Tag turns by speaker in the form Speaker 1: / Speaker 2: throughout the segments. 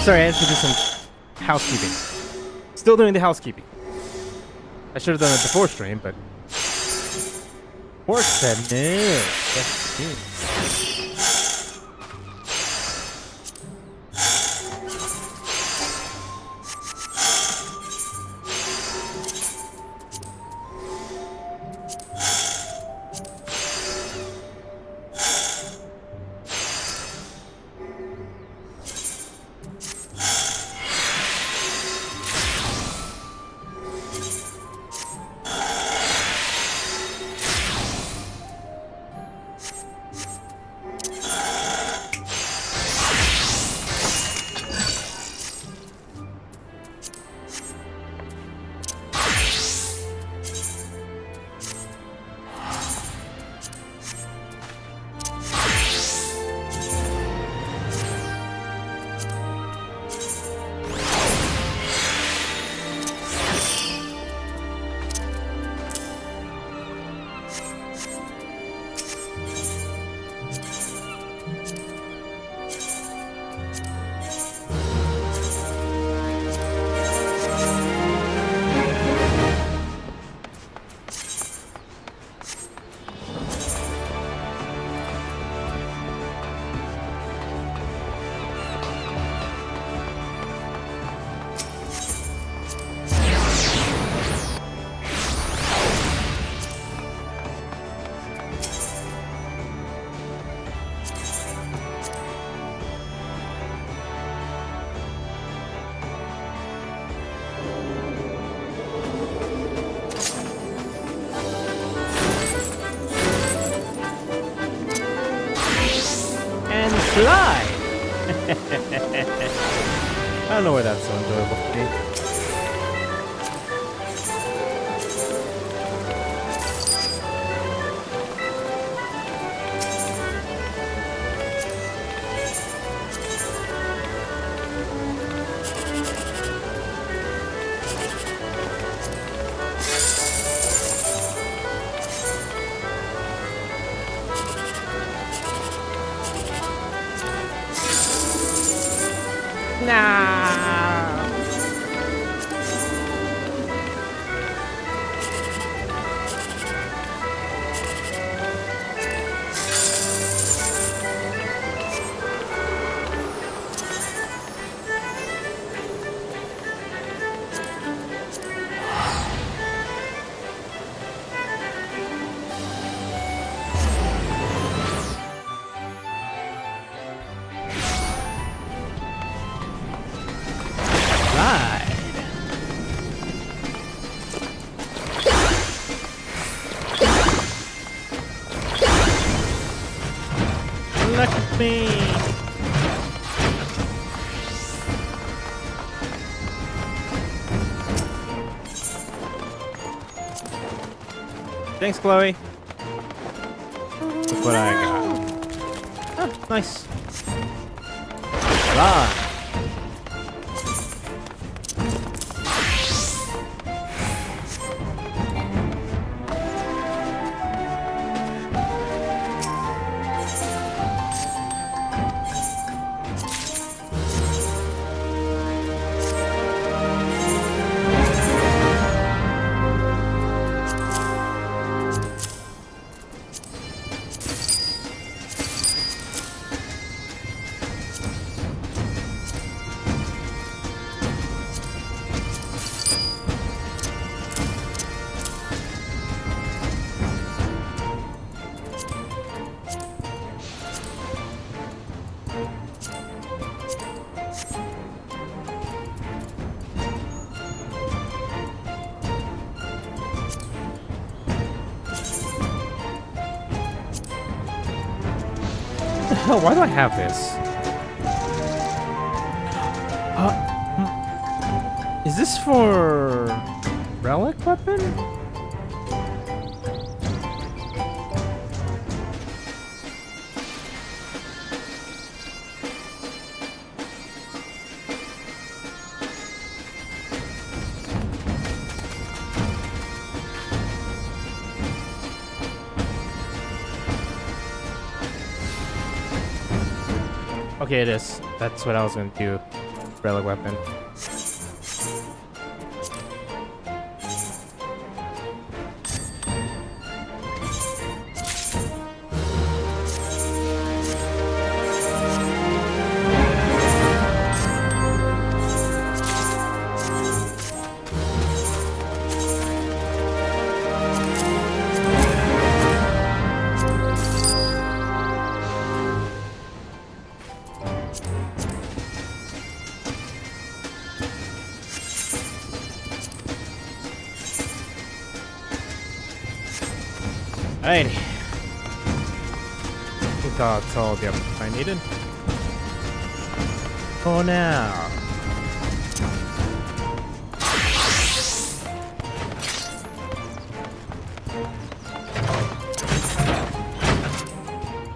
Speaker 1: sorry, I have to do some housekeeping. Still doing the housekeeping. I should have done it before stream, but Pork said no. That's me. Fly! I don't know why that's so enjoyable for me. Nah. Look at me! Thanks, Chloe. Look what I got. Oh, nice. Run. Why do I have this? Is this for relic weapon? Okay, it is. That's what I was gonna do. relic weapon. Alrighty. I think that's all the upgrades I needed. For now.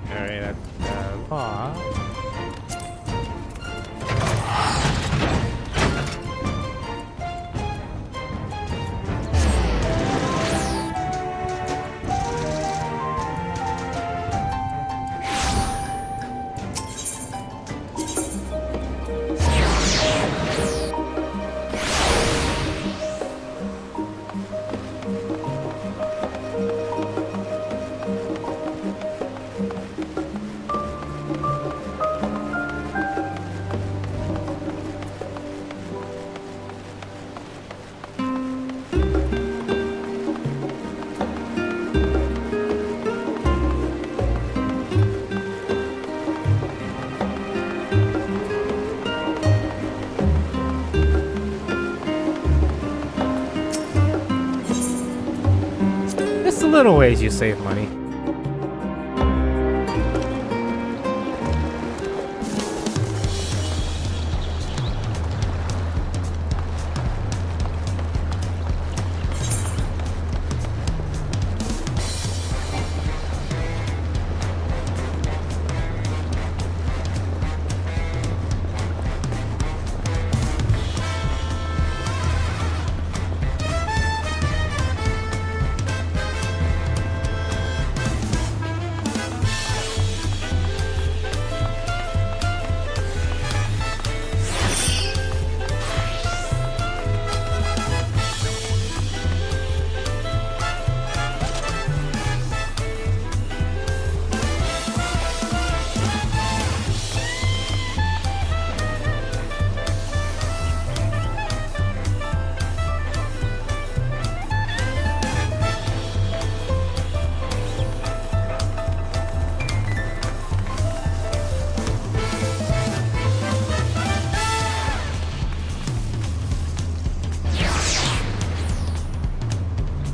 Speaker 1: Alright, that's lot. Little ways you save money.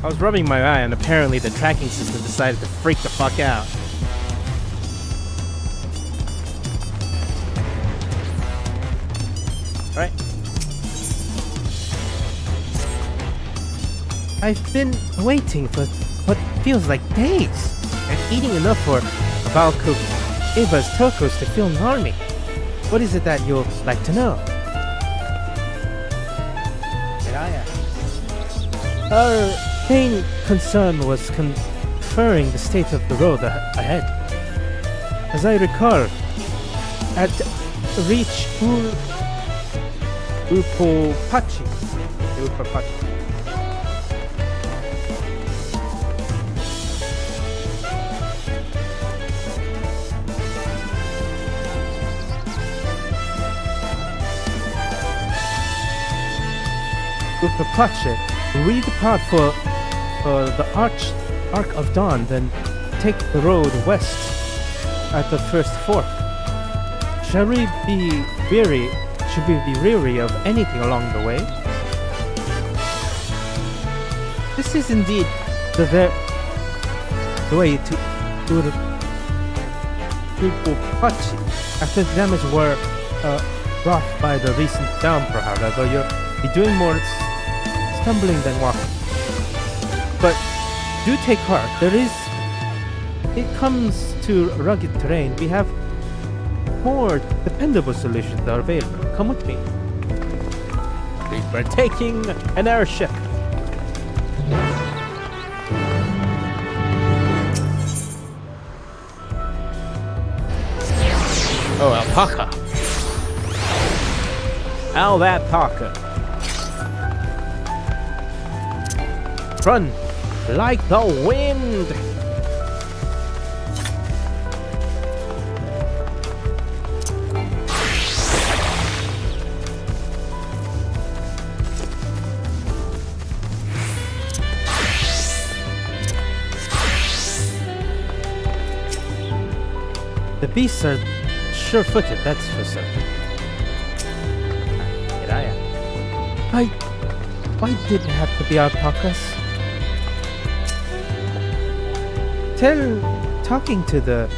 Speaker 1: I was rubbing my eye and apparently the tracking system decided to freak the fuck out. Alright. I've been waiting for what feels like days and eating enough for a bao-cooked Eva's tacos to feel normie. What is it that you'll like to know? Did I ask? Our main concern was conferring the state of the road ahead. As I recall, at reach Urpopacha. Urpopacha, we depart for the Arc of Dawn, then take the road west at the first fork. Should we be weary of anything along the way? This is indeed the way to Urpopacha. After the damage were brought by the recent downpour, however, you'll be doing more stumbling than walking. But do take heart. It comes to rugged terrain. We have more dependable solutions that are available. Come with me. We're taking an airship. Oh, alpaca. Ow, that Parker. Run like the wind. The beasts are sure-footed, that's for certain. Why did it have to be alpacas? Talking to the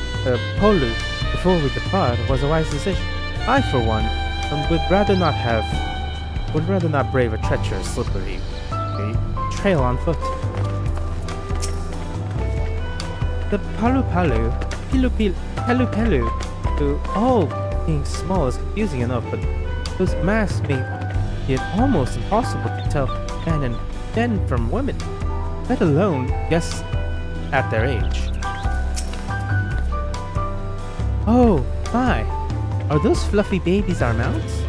Speaker 1: Pelu before we depart was a wise decision. I, for one, would rather not brave a treacherous, slippery trail on foot. The Pelupelu, who all being small is confusing enough, but those masks make it almost impossible to tell men from women, let alone guess at their age. Oh my, are those fluffy babies our mounts?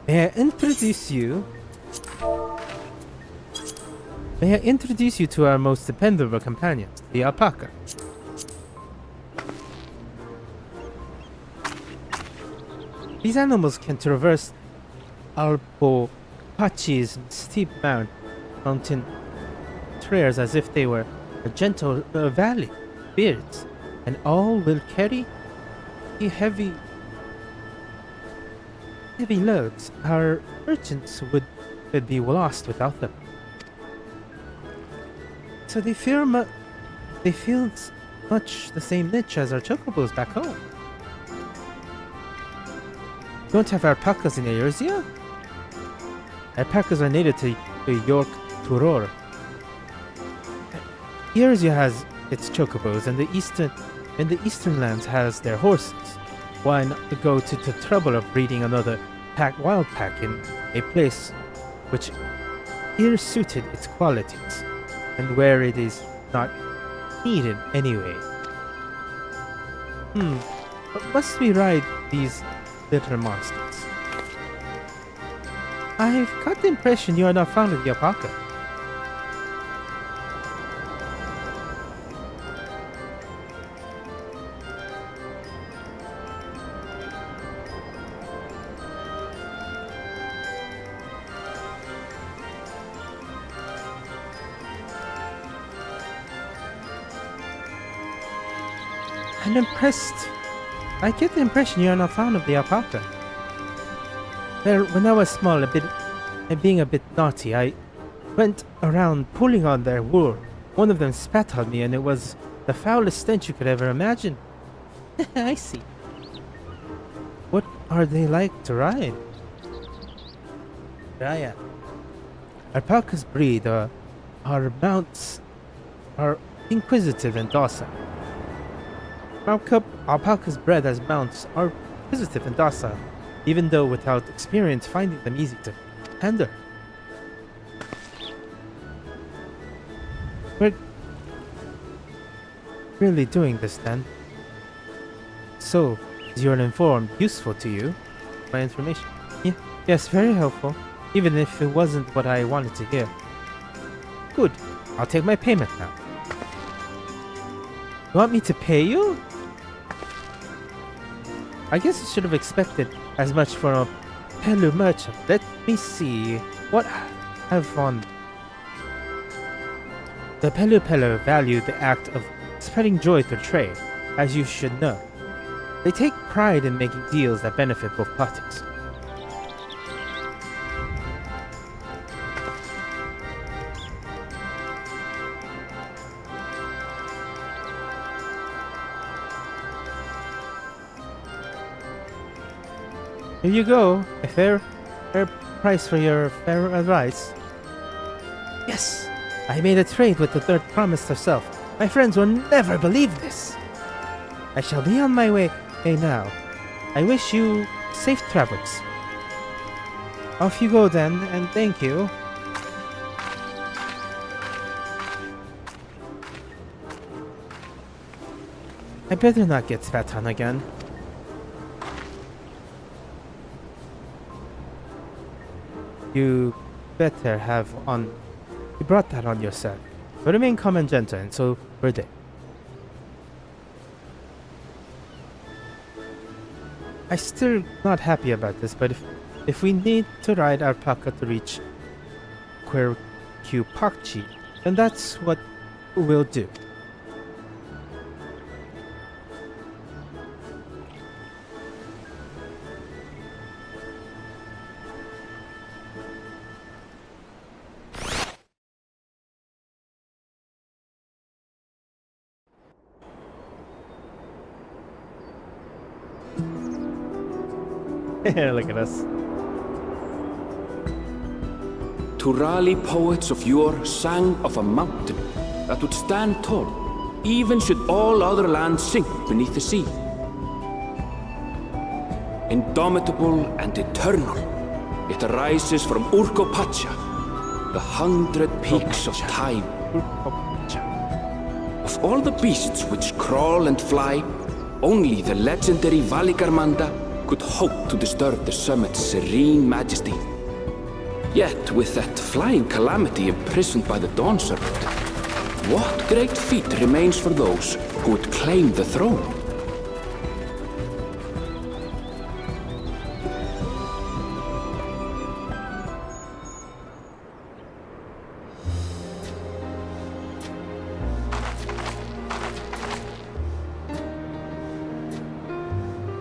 Speaker 1: May I introduce you to our most dependable companion, the alpaca. These animals can traverse Urpopacha's steep mountain trails as if they were a gentle valley, beards, and all will carry heavy loads. Our merchants would be lost without them. So they feel much the same niche as our chocobos back home. Don't have alpacas in Eorzea? Alpacas are native to York Turor. Eorzea has its chocobos, and the eastern lands has their horses. Why not go to the trouble of breeding another wild pack in a place which here suited its qualities, and where it is not needed anyway? But must we ride these little monsters? I've got the impression you are not fond of the alpaca. I'm impressed. I get the impression you are not fond of the alpaca. Well, when I was small, and being a bit naughty, I went around pulling on their wool. One of them spat on me, and it was the foulest stench you could ever imagine. I see. What are they like to ride? Raya. Alpacas breed, our mounts are inquisitive and docile. Alpacas bred as mounts are inquisitive and docile, even though without experience finding them easy to handle. We're really doing this then. So, is your informed useful to you? My information? Yes, very helpful, even if it wasn't what I wanted to hear. Good, I'll take my payment now. You want me to pay you? I guess I should have expected as much from a Pelu merchant. Let me see what I have on. The Pelupelu value the act of spreading joy through trade, as you should know. They take pride in making deals that benefit both parties. Here you go, a fair price for your fair advice. Yes, I made a trade with the third promised herself. My friends will never believe this. I shall be on my way now. I wish you safe travels. Off you go then, and thank you. I better not get spat on again. You better have on... You brought that on yourself. But remain calm and gentle, and so were they. I'm still not happy about this, but if we need to ride Urpopacha to reach Urpopacha, then that's what we'll do. Look at us.
Speaker 2: Turali poets of yore sang of a mountain that would stand tall, even should all other lands sink beneath the sea. Indomitable and eternal, it arises from Urpopacha, the 100 peaks of time. Of all the beasts which crawl and fly, only the legendary Valigarmanda could hope to disturb the summit's serene majesty. Yet, with that flying calamity imprisoned by the Dawn Serpent, what great feat remains for those who would claim the throne?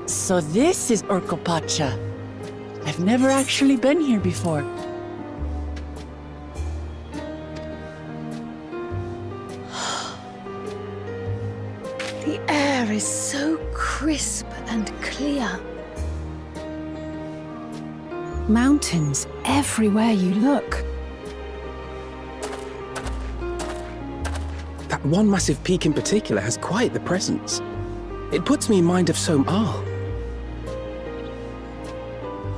Speaker 3: So this is Urpopacha. I've never actually been here before.
Speaker 4: The air is so crisp and clear. Mountains everywhere you look.
Speaker 5: That one massive peak in particular has quite the presence. It puts me in mind of Tsohg.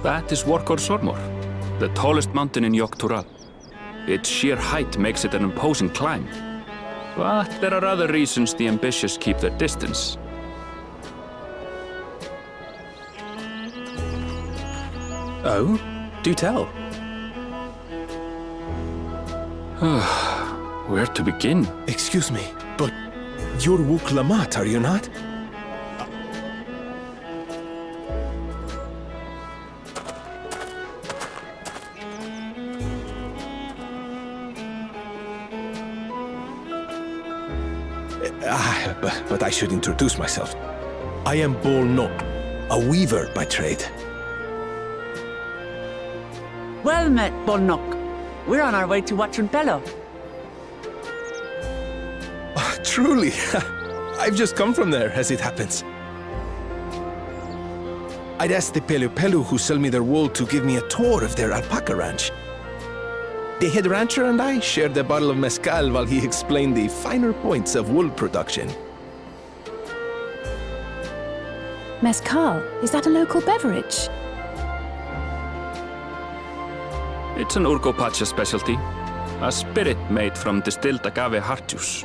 Speaker 2: That is Workor Sormor, the tallest mountain in Yogg-Tural. Its sheer height makes it an imposing climb. But there are other reasons the ambitious keep their distance.
Speaker 5: Oh? Do tell.
Speaker 2: Where to begin?
Speaker 6: Excuse me, but you're Wuk Lamat, are you not? But I should introduce myself. I am Bol Nok, a weaver by trade.
Speaker 3: Well met, Bolnok. We're on our way to watch Pelupelu.
Speaker 6: Truly, I've just come from there, as it happens. I'd asked the Pelupelu who sell me their wool to give me a tour of their alpaca ranch. The head rancher and I shared a bottle of mezcal while he explained the finer points of wool production.
Speaker 4: Mezcal, is that a local beverage?
Speaker 2: It's an Urpopacha specialty, a spirit made from distilled agave heart juice.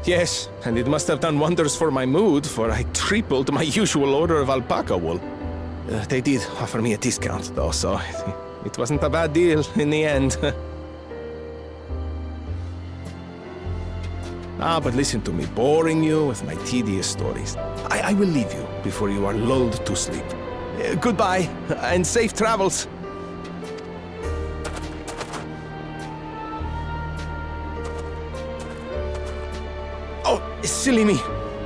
Speaker 6: Yes, and it must have done wonders for my mood, for I tripled my usual order of alpaca wool. They did offer me a discount, though, so it wasn't a bad deal in the end. But listen to me, boring you with my tedious stories. I will leave you before you are lulled to sleep. Goodbye, and safe travels. Oh, silly me.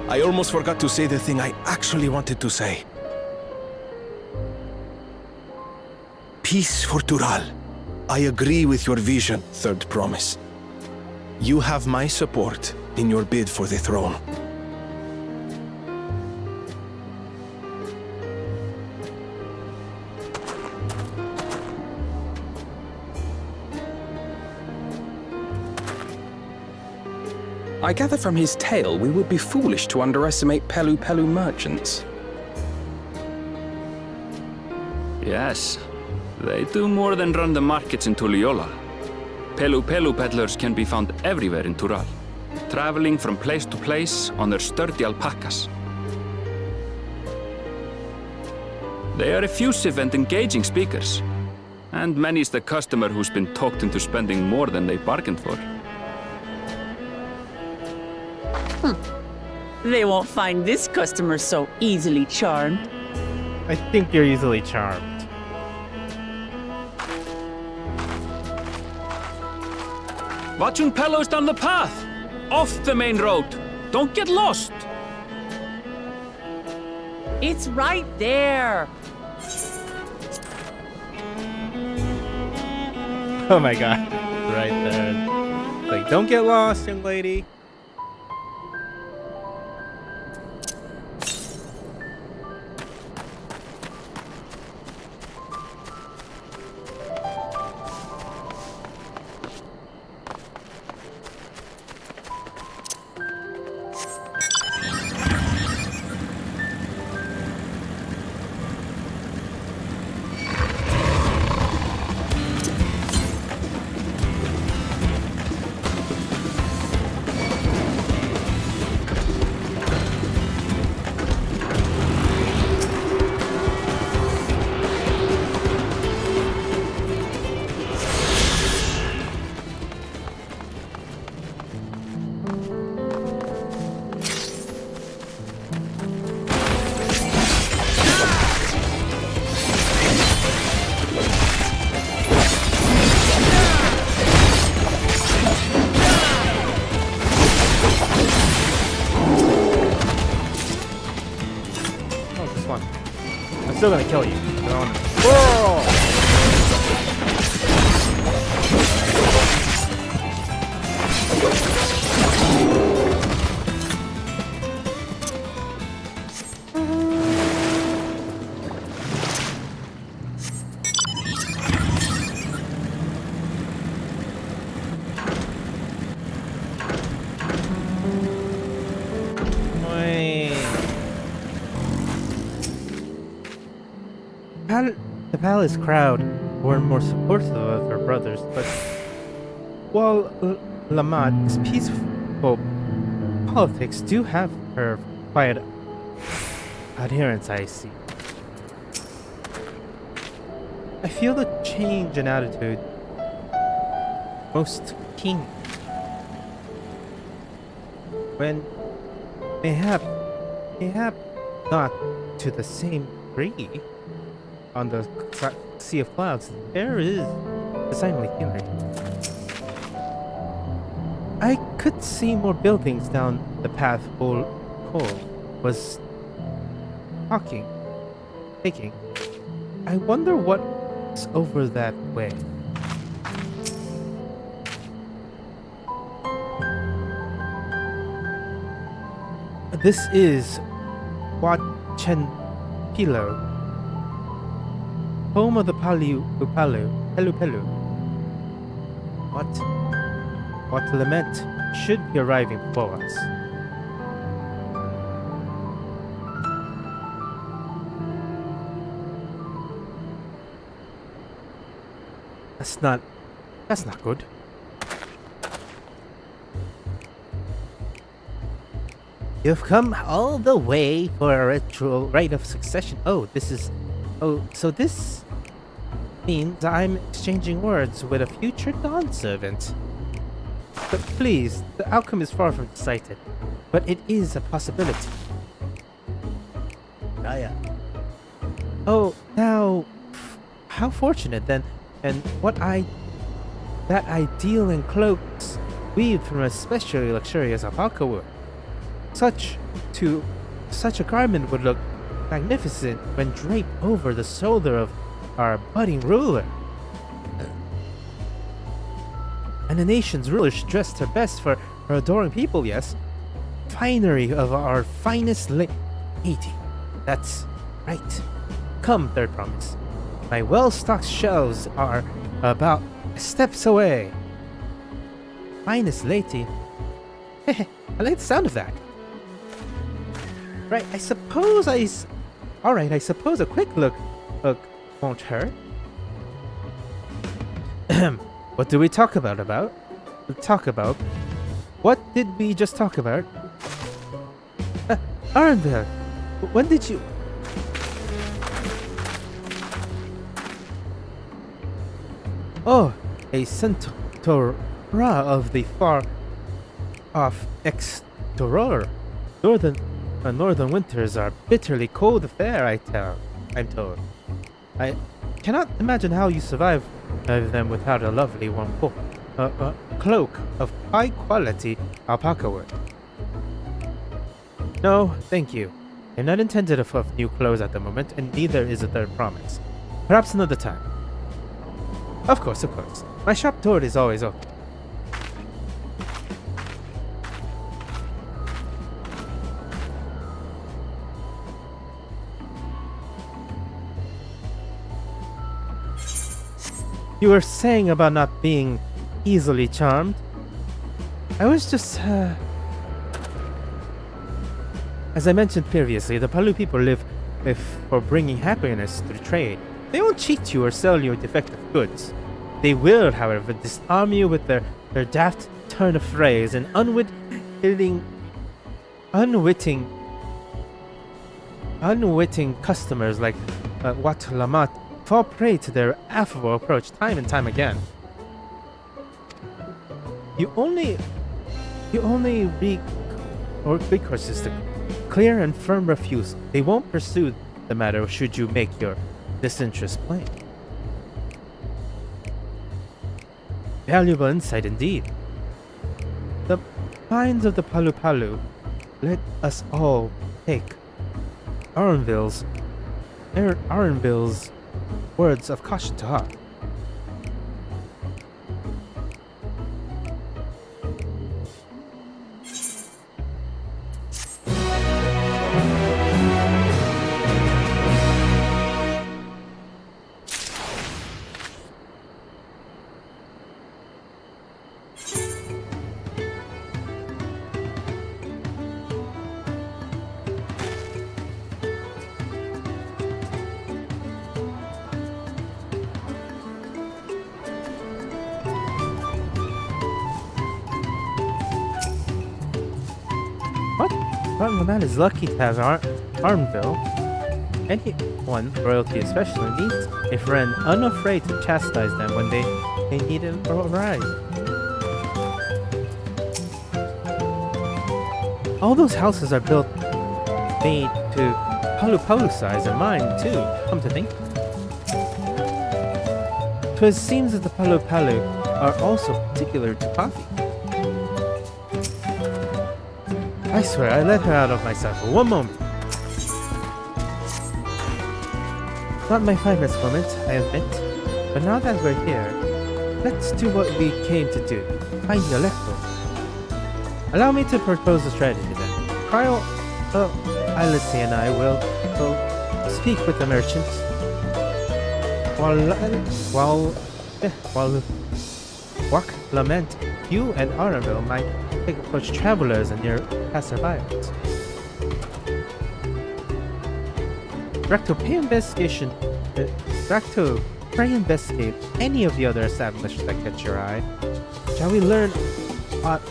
Speaker 6: I almost forgot to say the thing I actually wanted to say. Peace for Tural. I agree with your vision, Third Promise. You have my support in your bid for the throne.
Speaker 5: I gather from his tale we would be foolish to underestimate Pelupelu merchants.
Speaker 2: Yes, they do more than run the markets in Tuliyola. Pelupelu peddlers can be found everywhere in Tural. traveling from place to place on their sturdy alpacas. They are effusive and engaging speakers, and many's the customer who's been talked into spending more than they bargained for.
Speaker 3: They won't find this customer so easily charmed.
Speaker 1: I think you're easily charmed.
Speaker 2: Watchun Pelu's down the path! Off the main road! Don't get lost!
Speaker 3: It's right there.
Speaker 1: Oh my god. Right there. Like, don't get lost, young lady. Still gonna kill you. The palace crowd were more supportive of her brothers, but while Lamat's peaceful politics do have her quiet adherents, I see. I feel the change in attitude most keenly when mayhap not to the same degree. On the sea of clouds, there is decidedly thinner. I could see more buildings down the path Cole was taking. I wonder what's over that way. This is Pelupelu, home of the Pelupelu. What lament should be arriving before us? That's not good. You've come all the way for a ritual rite of succession. So this means I'm exchanging words with a future Dawn servant. But please, the outcome is far from decided, but it is a possibility. Oh, now, how fortunate then, and that ideal in cloaks weaved from especially luxurious alpaca wood. Such a garment would look magnificent when draped over the shoulder of our budding ruler. And the nation's ruler should dress her best for her adoring people, yes? Finery of our finest lady. That's right. Come, third promise. My well-stocked shelves are about steps away. Finest lady. I like the sound of that. Right, I suppose a quick look won't hurt. What do we talk about? What did we just talk about? Arendelle, when did you... Oh, a centaur of the far-off X-Toror. Northern winters are bitterly cold affair, I'm told. I cannot imagine how you survive them without a lovely warm cloak of high-quality alpaca wood. No, thank you. I'm not intended of new clothes at the moment, and neither is a third promise. Perhaps another time. Of course, of course. My shop door is always open. You were saying about not being easily charmed? I was just, As I mentioned previously, the Pelu people live for bringing happiness through trade. They won't cheat you or sell you defective goods. They will, however, disarm you with their daft turn of phrase and unwitting customers like Wat Lamat fall prey to their affable approach time and time again. You only recourse is the clear and firm refusal. They won't pursue the matter should you make your disinterest plain. Valuable insight indeed. The minds of the Pelupelu let us all take Arenville's words of caution to heart. Well, the man is lucky to have Arnville. Anyone, royalty especially, needs a friend unafraid to chastise them when they need a ride. All those houses are made to Pelupelu size, and mine too, come to think. 'Twas seems that the Pelupelu are also particular to coffee. I swear, I let her out of myself for one moment. Not my finest moment, I admit. But now that we're here, let's do what we came to do. Find the Electro. Allow me to propose a strategy then. Cryo, Alice and I will speak with the merchants. While Wak Lament, you and Arnville might approach travelers and your passerbyers. Drac'to, pray investigate any of the other establishments that catch your eye. Shall we learn aught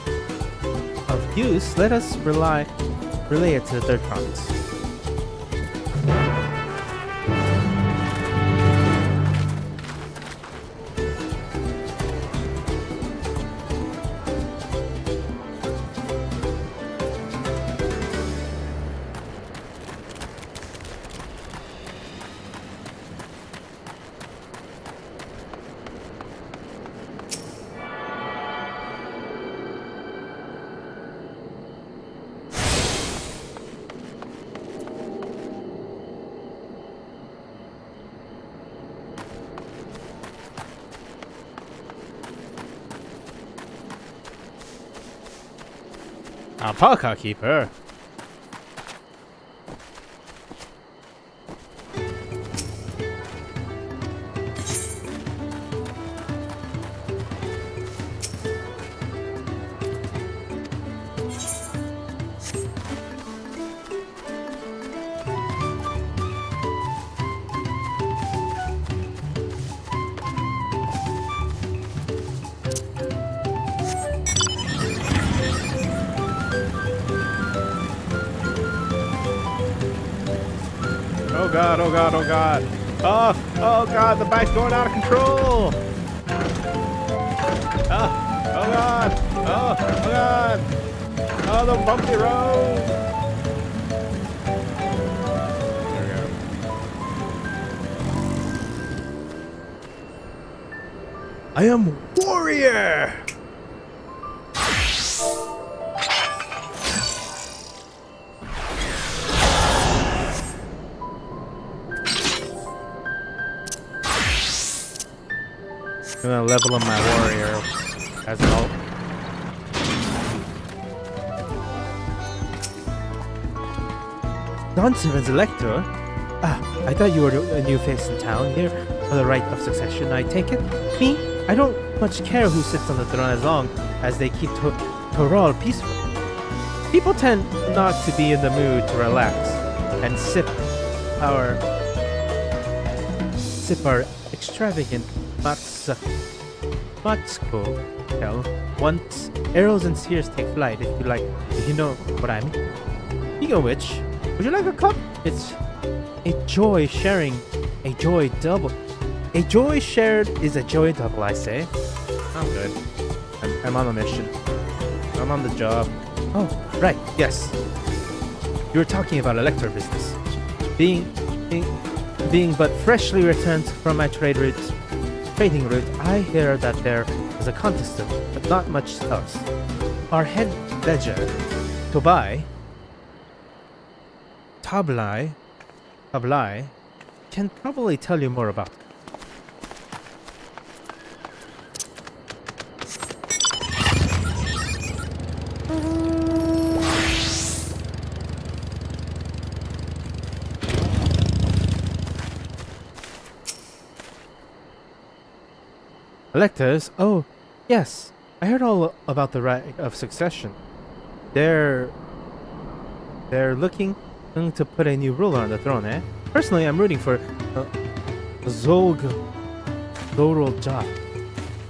Speaker 1: of use? Let us relay it to the third province. Alpaca keeper. Oh god, oh god, oh god. Oh god, the bike's going out of control. Oh god. Oh god. Oh, the bumpy road. There we go. I am warrior. I'm gonna level up my warrior as an ult. Dawntrail's Elector? Ah, I thought you were a new face in town here for the right of succession, I take it? Me? I don't much care who sits on the throne as long as they keep Toral peaceful. People tend not to be in the mood to relax and sip our extravagant Matsuko hell once arrows and spears take flight, if you know what I mean. Speaking of which, would you like a cup? It's a joy sharing, a joy double. A joy shared is a joy double, I say. I'm good. I'm on a mission. I'm on the job. Oh, right, yes. You were talking about elector business. Being but freshly returned from my trading route, I hear that there is a contest of, but not much else. Our head ledger, Tablai, can probably tell you more about it. Electors? Oh, yes. I heard all about the right of succession. They're looking to put a new ruler on the throne, eh? Personally, I'm rooting for Tsohg Jah.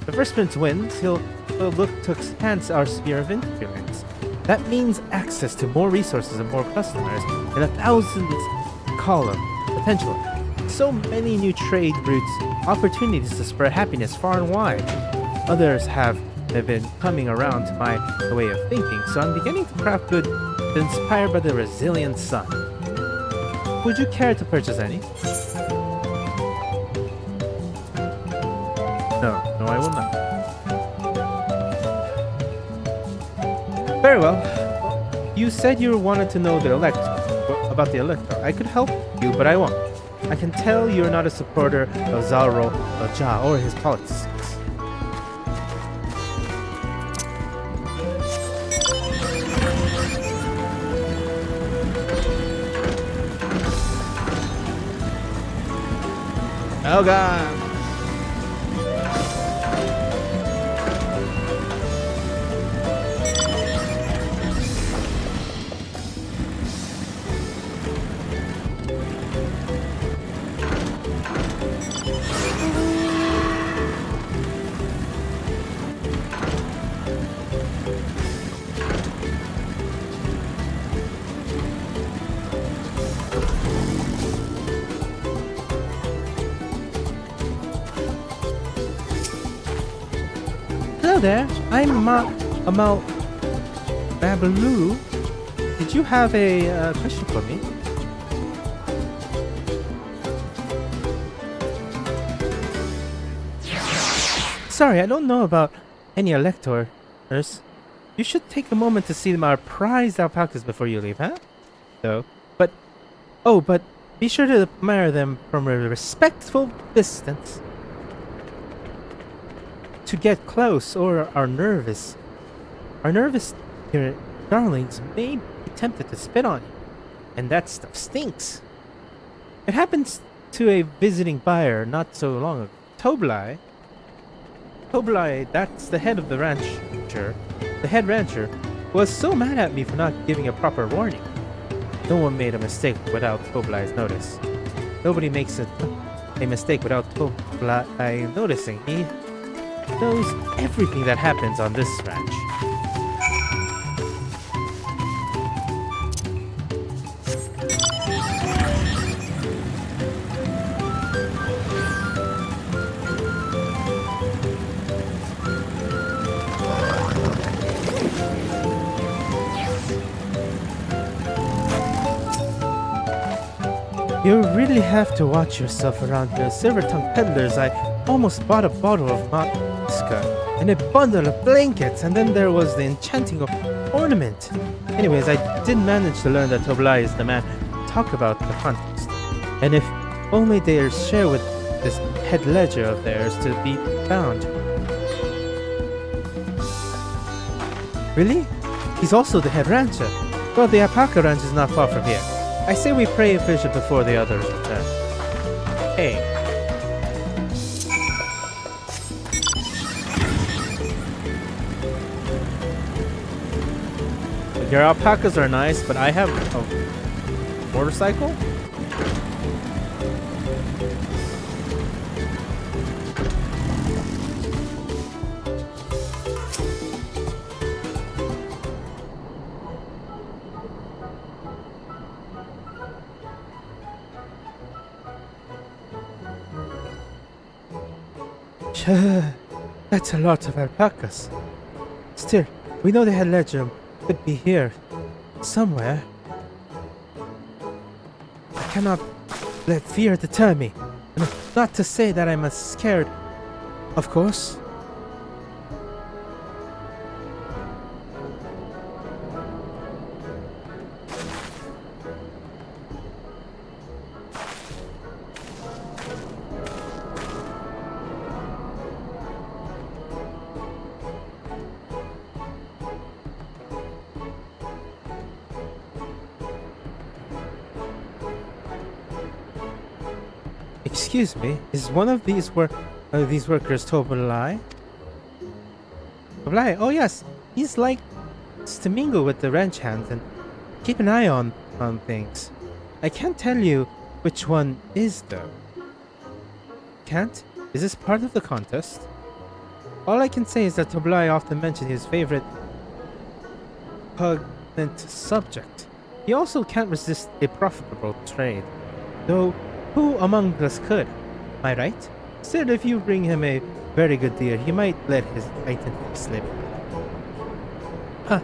Speaker 1: The first prince wins, he'll look to expand our sphere of influence. That means access to more resources and more customers in 1,000 column potential. So many new trade routes, opportunities to spread happiness far and wide. Others have been coming around to my way of thinking, so I'm beginning to craft good, inspired by the resilient sun. Would you care to purchase any? No, I will not. Very well. You said you wanted to know about the Elector. I could help you, but I won't. I can tell you're not a supporter of Jah or his politics. Oh god! Hello there, I'm Amal Babaloo. Did you have a question for me? Sorry, I don't know about any electors. You should take a moment to see our prized alpacas before you leave, huh? But be sure to admire them from a respectful distance. To get close, or our nervous darlings may be tempted to spit on you, and that stuff stinks. It happens to a visiting buyer not so long ago. Toblai, that's the head of the rancher. The head rancher was so mad at me for not giving a proper warning. No one made a mistake without Toblai's notice. Nobody makes a mistake without Toblai noticing. He knows everything that happens on this ranch. You really have to watch yourself around here. Silver-tongued peddlers. I almost bought a bottle of vodka and a bundle of blankets, and then there was the enchanting of ornament. Anyways, I did manage to learn that Toblai is the man to talk about the contest. And if only they share with this head ledger of theirs to be found. Really? He's also the head rancher. Well, the Alpaca ranch is not far from here. I say we pray a vision before the others return. Hey. Your alpacas are nice, but I have a motorcycle? That's a lot of alpacas. Still, we know the head ledger could be here somewhere. I cannot let fear deter me. And not to say that I'm as scared, of course. Excuse me, is one of these workers Toblai? Toblai? Oh yes, he's like to mingle with the ranch hands and keep an eye on things. I can't tell you which one is though. Can't? Is this part of the contest? All I can say is that Toblai often mentioned his favorite pugnant subject. He also can't resist a profitable trade, though. Who among us could? Am I right? Still, if you bring him a very good deal, he might let his item slip. Huh.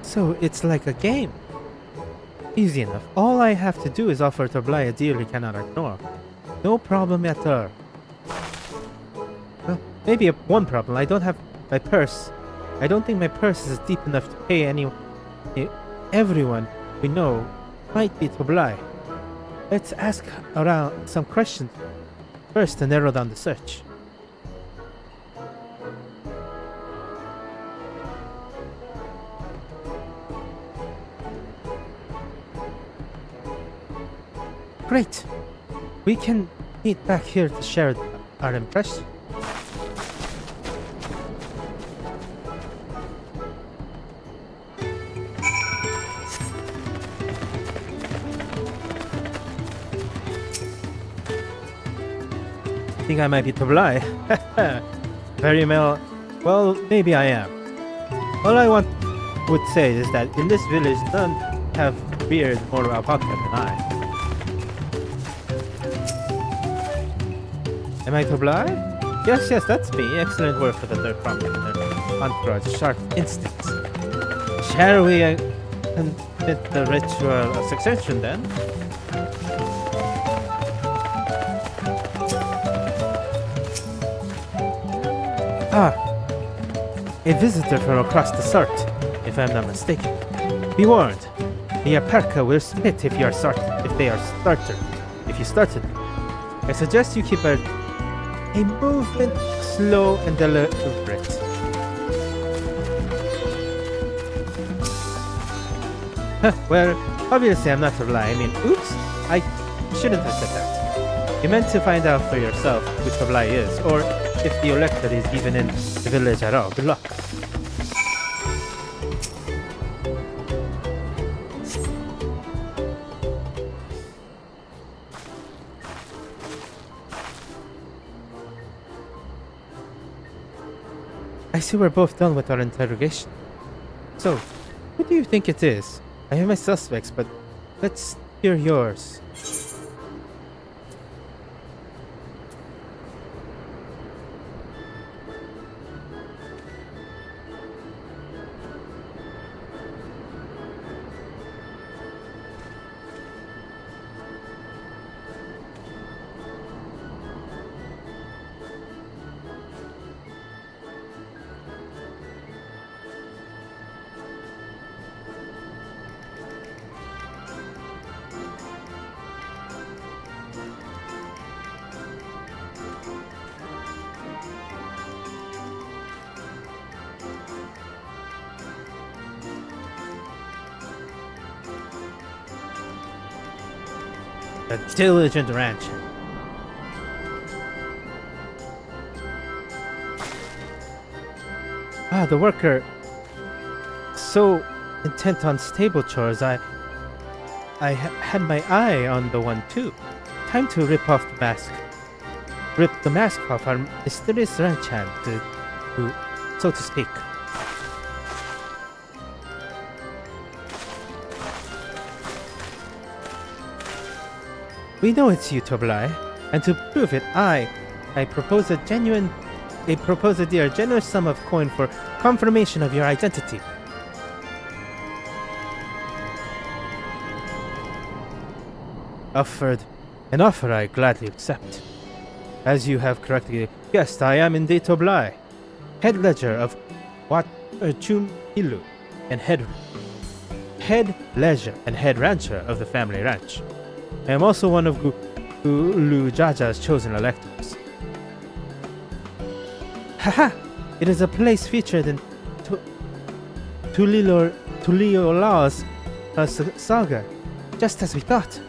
Speaker 1: So it's like a game. Easy enough. All I have to do is offer Toblai a deal he cannot ignore. No problem at all. Well, maybe one problem. I don't have my purse. I don't think my purse is deep enough to pay everyone we know might be Toblai. Let's ask around some questions first to narrow down the search. Great! We can meet back here to share our impression. Think I might be Toblai. Well, maybe I am. All I would say is that in this village, none have reared more alpaca than I. Am I Toblai? Yes, that's me. Excellent work for the third property. Entourage, sharp instincts. Shall we commit the ritual of succession then? A visitor from across the Sart, if I'm not mistaken. Be warned, the alpaca will spit if you started. I suggest you keep a movement slow and deliberate. Well, obviously I'm not Toblai. I mean, oops, I shouldn't have said that. You meant to find out for yourself who Toblai is, or if the elector is even in the village at all. Good luck. I see we're both done with our interrogation. So, who do you think it is? I have my suspects, but let's hear yours. A diligent rancher. The worker, so intent on stable chores, I had my eye on the one too. Time to rip the mask off our mysterious ranch hand, so to speak. We know it's you, Toblai, and to prove it, I propose a dear generous sum of coin for confirmation of your identity. An offer I gladly accept. As you have correctly guessed, I am indeed Toblai, head ledger of Pelu, and head ledger and head rancher of the family ranch. I am also one of Gulu Jaja's chosen electors. Haha! It is a place featured in Tuliola's saga, just as we thought.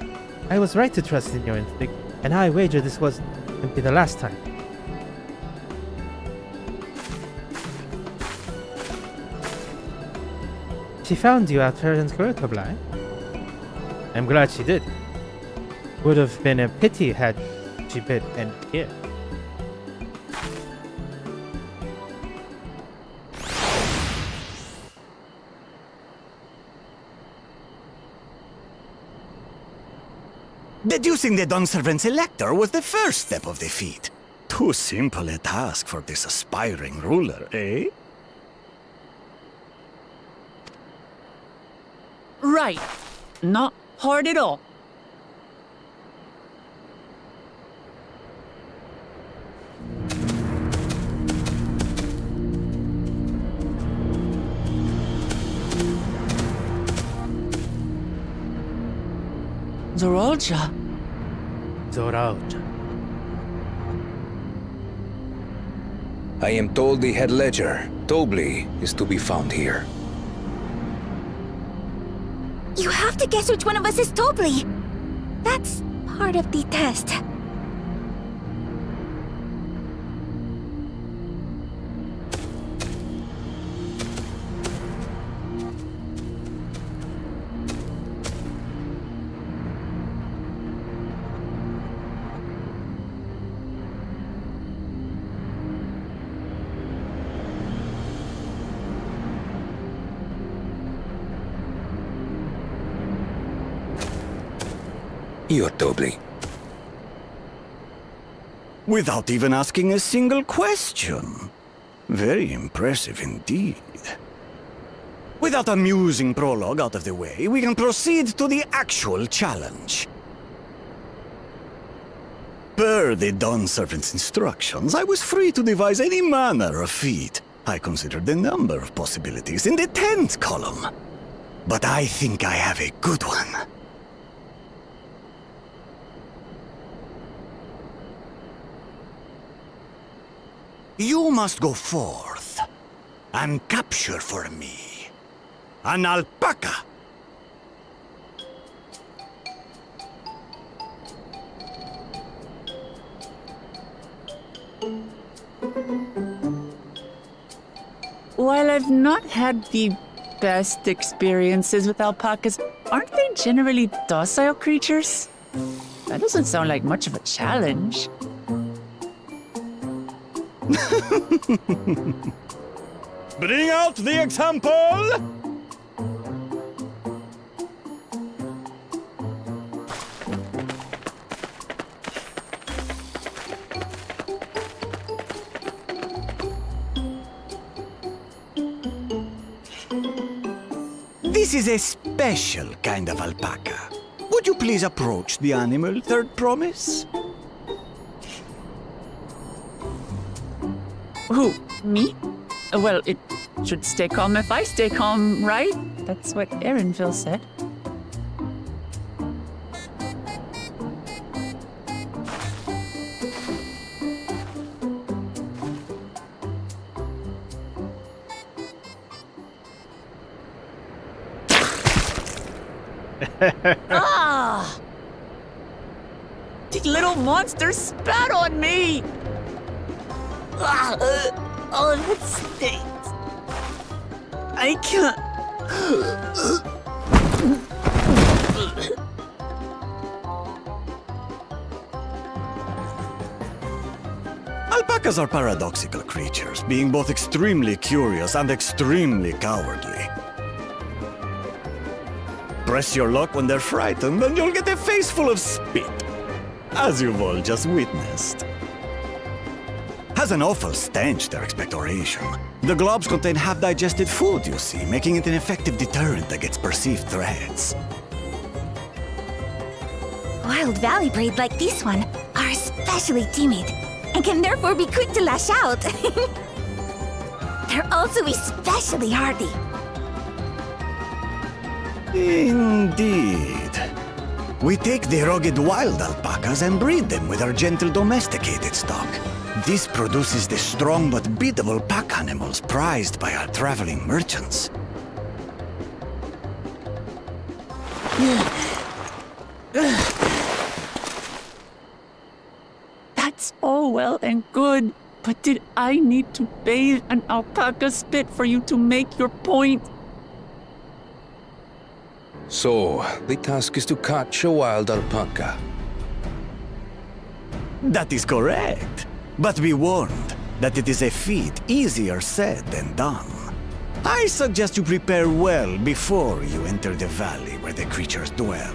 Speaker 1: I was right to trust in your instinct, and I wager this won't be the last time. She found you out fair and square, Toblai. I'm glad she did. Would have been a pity had she been in here.
Speaker 7: Deducing the Dawnservant's elector was the first step of the feat. Too simple a task for this aspiring ruler, eh?
Speaker 3: Right. Not hard at all. Zoralja.
Speaker 5: I am told the head ledger, Tobli, is to be found here.
Speaker 8: You have to guess which one of us is Tobli. That's part of the test.
Speaker 5: You're Tobli.
Speaker 7: Without even asking a single question. Very impressive indeed. With that amusing prologue out of the way, we can proceed to the actual challenge. Per the Dawnservant's instructions, I was free to devise any manner of feat. I considered a number of possibilities in the 10th column. But I think I have a good one. You must go forth and capture for me an alpaca.
Speaker 3: While I've not had the best experiences with alpacas, aren't they generally docile creatures? That doesn't sound like much of a challenge.
Speaker 7: Bring out the example! This is a special kind of alpaca. Would you please approach the animal, Third Promise?
Speaker 3: Who? Me? Well, it should stay calm if I stay calm, right? That's what Erinville said. Ah! little monster spat on me! Oh, that stinks. I can't.
Speaker 7: Alpacas are paradoxical creatures, being both extremely curious and extremely cowardly. Press your luck when they're frightened, and you'll get a face full of spit, as you've all just witnessed. Has an awful stench, their expectoration. The globs contain half-digested food, you see, making it an effective deterrent against perceived threats.
Speaker 8: Wild valley breed like this one are especially timid and can therefore be quick to lash out. They're also especially hardy.
Speaker 7: Indeed. We take the rugged wild alpacas and breed them with our gentle domesticated stock. This produces the strong but beatable pack animals prized by our traveling merchants.
Speaker 3: That's all well and good, but did I need to bathe an alpaca spit for you to make your point?
Speaker 5: So, the task is to catch a wild alpaca.
Speaker 7: That is correct. But be warned that it is a feat easier said than done. I suggest you prepare well before you enter the valley where the creatures dwell.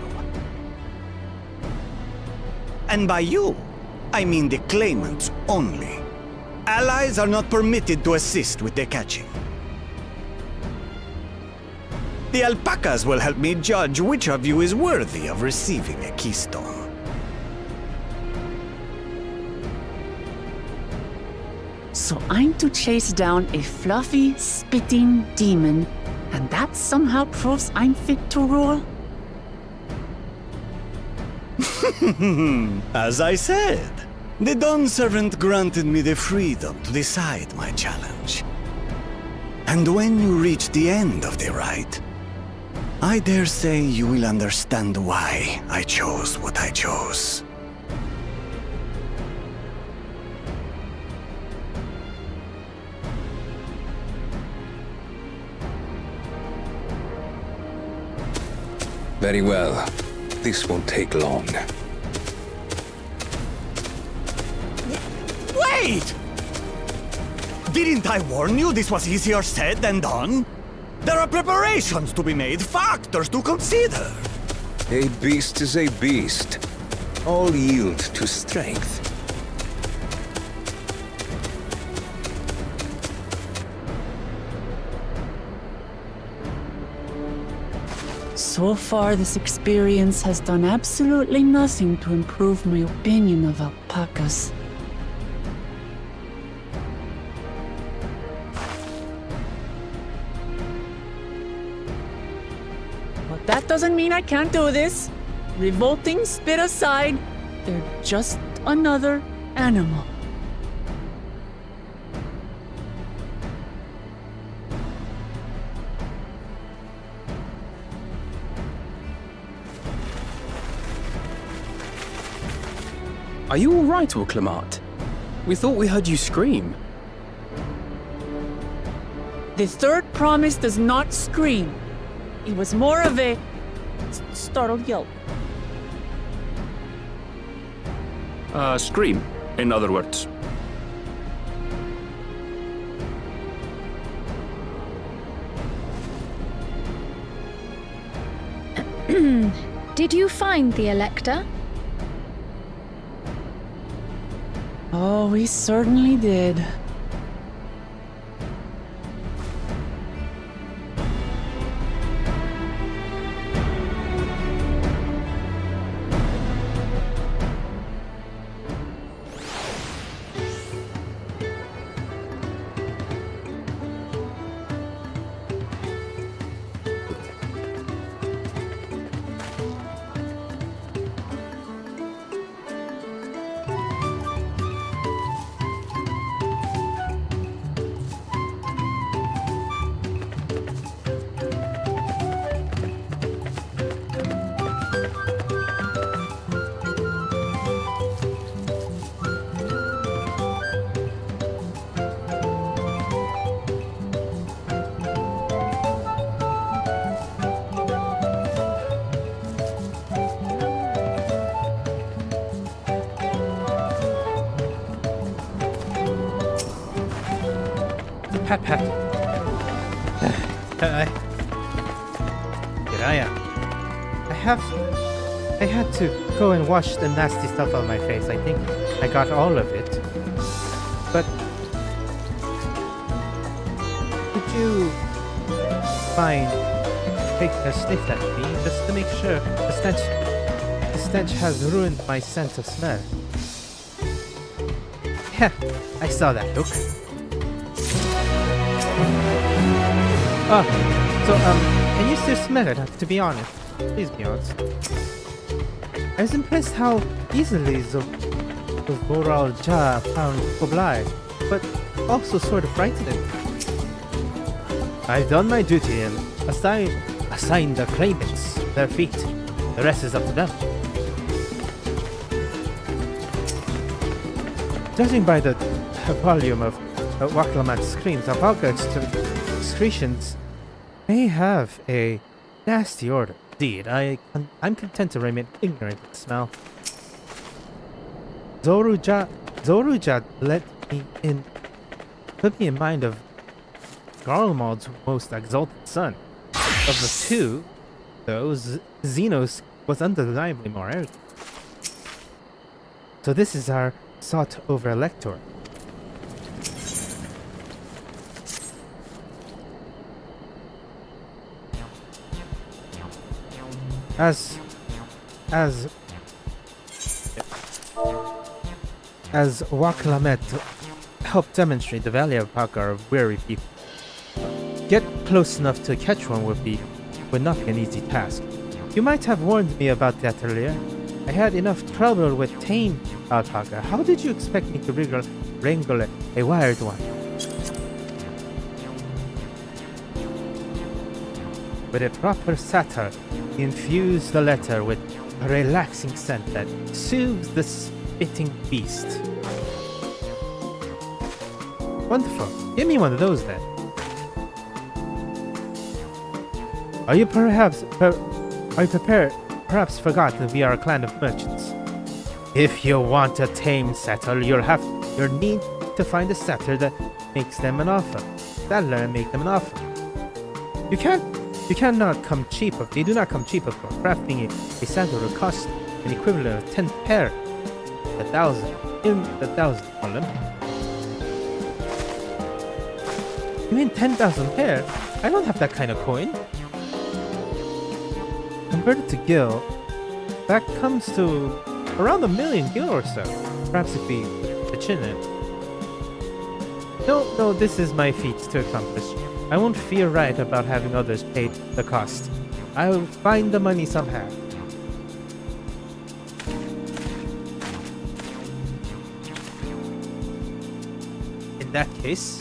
Speaker 7: And by you, I mean the claimants only. Allies are not permitted to assist with their catching. The alpacas will help me judge which of you is worthy of receiving a keystone.
Speaker 3: So I'm to chase down a fluffy, spitting demon, and that somehow proves I'm fit to rule?
Speaker 7: As I said, the Dawn Servant granted me the freedom to decide my challenge. And when you reach the end of the rite, I dare say you will understand why I chose what I chose.
Speaker 5: Very well. This won't take long.
Speaker 7: Wait! Didn't I warn you this was easier said than done? There are preparations to be made, factors to consider.
Speaker 5: A beast is a beast. All yield to strength.
Speaker 3: So far, this experience has done absolutely nothing to improve my opinion of alpacas. But that doesn't mean I can't do this. Revolting spit aside, they're just another animal.
Speaker 5: Are you all right, Urpopacha? We thought we heard you scream.
Speaker 3: The third promise does not scream. It was more of a startled yelp.
Speaker 2: Scream, in other words.
Speaker 4: Did you find the Elector?
Speaker 3: Oh, we certainly did.
Speaker 1: Pat pat. Here I am. I had to go and wash the nasty stuff on my face. I think I got all of it. But would you mind taking a sniff at me just to make sure the stench has ruined my sense of smell? Yeah, I saw that look. Oh, so can you still smell it? To be honest, please be honest. I was impressed how easily the Zoral Ja found Koblai, but also sort of frightening. I've done my duty and assigned the claimants their feet. The rest is up to them. Judging by the volume of Waklamat's screams, Alpaca's excretions may have a nasty odor. Indeed, I'm content to remain ignorant of the smell. Zoruja put me in mind of Garlemald's most exalted son. Of the two, though, Xenos was undeniably more arrogant. So this is our sought-over elector. As Waklamet helped demonstrate, the Valley of Paka are weary people. Get close enough to catch one would not be an easy task. You might have warned me about that earlier. I had enough trouble with tame alpaca. How did you expect me to wrangle a wired one? With a proper satire, infuse the letter with a relaxing scent that soothes the spitting beast. Wonderful. Give me one of those then. Are you perhaps forgot that we are a clan of merchants? If you want a tame satyr, you'll need to find a satyr that makes them an offer. That'll make them an offer. You cannot come cheap of. They do not come cheap of course. Crafting a satyr will cost an equivalent of 10 pair. 1,000 in the 1,000 column. You mean 10,000 pair? I don't have that kind of coin. Converted to gil, that comes to around 1 million gil or so. Perhaps if we pitch in it. No, this is my feat to accomplish. I won't feel right about having others pay the cost. I will find the money somehow. In that case,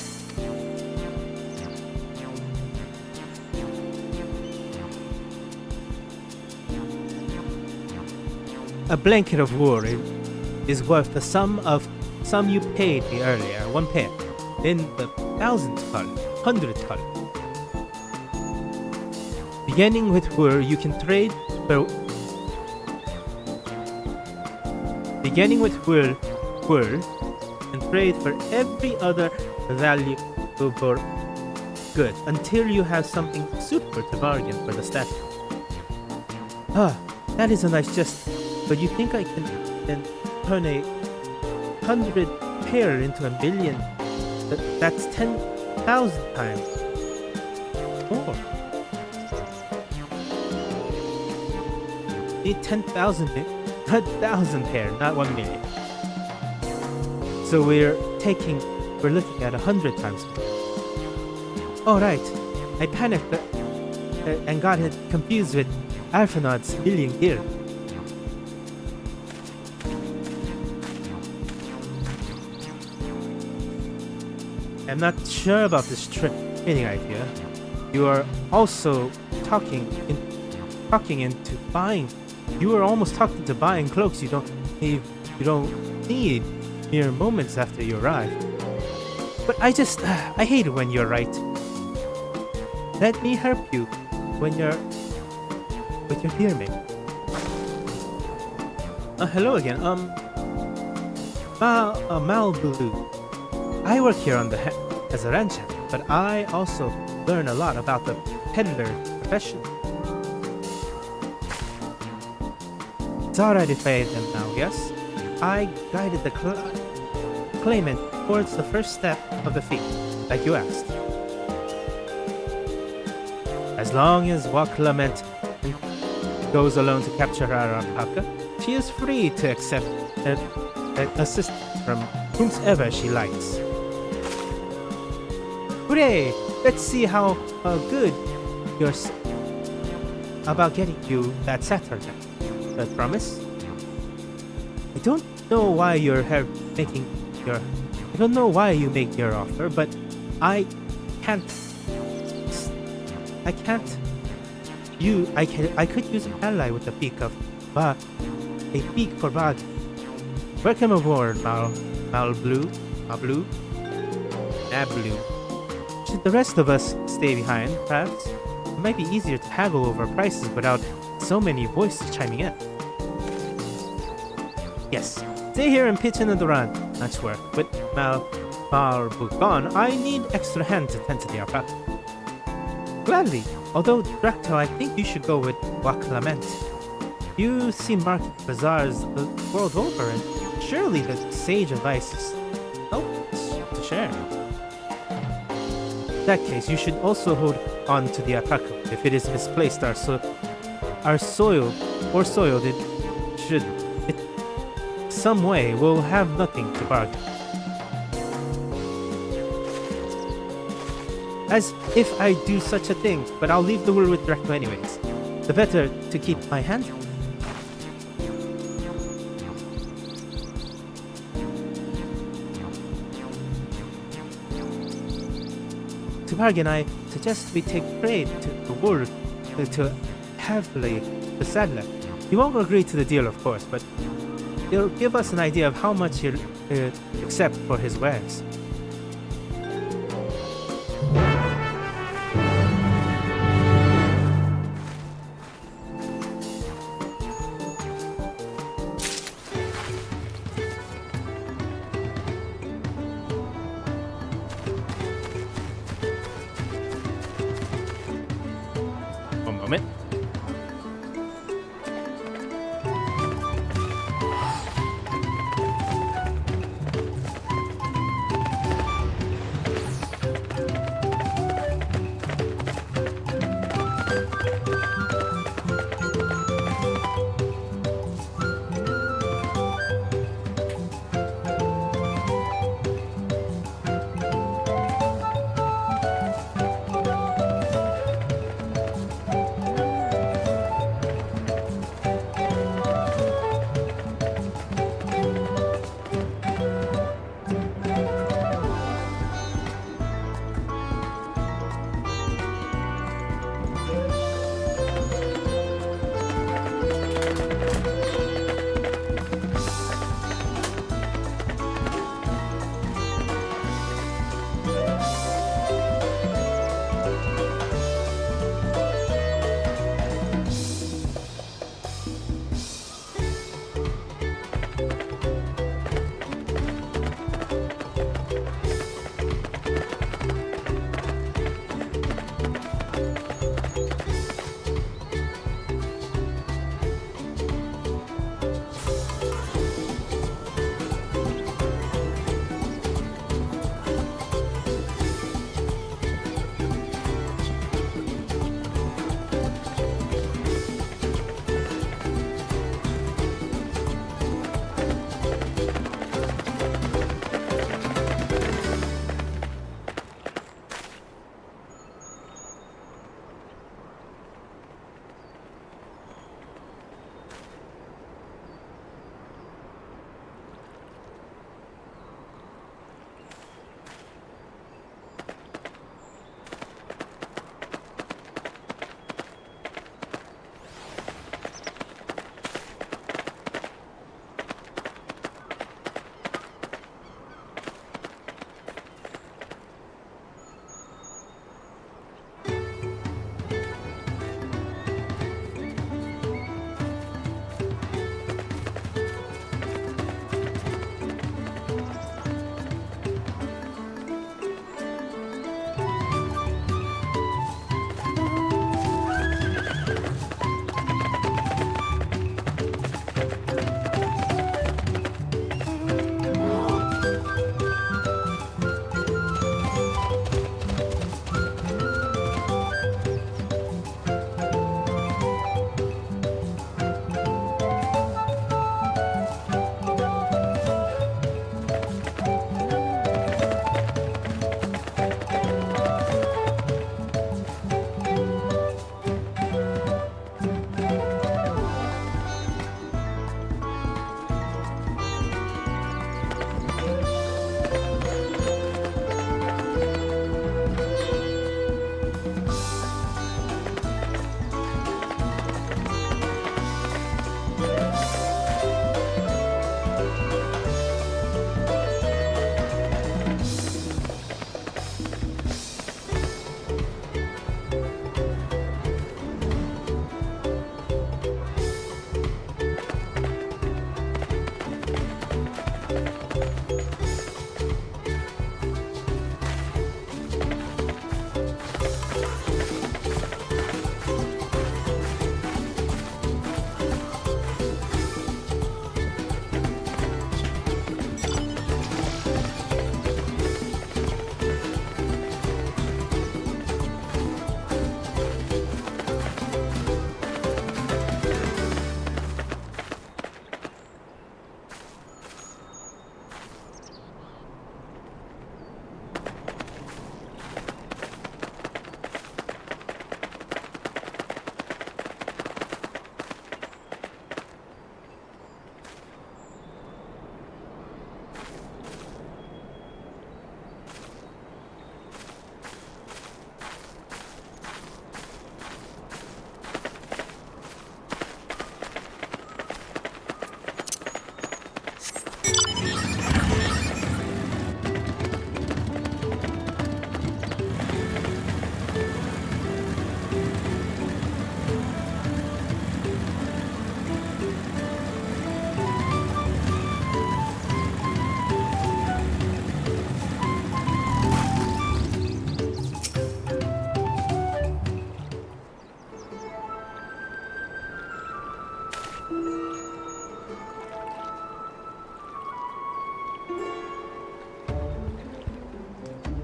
Speaker 1: a blanket of wool is worth the sum you paid me earlier, 1 pair. In the 1,000th column, 100th column. Beginning with wool, you can trade for. Beginning with wool, and trade for every other valuable good until you have something suitable to bargain for the statue. Ah, that is a nice gesture. But you think I can then turn a 100 pair into 1 million? That's 10,000 times more. Need 10,000 pair, not 1 million. So we're looking at 100 times more. Oh right, I panicked and got it confused with Alphanod's million gear. I'm not sure about this trading idea. You are also talking into buying. You were almost talking to buying cloaks you don't need mere moments after you arrive. But I hate it when you're right. Let me help you with your dear mate. Hello again. Malbulu. I work here as a rancher. but I also learn a lot about the peddler profession. It's alright if I aid them now, yes? I guided the claimant towards the first step of the feat, like you asked. As long as Lament goes alone to capture her alpaca, she is free to accept assistance from whomsoever she likes. Hooray! Let's see how good you're about getting you that Saturday. Promise? I don't know why you make your offer, but I can't. I could use an ally with a beak for bargain. Welcome aboard, Mablu. Should the rest of us stay behind, perhaps? It might be easier to haggle over prices without so many voices chiming in. Yes, stay here and pitch in the run. Much work. With Malbu gone, I need extra hands to tend to the alpaca. Gladly. Although, Drac'to, I think you should go with Lament. You see market bazaars the world over, and surely the sage advice is to share. In that case, you should also hold on to the alpaca. If it is misplaced, soiled, it should some way we'll have nothing to bargain. As if I do such a thing, but I'll leave the word with Drac'to anyways. The better to keep my hand. To bargain, I suggest we take trade to the world to heavily the saddler. He won't agree to the deal, of course, but it'll give us an idea of how much he'll accept for his wares. One moment.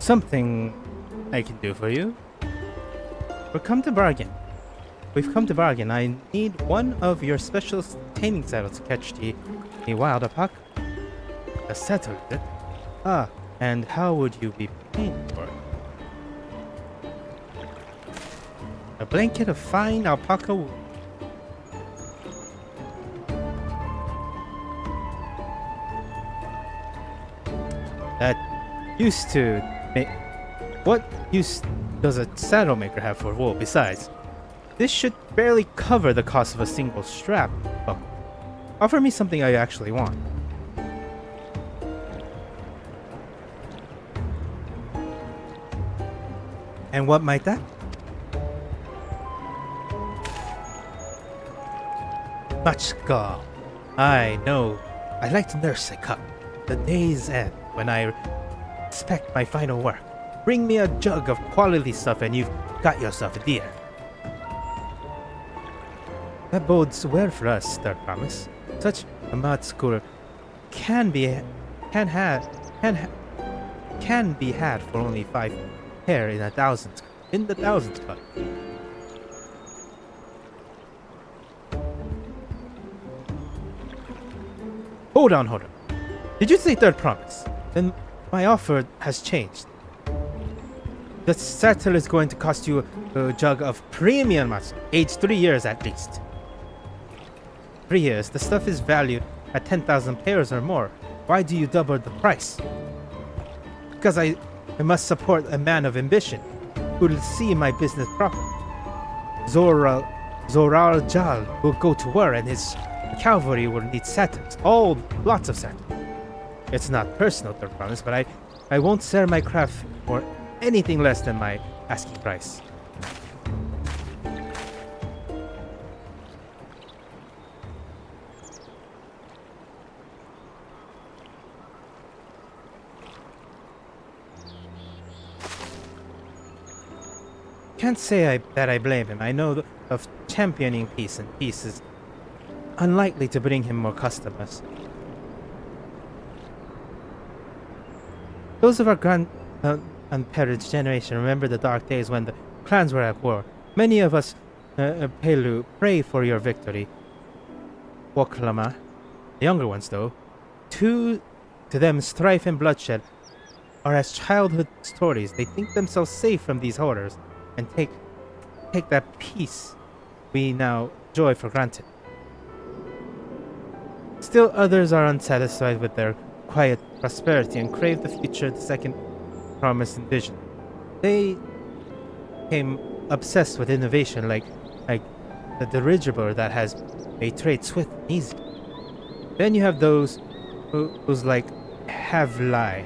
Speaker 1: something I can do for you. We've come to bargain. I need one of your special taming saddles to catch the wild alpaca. A saddle, is it? Ah, and how would you be paying for it? A blanket of fine alpaca wool. That used to make... What use does a saddle maker have for wool besides? This should barely cover the cost of a single strap buckle. Offer me something I actually want. And what might that? Much gall. I know. I like to nurse a cup. The day's end when I inspect my final work. Bring me a jug of quality stuff and you've got yourself a deal. That bodes well for us, Third Promise. Such a mud schooler can be had for only 5 pair in the thousands club. Hold on. Did you say Third Promise? Then my offer has changed. The saddle is going to cost you a jug of premium muscle, aged 3 years at least. 3 years, the stuff is valued at 10,000 pairs or more. Why do you double the price? Because I must support a man of ambition who will see my business proper. Zoral Jal will go to war and his cavalry will need saddles. Lots of saddles. It's not personal, Third Promise, but I won't sell my craft for anything less than my asking price. Can't say that I blame him. I know of championing peace, and peace is unlikely to bring him more customers. Those of our grandparents' generation remember the dark days when the clans were at war. Many of us, Pelu, pray for your victory. Woklama, the younger ones though, to them strife and bloodshed are as childhood stories. They think themselves safe from these horrors and take that peace we now enjoy for granted. Still others are unsatisfied with their quiet prosperity and crave the future the Second Promise envisioned. They became obsessed with innovation like the dirigible that has made trade swift and easy. Then you have those who's like have lie,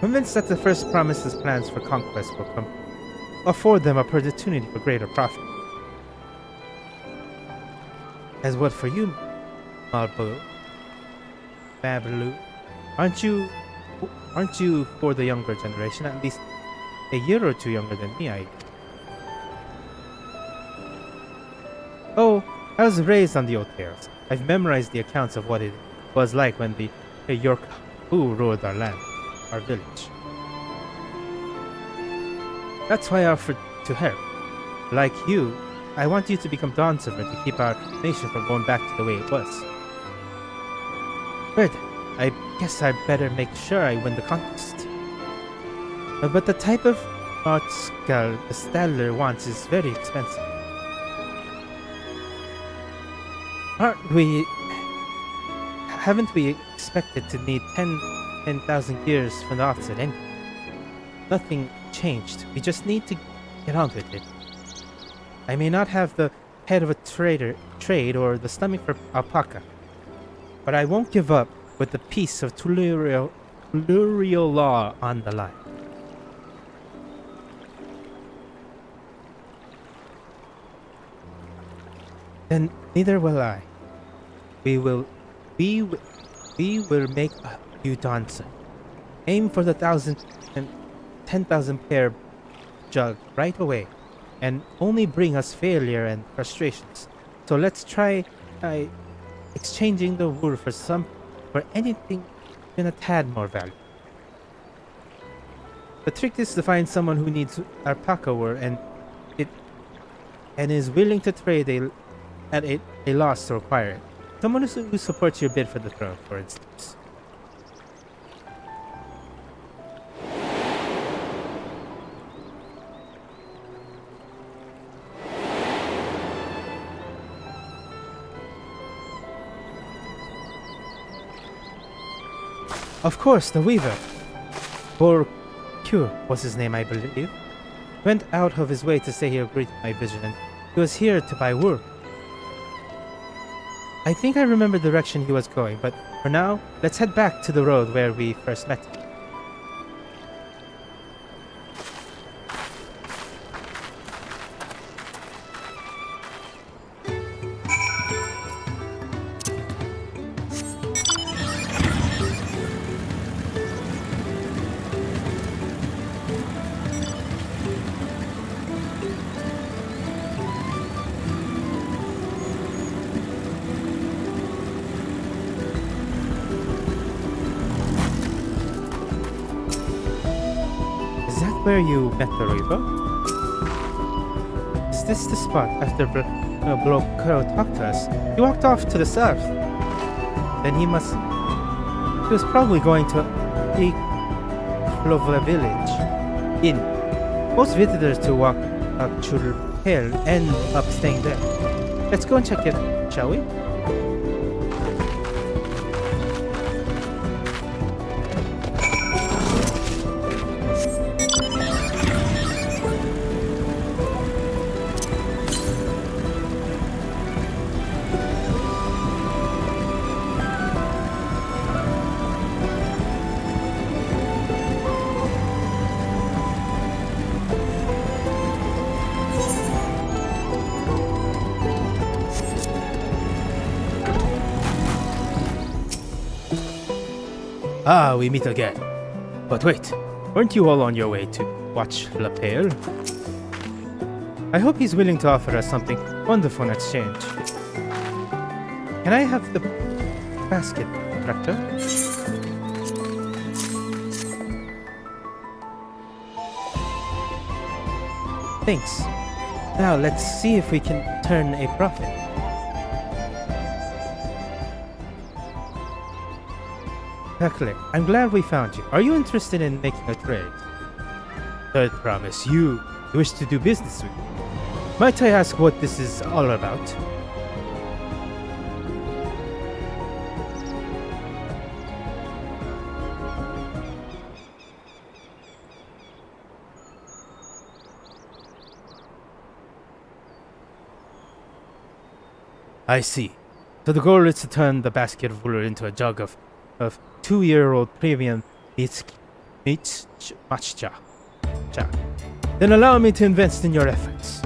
Speaker 1: convinced that the First Promise's plans for conquest will afford them opportunity for greater profit. As what for you, Pelu? Aren't you for the younger generation, at least a year or two younger than me? Oh, I was raised on the old tales. I've memorized the accounts of what it was like when the York who ruled our land, our village. That's why I offered to help. Like you, I want you to become Dawn Servant to keep our nation from going back to the way it was. Good. I guess I better make sure I win the contest. But the type of skull the Stadler wants is very expensive. Haven't we expected to need 10,000 years from the outset anyway? Nothing changed. We just need to get on with it. I may not have the head of a trade or the stomach for alpaca, but I won't give up with the piece of Tellurial law on the line. Then neither will I. We will make you dancer. Aim for the 10,000 pair jug right away, and only bring us failure and frustrations. So let's try exchanging the wool for anything in a tad more value. The trick is to find someone who needs alpaca wool and is willing to trade at a loss to acquire it. Someone who supports your bid for the throne, for instance. Of course, the weaver. Q was his name, I believe. Went out of his way to stay here to greet my vision, and he was here to buy wool. I think I remember the direction he was going, but for now, let's head back to the road where we first met him. Where you met the river? Is this the spot after Bloke Crow talked to us? He walked off to the south. Then he was probably going to Clover Village Inn. Most visitors to walk up Drac'to end up staying there. Let's go and check it, shall we? Ah, we meet again. But wait, weren't you all on your way to watch Pelupelu? I hope he's willing to offer us something wonderful in exchange. Can I have the basket, Drac'to? Thanks. Now let's see if we can turn a profit. Exactly. I'm glad we found you. Are you interested in making a trade? Third promise, you wish to do business with me. Might I ask what this is all about? I see. So the goal is to turn the basket of wool into a jug of 2-year-old premium matcha. Then allow me to invest in your efforts.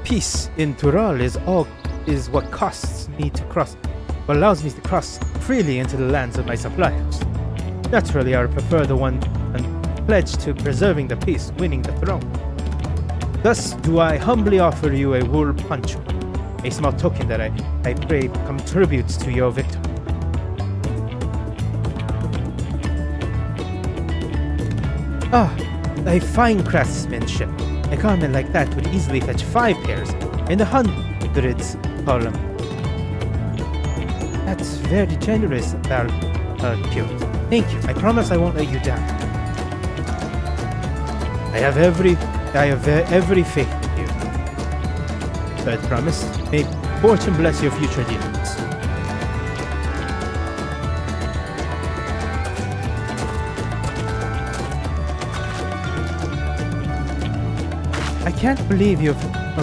Speaker 1: Peace in Tural is what allows me to cross freely into the lands of my suppliers. Naturally, I prefer the one and pledge to preserving the peace, winning the throne. Thus do I humbly offer you a wool poncho, a small token that I pray contributes to your victory. Ah, a fine craftsmanship. A garment like that would easily fetch 5 pairs in the hundreds column. That's very generous, Q. Thank you. I promise I won't let you down. I have every faith in you. Third promise, may fortune bless your future dealings. I can't believe you've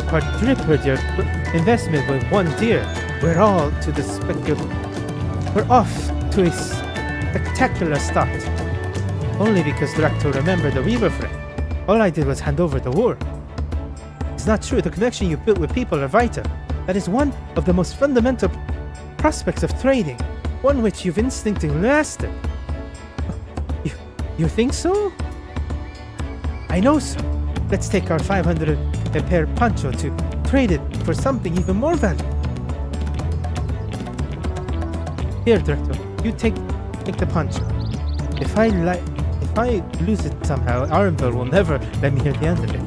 Speaker 1: quadrupled your investment with one deer. We're off to a spectacular start. Only because Drac'to remembered the weaver friend. All I did was hand over the wool. It's not true. The connection you built with people are vital. That is one of the most fundamental prospects of trading. One which you've instinctively mastered. You think so? I know so. Let's take our 500 pair poncho to trade it for something even more valuable. Here, Drac'to, you take the punch. If I lose it somehow, Arnville will never let me hear the end of it.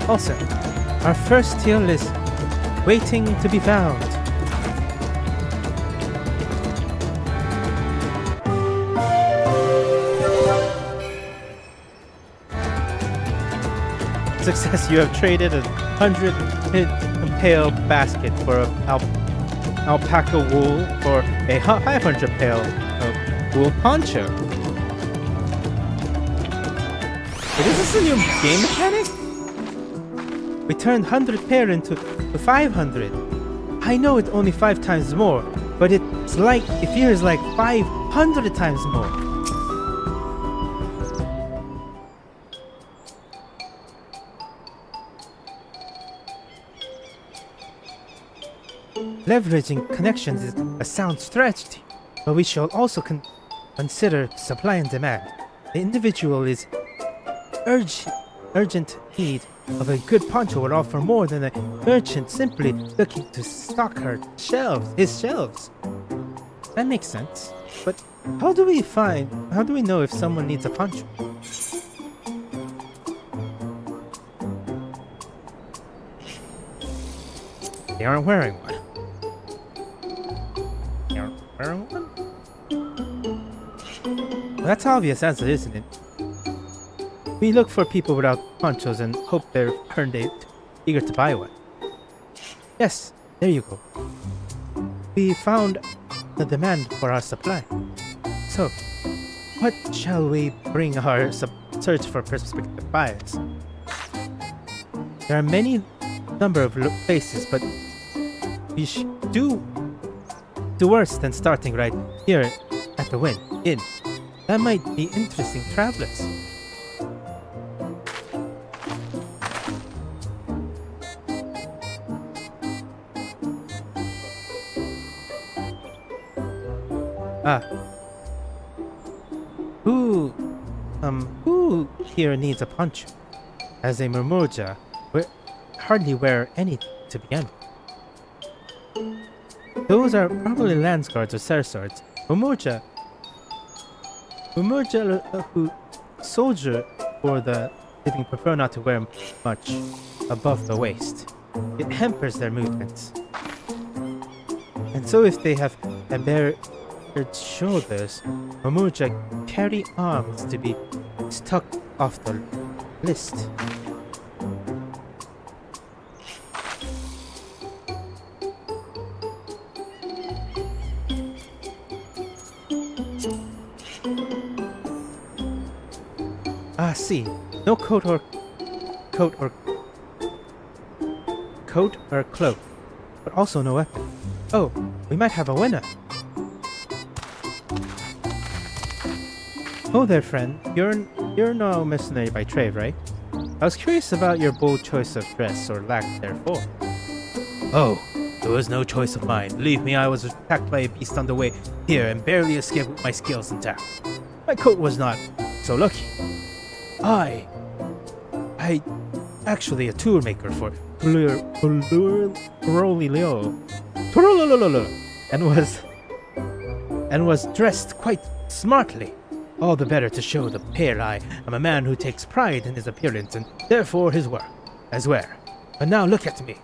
Speaker 1: Also, our first teal is waiting to be found. Success, you have traded a 100 pail basket for a alpaca wool for a 500 pail wool poncho. Wait, is this a new game mechanic? We turned 100 pair into 500. I know it's only 5 times more, but it feels like 500 times more. Leveraging connections is a sound strategy, but we shall also consider supply and demand. The individual is urgent need of a good poncho would offer more than a merchant simply looking to stock his shelves. That makes sense. But how do we know if someone needs a poncho? They aren't wearing one. They aren't wearing one? Well, that's obvious answer, isn't it? We look for people without ponchos and hope they're eager to buy one. Yes, there you go. We found the demand for our supply. So, what shall we bring our search for prospective buyers? There are many number of places, but we should do worse than starting right here at the inn. That might be interesting travelers. Who here needs a poncho? As a Murmurja, we hardly wear anything to begin with. Those are probably Landsguards or Cersards. Murmurja who soldier for the living prefer not to wear much above the waist. It hampers their movements. And so if they have bared shoulders, Murmurja carry arms to be stuck off the list. See, no coat or cloak, but also no weapon. Oh, we might have a winner. Oh there, friend. You're no mercenary by trade, right? I was curious about your bold choice of dress, or lack therefor. Oh, there was no choice of mine. Believe me, I was attacked by a beast on the way here and barely escaped with my skills intact. My coat was not so lucky. I actually a tour maker for Pelupelu and was dressed quite smartly. All the better to show the pair I am a man who takes pride in his appearance and therefore his work as well. But now look at me.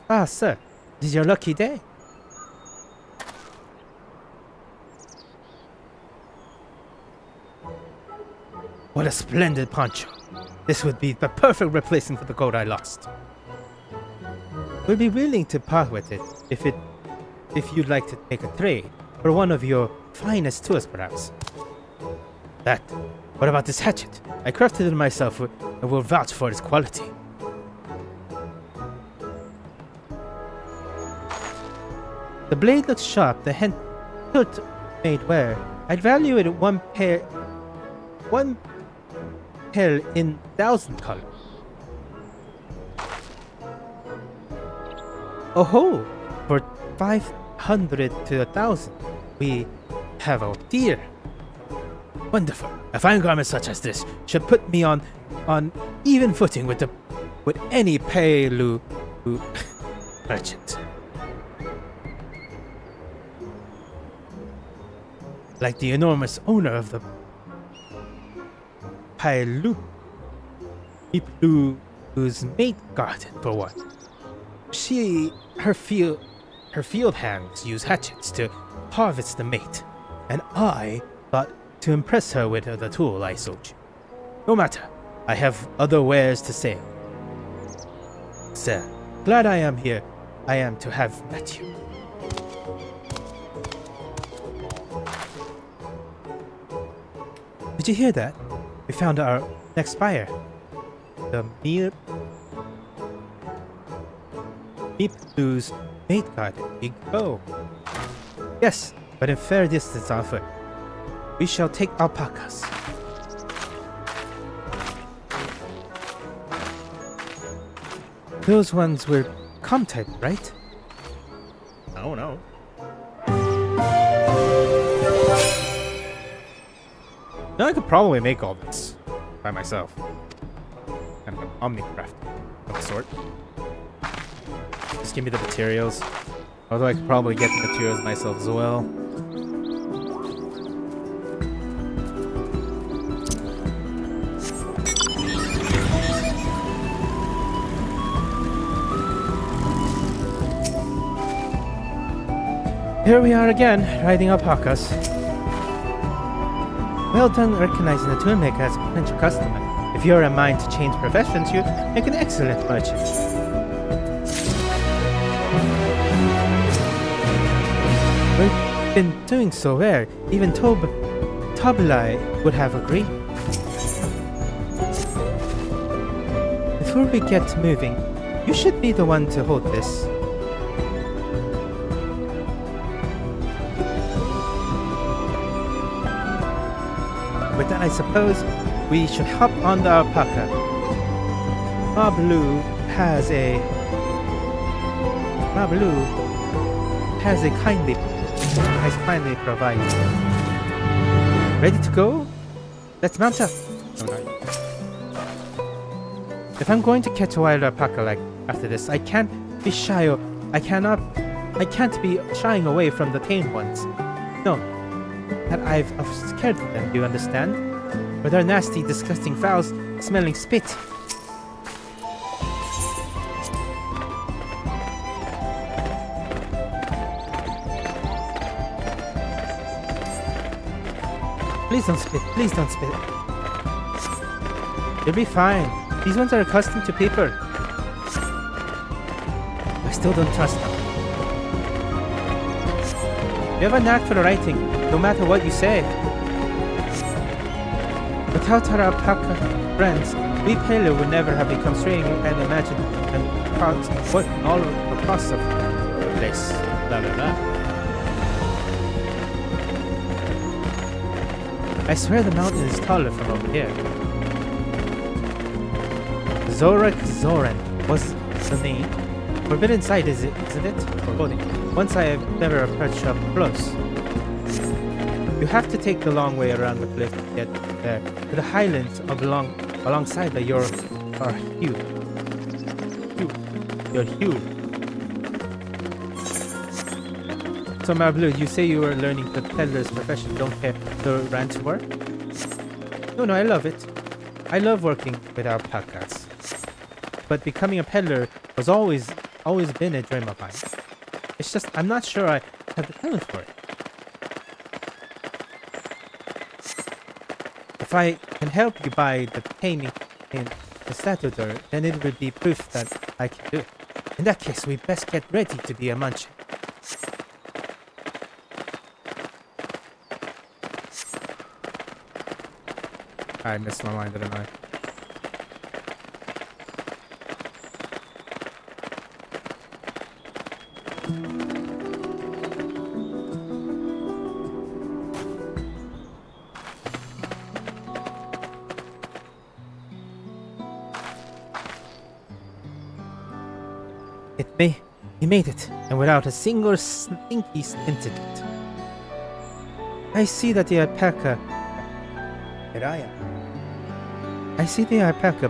Speaker 1: Ah, sir, this is your lucky day. What a splendid poncho. This would be the perfect replacement for the coat I lost. We'd be willing to part with it if you'd like to make a trade for one of your finest tools, perhaps. That. What about this hatchet? I crafted it myself and will vouch for its quality. The blade looks sharp, the hilt made well. I'd value it at one pair in 1,000 color. Oh ho! For 100 to 1,000. We have a deer. Wonderful. A fine garment such as this should put me on even footing with any Pelu merchant. Like the enormous owner of the Pelu's mate garden, for one. Her field hands use hatchets to harvest the mate, and I thought to impress her with the tool I sold you. No matter, I have other wares to sell. Sir, glad I am here. I am to have met you. Did you hear that? We found our next buyer. The Pelu's mate garden. Big go. Yes, but in fair distance off it. We shall take alpacas. Those ones were com type, right? Oh no. Now I could probably make all this by myself. Kind of an omnicraft of a sort. Just give me the materials. Although I could probably get the materials myself as well. Here we are again, riding alpacas. Well done recognizing the toolmaker as a potential customer. If you're in mind to change professions, you make an excellent merchant. We've been doing so well, even Toblai would have agreed. Before we get moving, you should be the one to hold this. With that, I suppose we should hop on the alpaca. Pelupelu has kindly provided. Ready to go? Let's mount up. Oh, no. If I'm going to catch a wild alpaca like after this, I can't be shying away from the tame ones. No. That I've scared of them, do you understand? With their nasty, disgusting, foul-smelling spit. Please don't spit, please don't spit. You'll be fine. These ones are accustomed to paper. I still don't trust them. You have a knack for writing, no matter what you say. Without our alpaca friends, we Pelu would never have become straying and imagined and working all across the place. Blah blah blah. I swear the mountain is taller from over here. Zoran was the name. Forbidden sight, isn't it? Foreboding. Once I have never approached up close. You have to take the long way around the cliff to get there. To the highlands alongside the Your Hugh. So Mablu, you say you were learning the peddler's profession, don't care the ranch work? No, I love it. I love working with alpacas. But becoming a peddler was always been a dream of mine. It's just I'm not sure I have the talent for it. If I can help you by the painting in the statutor, then it would be proof that I can do it. In that case, we best get ready to be a munchkin. I missed my line, didn't I? He made it, and without a single stinky incident. I see that the alpaca... I see the alpaca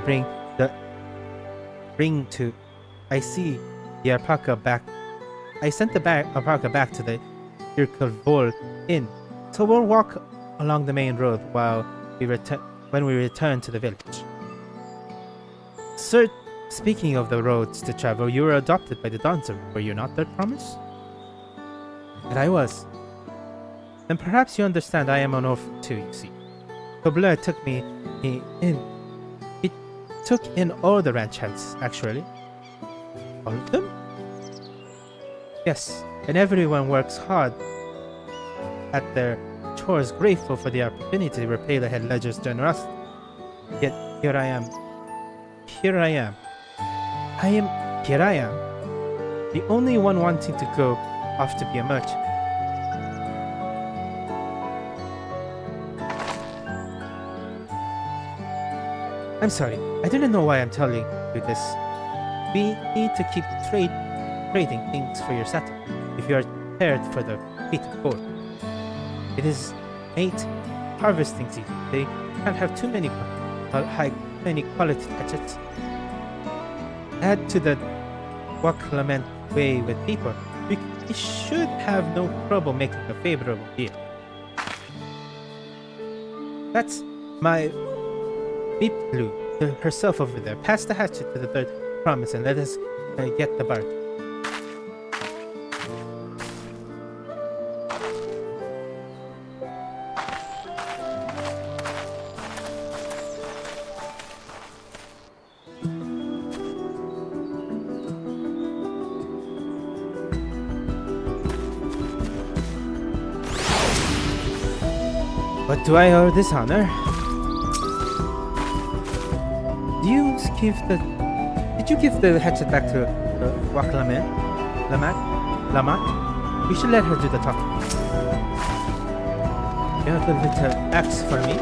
Speaker 1: I see the alpaca back... I sent the alpaca back to the Irkelvol Inn, so we'll walk along the main road when we return to the village. Sir, speaking of the roads to travel, you were adopted by the Dawntrail, were you not, that promise? And I was. Then perhaps you understand I am an orphan too, you see. Pelupelu took me in. He took in all the ranch hands, actually. All of them? Yes, and everyone works hard at their chores, grateful for the opportunity to repay the head ledger's generosity. Yet here I am, the only one wanting to go off to be a merchant. I'm sorry, I didn't know why I'm telling you this. We need to keep trading things for your saddle if you are prepared for the fate of gold. It is late harvesting season. They can't have too many quality hatchets. Add to the Wakalaman way with people, we should have no trouble making a favorable deal. That's my Pelupelu herself over there. Pass the hatchet to the third promise and let us get the bargain. What do I owe this honor? Did you give the hatchet back to Wakalaman? Lamat? We should let her do the talking. You have the little axe for me?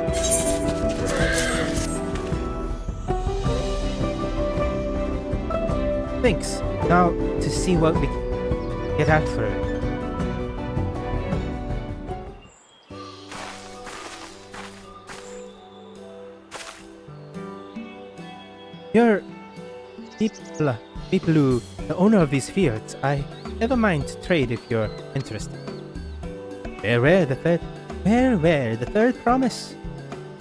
Speaker 1: Thanks. Now to see what we can get out for her. You're Pelupelu, the owner of these fields. I never mind to trade if you're interested. Where the third promise?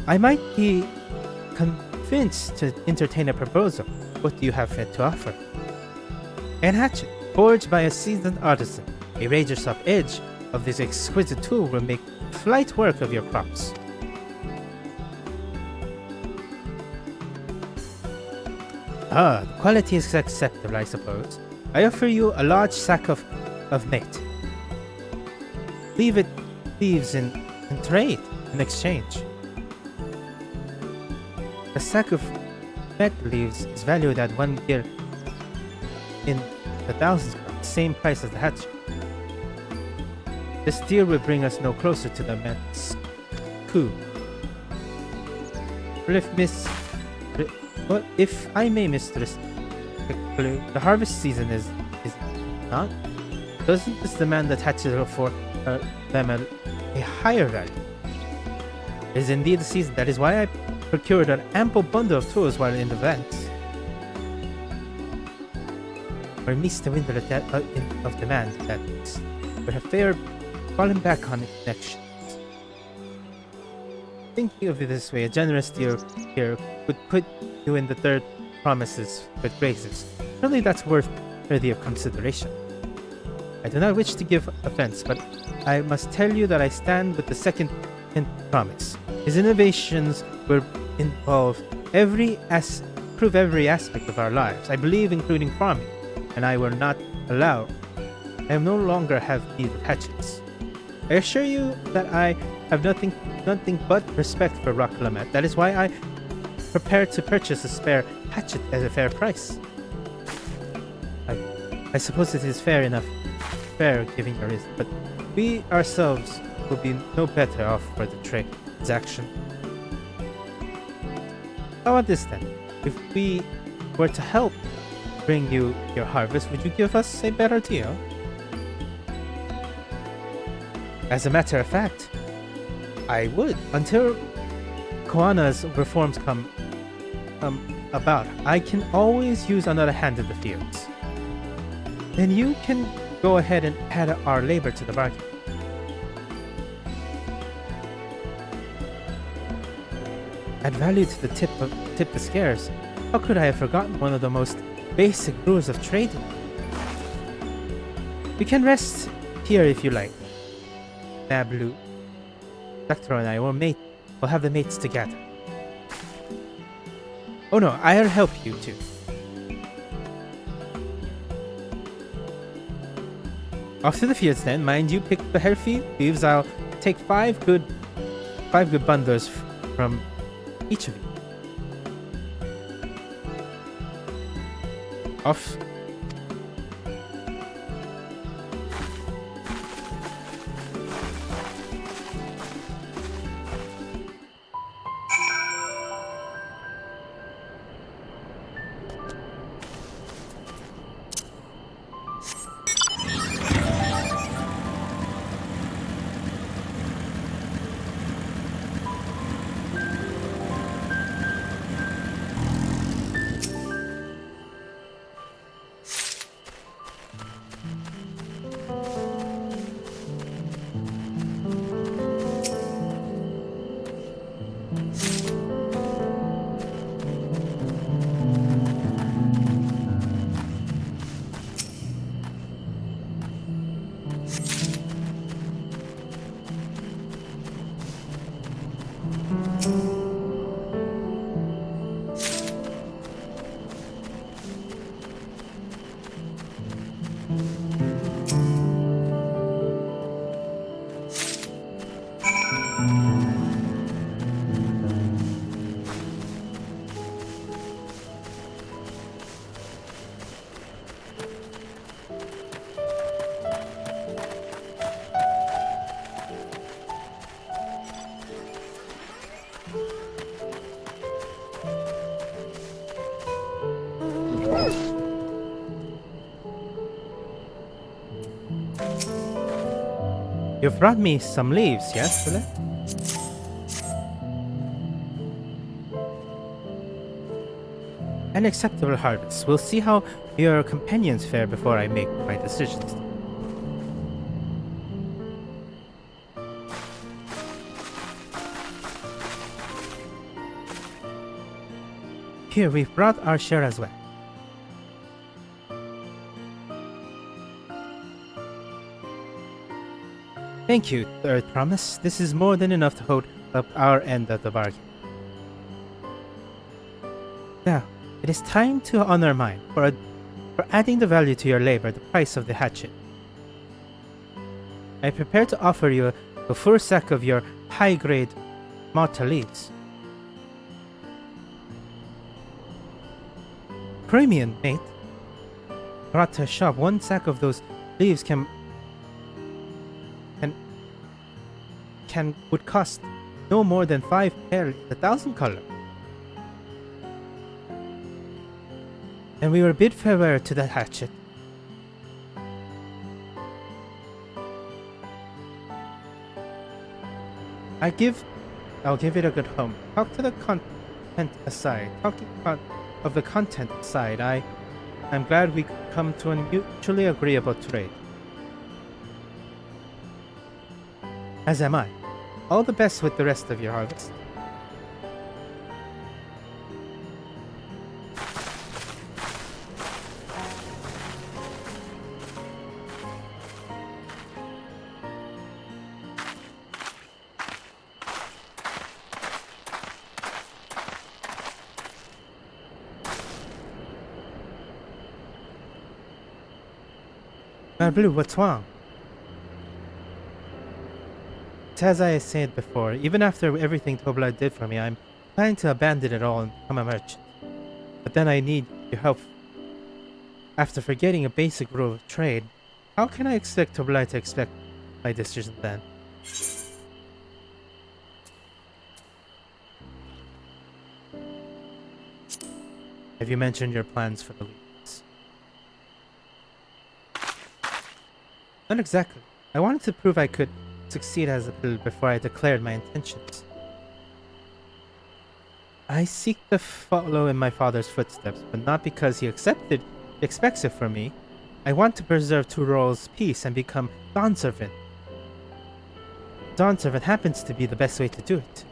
Speaker 1: I might be convinced to entertain a proposal. What do you have to offer? An hatchet, forged by a seasoned artisan. A razor-sharp edge of this exquisite tool will make light work of your crops. The quality is acceptable, I suppose. I offer you a large sack of meat. Leaves in trade, in exchange. A sack of met leaves is valued at 1 gil in the thousands, same price as the hatchet. This deal will bring us no closer to the Met's coup. If I may, Mistress Pelu, the harvest season is not? Doesn't this demand that hatches for them a higher value? It is indeed the season. That is why I procured an ample bundle of tools while in the vents. Or missed the window of demand, that is. With a fair falling back on connections. Thinking of it this way, a generous deal here would put you in the third promises with graces. Surely that's worthy of consideration. I do not wish to give offense, but I must tell you that I stand with the second promise. His innovations will involve improve every aspect of our lives. I believe including farming, and I will not allow. I no longer have need of hatchets. I assure you that I have nothing but respect for Wakalaman. That is why I prepared to purchase a spare hatchet at a fair price. I suppose it is fair giving a reason, but we ourselves will be no better off for the transaction. How about this then? If we were to help bring you your harvest, would you give us a better deal? As a matter of fact, I would. Until Koana's reforms come about, I can always use another hand in the fields. Then you can go ahead and add our labor to the bargain. Add value to the tip the scales. How could I have forgotten one of the most basic rules of trading? You can rest here if you like. Pelu, Drac'to and I will have the mates together. Oh no, I'll help you too. Off to the fields then. Mind you, pick the healthy leaves. I'll take five good bundles from each of you. Off. You've brought me some leaves, yes, Philip? An acceptable harvest. We'll see how your companions fare before I make my decisions. Here, we've brought our share as well. Thank you, Earth Promise. This is more than enough to hold up our end of the bargain. Now, it is time to honor mine for adding the value to your labor, the price of the hatchet. I prepare to offer you a full sack of your high-grade Mata leaves. Premium, mate. Brought to a shop, one sack of those leaves would cost no more than 5 per 1,000 color. And we will bid farewell to the hatchet. I'll give it a good home. Talk to the content aside. Talking of the content aside, I'm glad we could come to a mutually agreeable trade. As am I. All the best with the rest of your harvest. Blue, what's wrong? As I said before, even after everything Tobla did for me, I'm planning to abandon it all and become a merchant. But then I need your help. After forgetting a basic rule of trade, how can I expect Tobla to expect my decision then? Have you mentioned your plans for the leaves? Not exactly. I wanted to prove I could succeed as a Pelu before I declared my intentions. I seek to follow in my father's footsteps, but not because he expects it from me. I want to preserve Turol's peace and become Dawnservant. Dawnservant happens to be the best way to do it.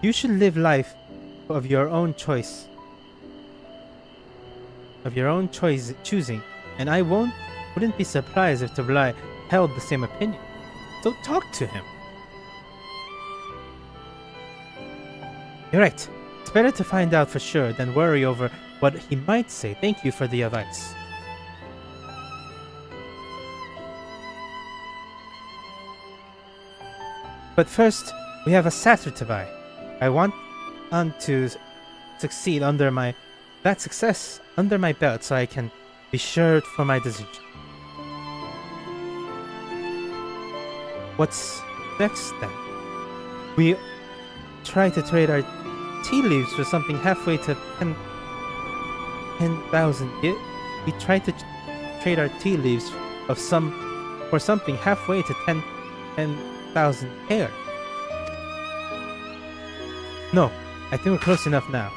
Speaker 1: You should live life of your own choice. Of your own choosing, and I wouldn't be surprised if Toblai held the same opinion. So talk to him. You're right. It's better to find out for sure than worry over what he might say. Thank you for the advice. But first, we have a satyr to buy. I want to succeed under that success under my belt so I can be sure for my decision. What's next then? We try to trade our tea leaves for something halfway to 10,000. We try to trade our tea leaves for something halfway to 10,000 hair. No, I think we're close enough now.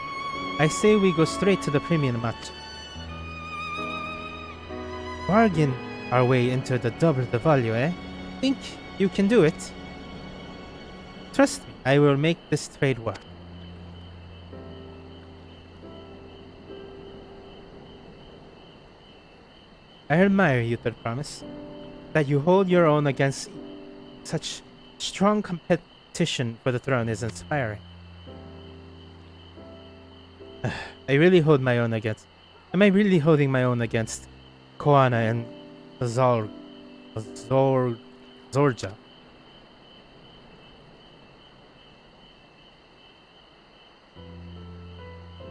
Speaker 1: I say we go straight to the premium match. Bargain our way into the double the value, eh? Think you can do it? Trust me, I will make this trade work. I admire you, Third Promise. That you hold your own against such strong competition for the throne is inspiring. Am I really holding my own against Koana and Zorja?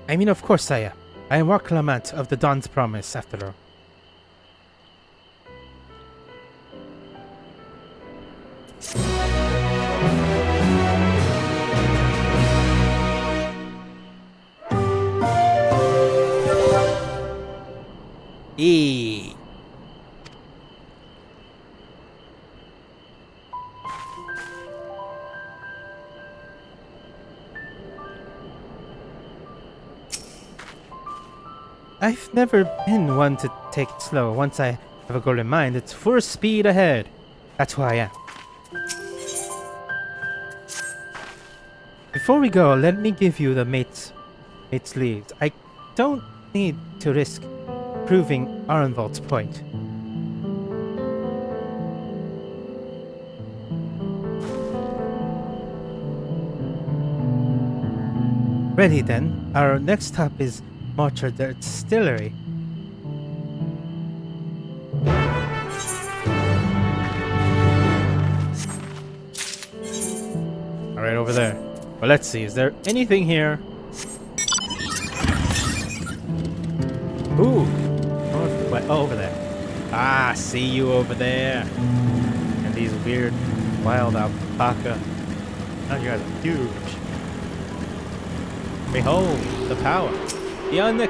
Speaker 1: I mean, of course I am. I am Warclamant of the Dawn's Promise, after all. E. I've never been one to take it slow. Once I have a goal in mind, it's full speed ahead. That's who I am. Before we go, let me give you the mate's leaves. I don't need to risk proving Arnvald's point. Ready then. Our next stop is Mortar Distillery. Alright, over there. Well, let's see. Is there anything here? Ooh. Oh, over there. Ah, see you over there. And these weird wild alpaca. Oh, you guys are huge. Behold the power. Beyond the...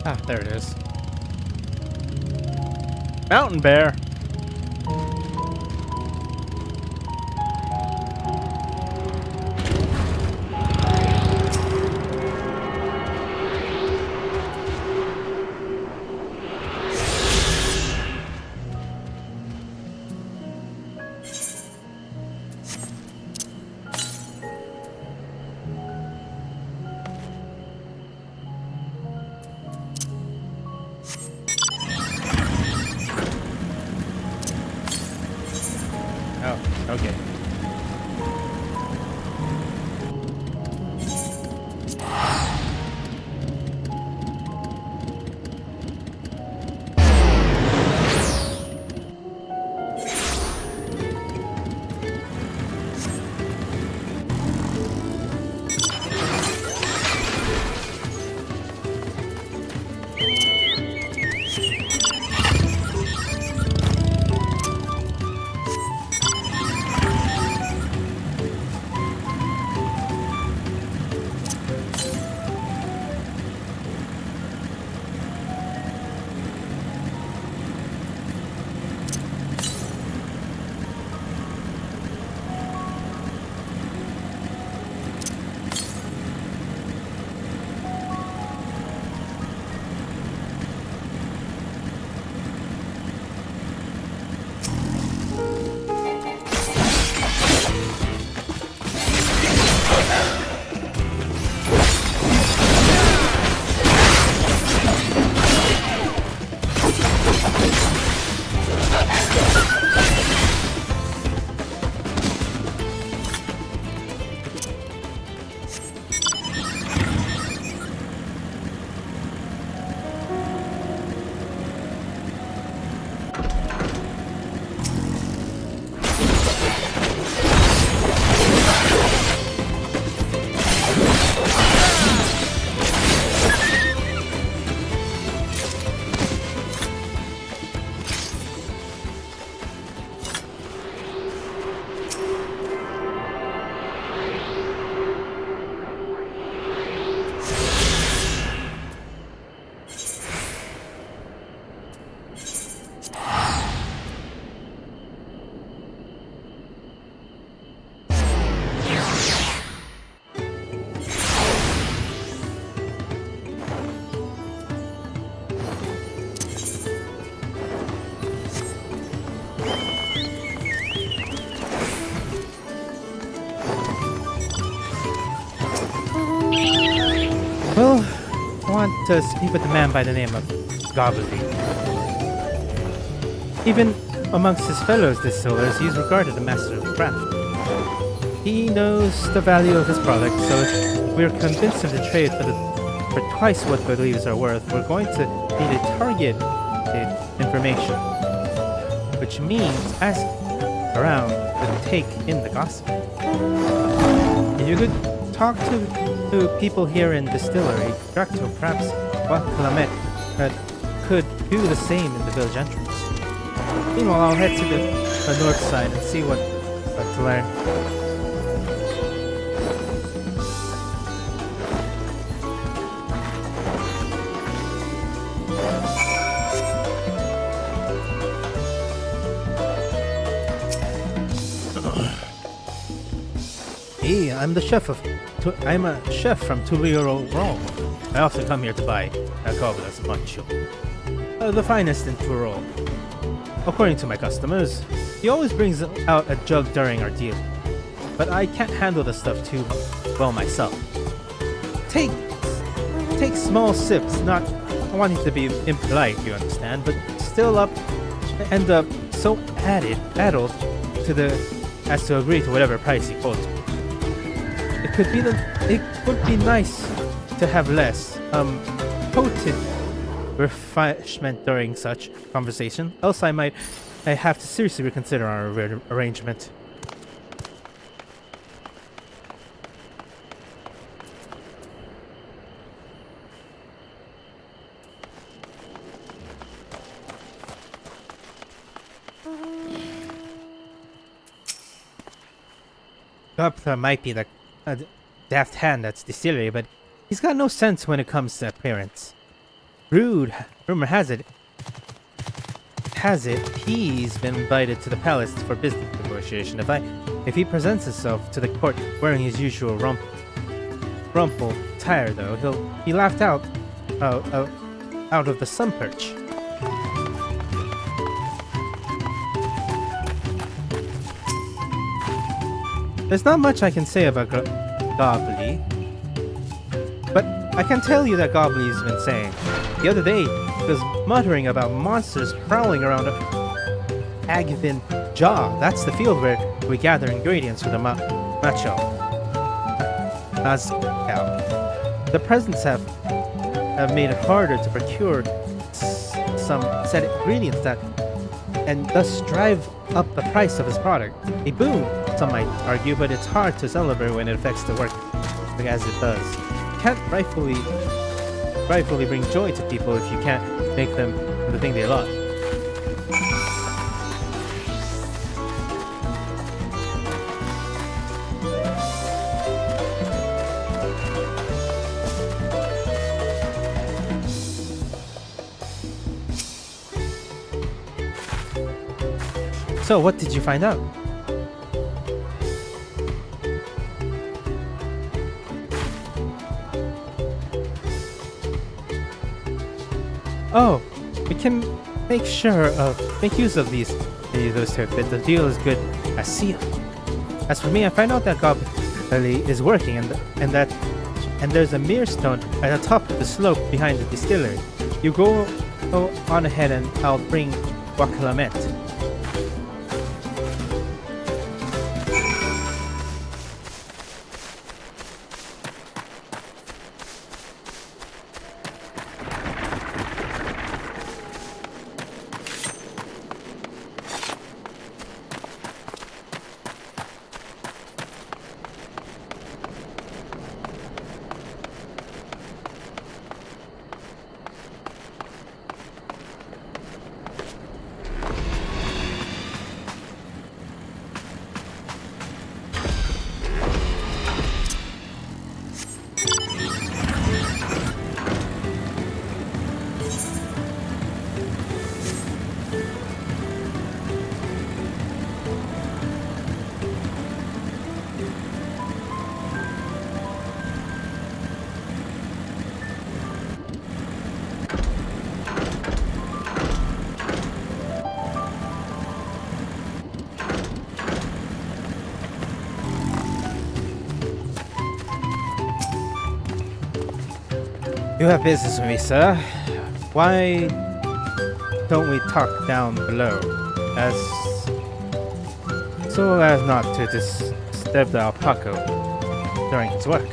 Speaker 1: Ah, there it is. Mountain bear. Oh, okay. Well, I want to speak with a man by the name of Gobbly. Even amongst his fellows distillers, he is regarded a master of craft. He knows the value of his product, so if we're convinced of the trade for twice what the leaves are worth, we're going to need a targeted information. Which means asking around to take in the gossip. If you could talk to people here in distillery, Drac'to, perhaps Clamet could do the same in the village entrance. Meanwhile, I'll head to the north side and see what to learn. Hey, I'm a chef from Tuliro, Rome. I often come here to buy Goblas Mancho, the finest in Tyrol. According to my customers, he always brings out a jug during our deal, but I can't handle the stuff too well myself. Take small sips, not wanting to be impolite, you understand, but still end up so addled as to agree to whatever price he quotes. It would be nice to have less potent refreshment during such conversation, else I have to seriously reconsider our arrangement. Gupta might be the daft hand that's distillery, but he's got no sense when it comes to appearance. rumor has it, he's been invited to the palace for business negotiation. If he presents himself to the court wearing his usual rumple attire, though, he'll be laughed out of the sun perch. There's not much I can say about Gobbly, but I can tell you that Gobbly's been saying. The other day, he was muttering about monsters prowling around Agvin Jaw. That's the field where we gather ingredients for the macho. Mazcal. The presents have made it harder to procure some set ingredients and thus drive up the price of his product. A boon, some might argue, but it's hard to celebrate when it affects the work as it does. You can't rightfully bring joy to people if you can't make them the thing they love. So, what did you find out? Oh, we can make use of those to fit. The deal is good as sealed. As for me, I find out that Gobbly is working and there's a mirrorstone at the top of the slope behind the distillery. You go on ahead and I'll bring Wakalamet. You have business with me, sir. Why don't we talk down below, so as not to disturb the alpaca during his work?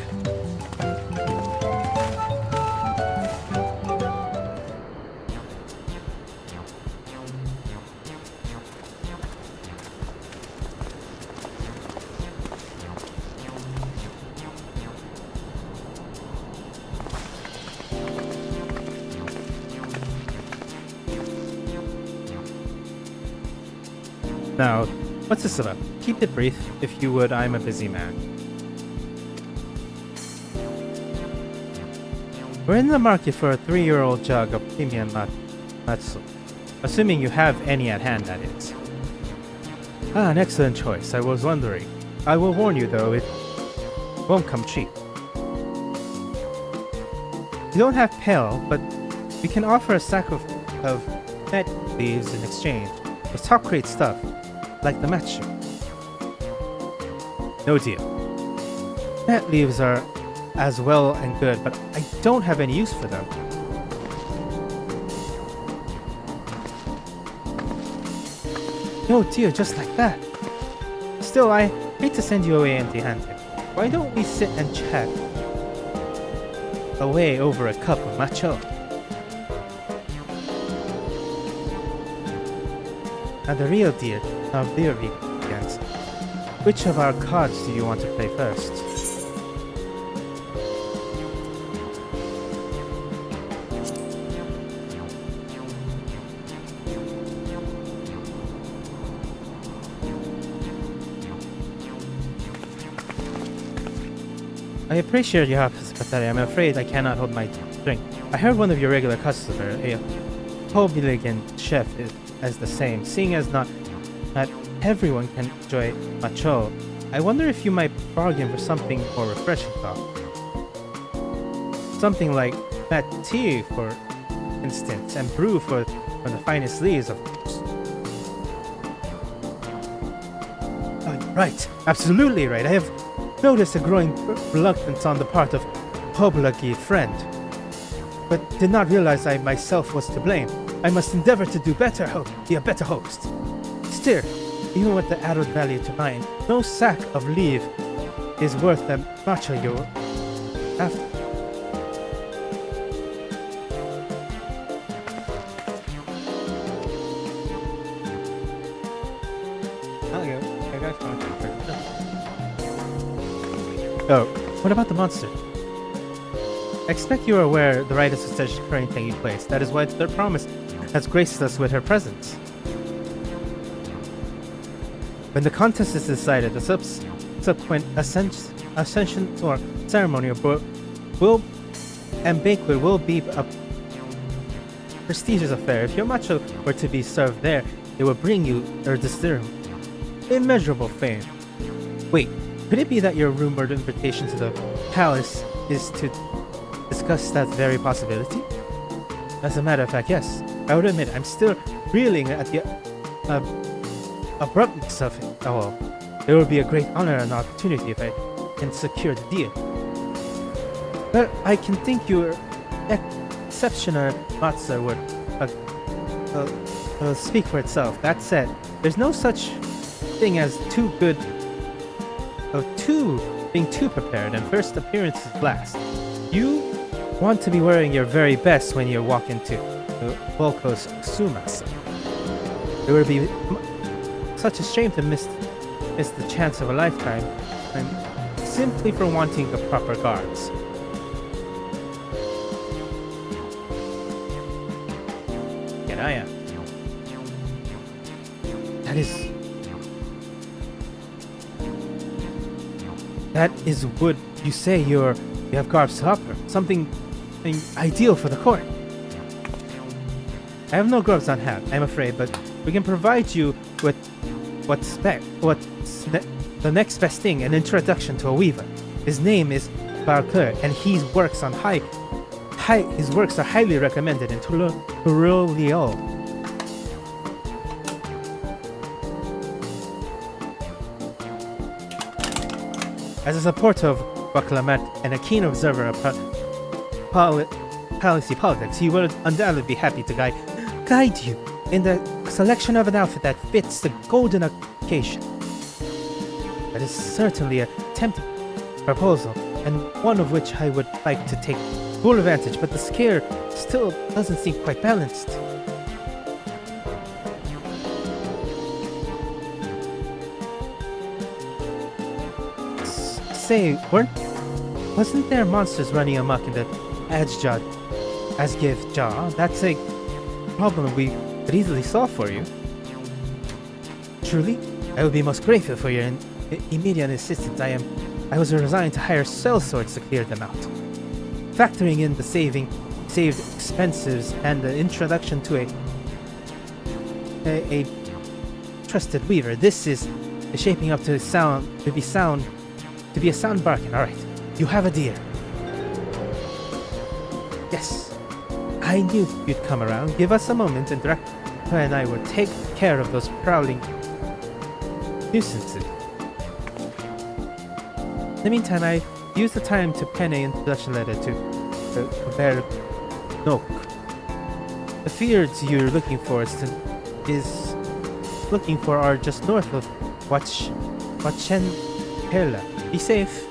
Speaker 1: Now, what's this about? Keep it brief, if you would. I'm a busy man. We're in the market for a 3-year-old jug of premium matsu. Assuming you have any at hand, that is. An excellent choice. I was wondering. I will warn you, though, it won't come cheap. We don't have Pale, but we can offer a sack of net leaves in exchange. With top-grade stuff, like the match. No deal. Net leaves are as well and good, but I don't have any use for them. No deal, just like that. Still, I hate to send you away empty-handed. Why don't we sit and chat away over a cup of matcha? And the real deal begins. Which of our cards do you want to play first? I appreciate your hospitality. I'm afraid I cannot hold my drink. I heard one of your regular customers, a Hobiligan chef, is the same. Seeing as not everyone can enjoy macho, I wonder if you might bargain for something more refreshing, though. Something like that tea, for instance, and brew from the finest leaves, of course. Oh, right. Absolutely right. I have noticed a growing reluctance on the part of Hobilagi friend, but did not realize I myself was to blame. I must endeavor to do better, be a better host. Still, even with the added value to mine, no sack of leaf is worth the matcha you're after. Oh, what about the monster? I expect you are aware the rites of such currently taking place. That is why their promise has graced us with her presence. When the contest is decided, the subsequent ascension or ceremony and banquet will be a prestigious affair. If your matcha were to be served there, it will bring you or disturb immeasurable fame. Wait, could it be that your rumored invitation to the palace is to discuss that very possibility? As a matter of fact, yes. I would admit I'm still reeling at the abruptness of it all. It would be a great honor and opportunity if I can secure the deal. But I can think your exceptional matza would speak for itself. That said, there's no such thing as being too prepared, and first appearance is last. You want to be wearing your very best when you walk into the Volko's Sumas. It would be such a shame to miss the chance of a lifetime, and simply for wanting the proper guards. Yet I am. That is would you say you have garbs to offer? Something ideal for the court. I have no gloves on hand, I'm afraid, but we can provide you with what's the next best thing, an introduction to a weaver. His name is Barker, and his works are highly recommended in Turulio. As a supporter of Baklamat and a keen observer of Palace politics, he will undoubtedly be happy to guide you in the selection of an outfit that fits the golden occasion. That is certainly a tempting proposal, and one of which I would like to take full advantage, but the scale still doesn't seem quite balanced. Say, wasn't there monsters running amok in the Asgive Jaw? That's a problem we could easily solve for you. Truly, I would be most grateful for your immediate assistance. I was resigned to hire sellswords to clear them out. Factoring in the saved expenses and the introduction to a trusted weaver, this is shaping up to be a sound bargain. Alright, you have a deal. Yes, I knew you'd come around. Give us a moment and Drac'to and I will take care of those prowling nuisances. In the meantime, I used the time to pen an introduction letter to Nok. The fields you're looking for are just north of Wachenhela. Be safe.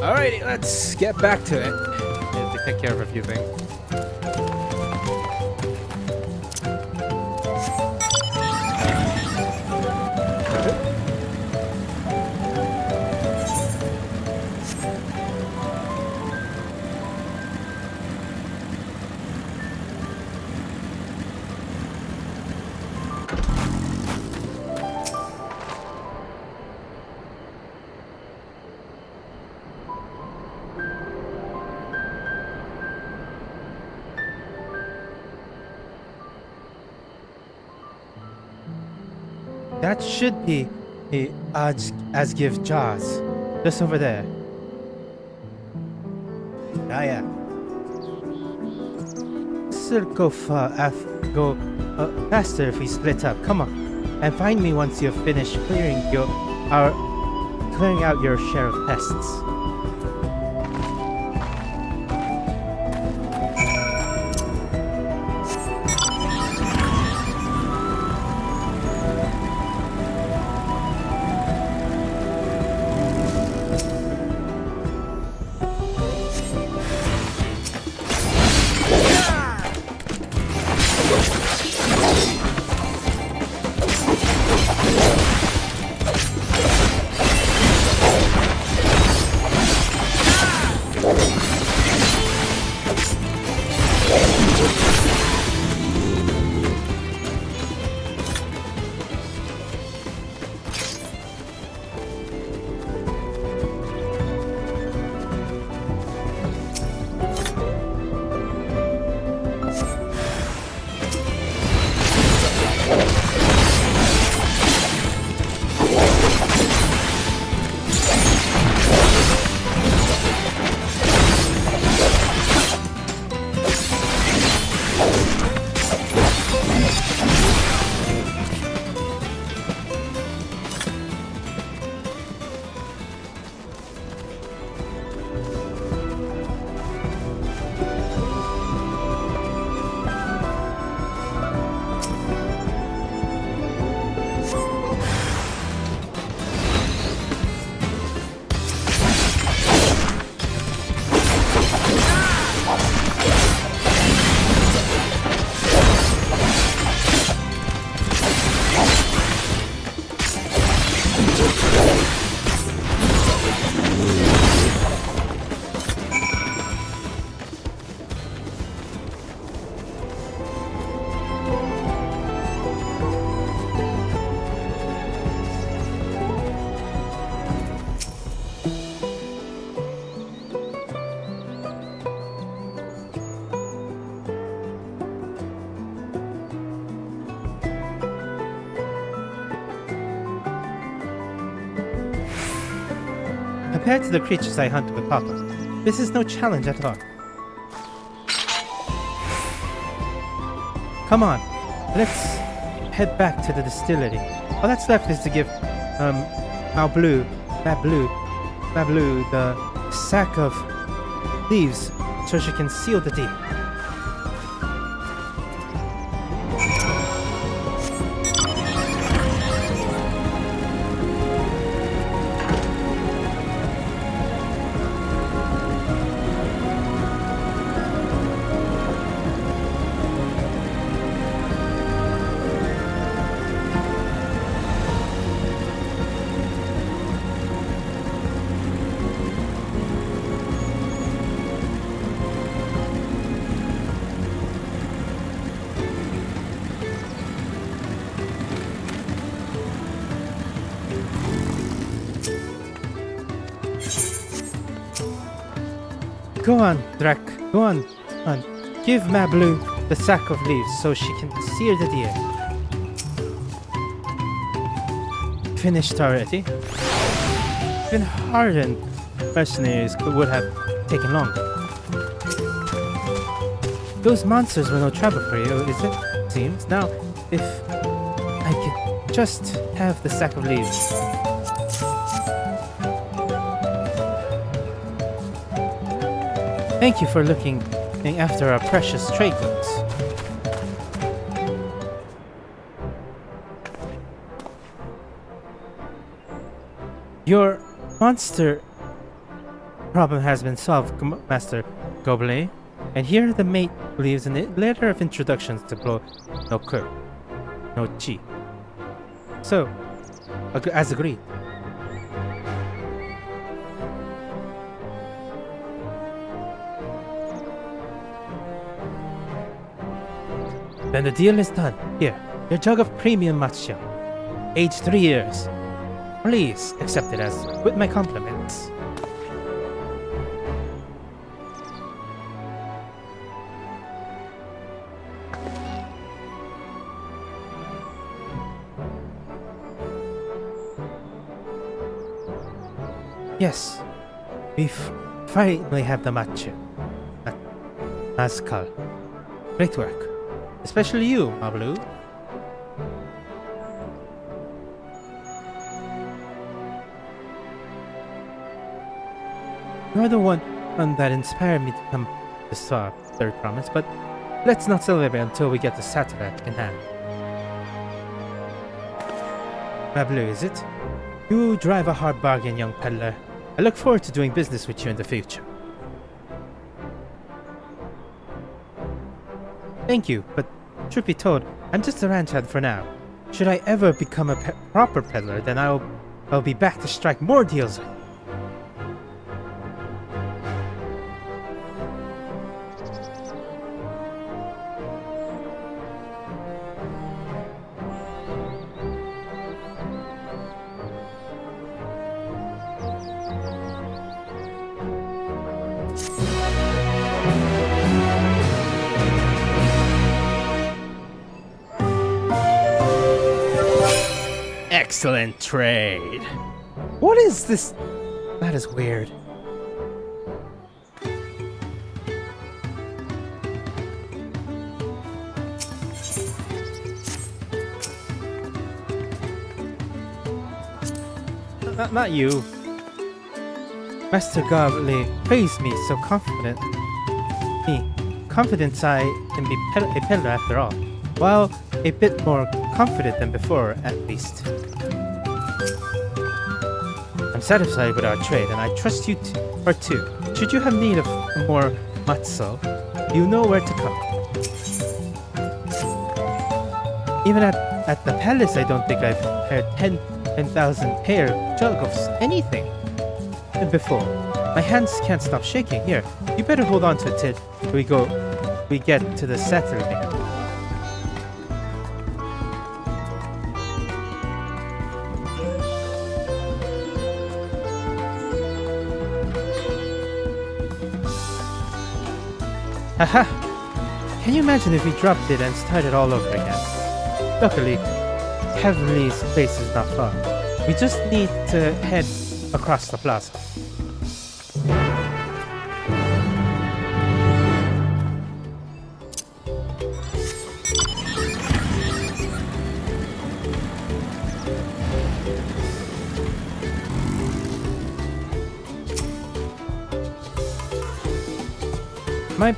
Speaker 1: Alrighty, let's get back to it. I have to take care of a few things. That should be a Asgiv Jaws. Just over there. Ah, yeah. This'll go faster if we split up. Come on. And find me once you've finished clearing out your share of pests. Compared to the creatures I hunt with Papa, this is no challenge at all. Come on, let's head back to the distillery. All that's left is to give Bablu the sack of leaves so she can seal the deal. Go on, Drac. Go on. Give Mablu the sack of leaves so she can sear the deer. Finished already? Even hardened mercenaries would have taken longer. Those monsters were no trouble for you, is it? Seems. Now, if I could just have the sack of leaves. Thank you for looking after our precious trade goods. Your monster problem has been solved, Master Goblet. And here the mate leaves a letter of introductions to Blow no Kur, no Chi. So, as agreed. Then the deal is done. Here, your jug of premium matcha, aged 3 years. Please accept it as with my compliments. Yes, we finally have the matcha. Mazkal. Great work. Especially you, Mablu. You're the one that inspired me to come to this third promise, but let's not celebrate until we get the satellite in hand. Mablu, is it? You drive a hard bargain, young peddler. I look forward to doing business with you in the future. Thank you, but truth be told, I'm just a ranch hand for now. Should I ever become a proper peddler, then I'll be back to strike more deals. Excellent trade. What is this? That is weird. Not you. Master Gobley praised me so confident. Confidence I can be a peddler after all. Well, a bit more confident than before, at least. I'm satisfied with our trade, and I trust you too. Should you have need of more matzo, you know where to come. Even at the palace, I don't think I've heard 10,000 pair jug of anything before. My hands can't stop shaking. Here, you better hold on to it till we get to the Saturday. Haha! Can you imagine if we dropped it and started all over again? Luckily, Heavenly's place is not far. We just need to head across the plaza. My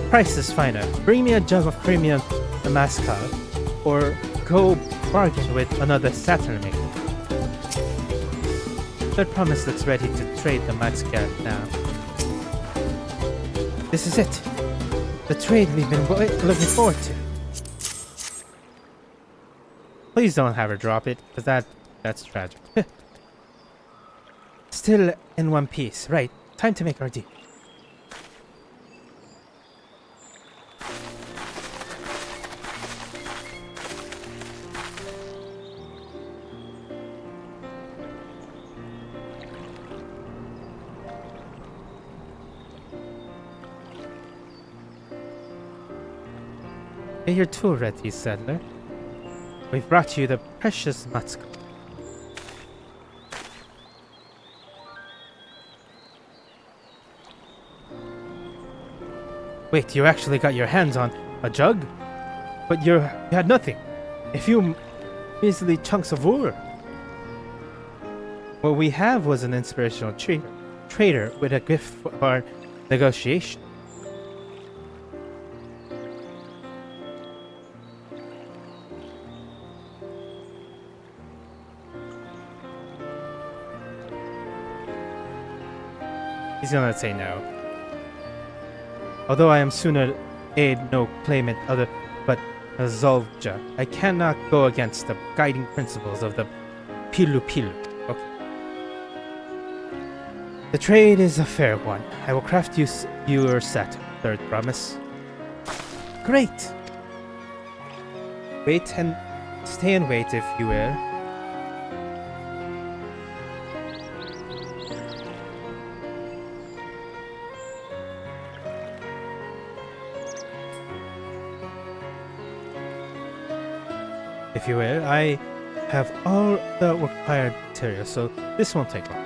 Speaker 1: price is finer. Bring me a jug of premium mezcal, or go bargain with another Saturn maker. That promise looks ready to trade the mezcal now. This is it. The trade we've been looking forward to. Please don't have her drop it, because that's tragic. Still in one piece. Right. Time to make our deal. You're too ready, settler. We've brought you the precious mezcal. Wait, you actually got your hands on a jug? But you had nothing. A few measly chunks of ore. What we have was an inspirational trader with a gift for our negotiation. He's gonna say no. Although I am sooner aid no claimant other but a Tsohg, I cannot go against the guiding principles of the Pelupelu. Okay. The trade is a fair one. I will craft you your set, third promise. Great! Wait and stay and wait, if you will. If you will, I have all the required materials, so this won't take long.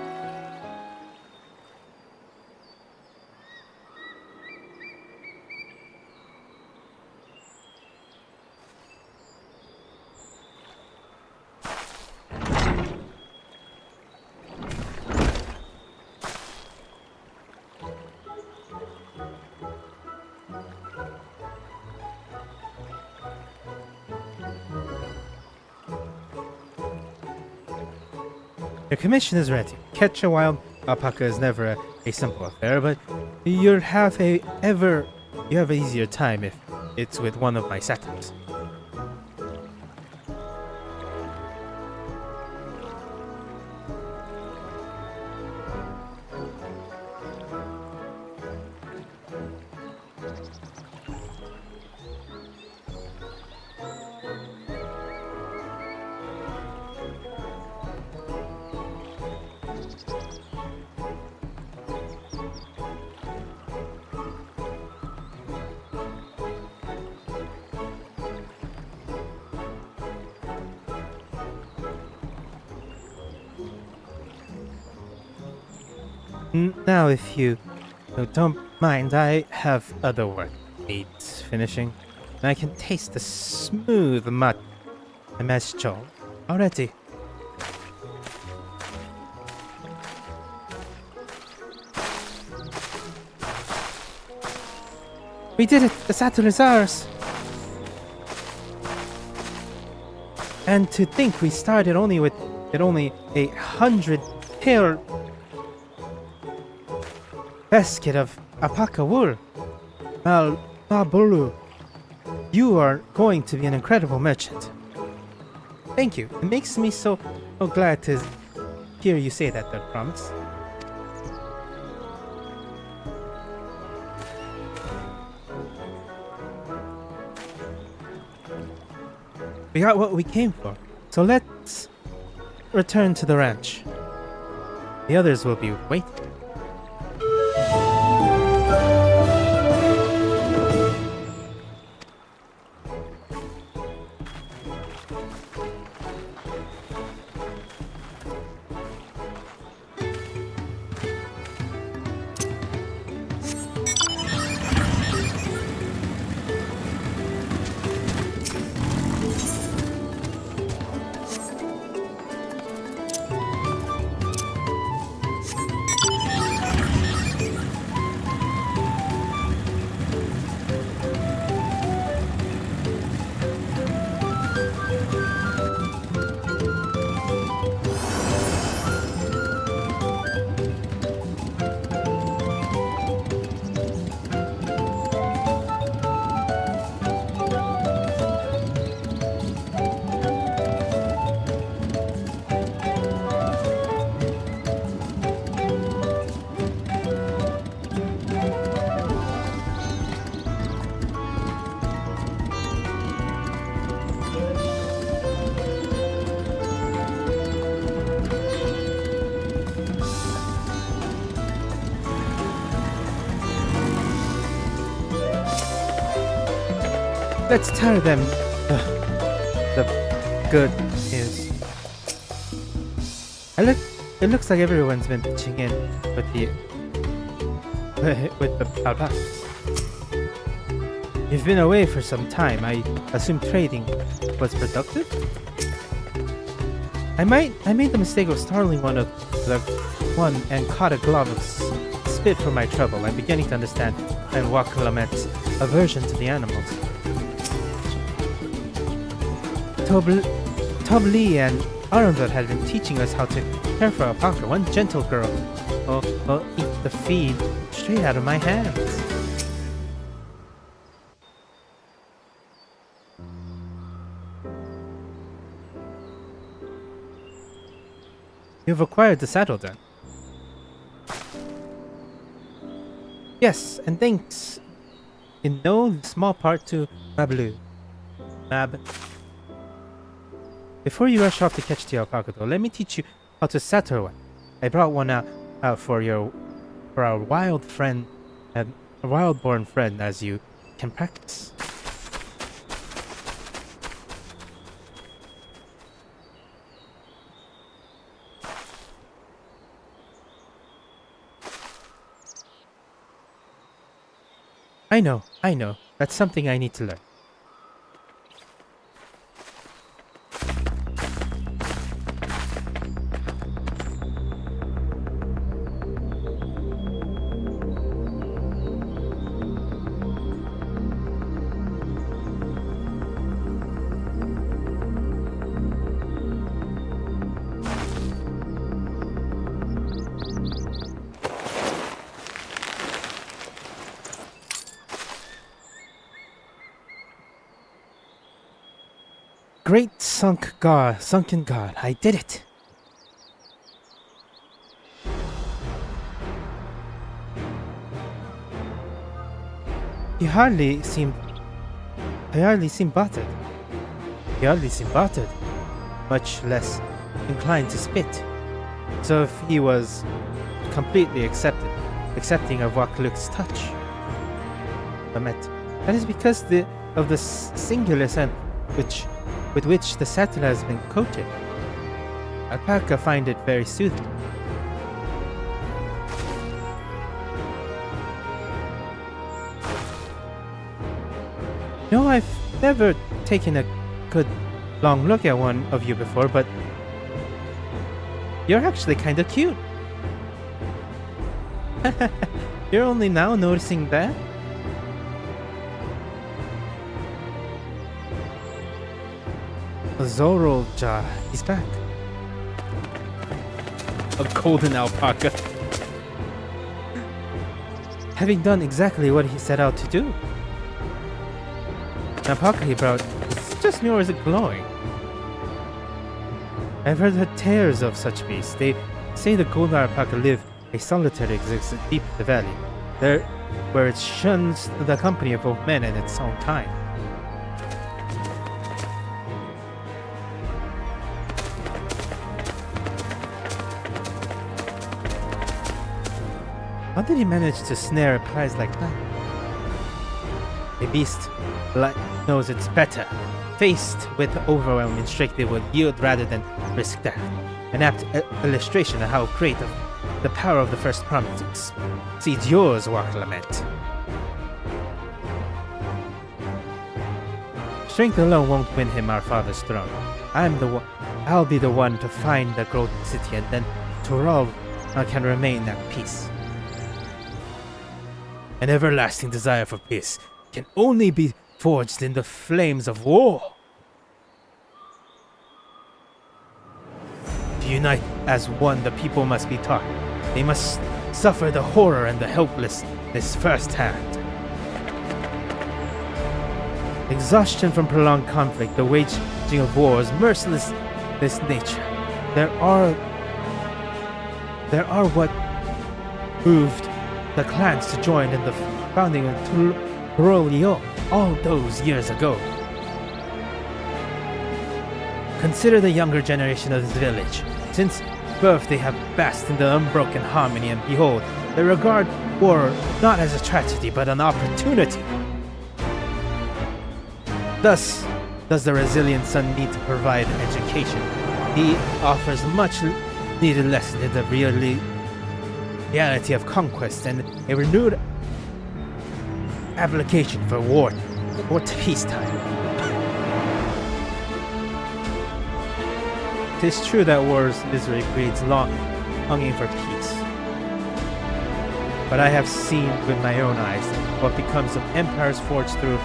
Speaker 1: Your commission is ready. Catch a wild alpaca is never a simple affair, but you have an easier time if it's with one of my satyrs. Now, if you don't mind, I have other work needs finishing, and I can taste the smooth mezcal already. We did it! The Saturn is ours! And to think we started only with 100 pale basket of alpaca wool. Pelupelu, you are going to be an incredible merchant. Thank you. It makes me so glad to hear you say that, I promise. We got what we came for, so let's return to the ranch. The others will be waiting. Let's tell them the good news. It looks like everyone's been pitching in with the alpacas. You've been away for some time. I assume trading was productive? I made the mistake of startling one and caught a glove of spit for my trouble. I'm beginning to understand and Wakalamet's aversion to the animals. Tobli and Arundel had been teaching us how to care for alpaca. One gentle girl will eat the feed straight out of my hands. You've acquired the saddle then? Yes, and thanks in no small part to Mab. Before you rush off to catch the alpaca though, let me teach you how to saddle one. I brought one out for our wild friend and a wild-born friend as you can practice. I know. That's something I need to learn. Great sunken god, I did it! I hardly seemed bothered. Much less inclined to spit. So if he was completely accepting of Wakaluk's touch. That is because of the singular scent with which the saddle has been coated. Alpaca find it very soothing. No, I've never taken a good long look at one of you before, but you're actually kinda cute. You're only now noticing that? Zorolja, he's back. A golden alpaca. Having done exactly what he set out to do. The alpaca he brought is just nor is it glowing. I've heard tales of such beasts. They say the golden alpaca live a solitary existence deep in the valley, there where it shuns the company of both men and its own kind. How did he manage to snare a prize like that? A beast knows it's better. Faced with overwhelming strength, it would yield rather than risk death. An apt illustration of how great the power of the first promise exceeds yours, Wakalament. Strength alone won't win him our father's throne. I'll be the one to find the golden city, and then Torald can remain at peace. An everlasting desire for peace can only be forged in the flames of war. To unite as one, the people must be taught. They must suffer the horror and the helplessness firsthand. Exhaustion from prolonged conflict, the waging of wars, merciless this nature. There are what moved the clans to join in the founding of Torolio all those years ago. Consider the younger generation of this village. Since birth they have basked in the unbroken harmony, and behold, they regard war not as a tragedy but an opportunity. Thus, does the resilient son need to provide education. He offers much needed lesson in the reality of conquest and a renewed application for war or peacetime. It is true that war's misery creates longing for peace. But I have seen with my own eyes what becomes of empires forged through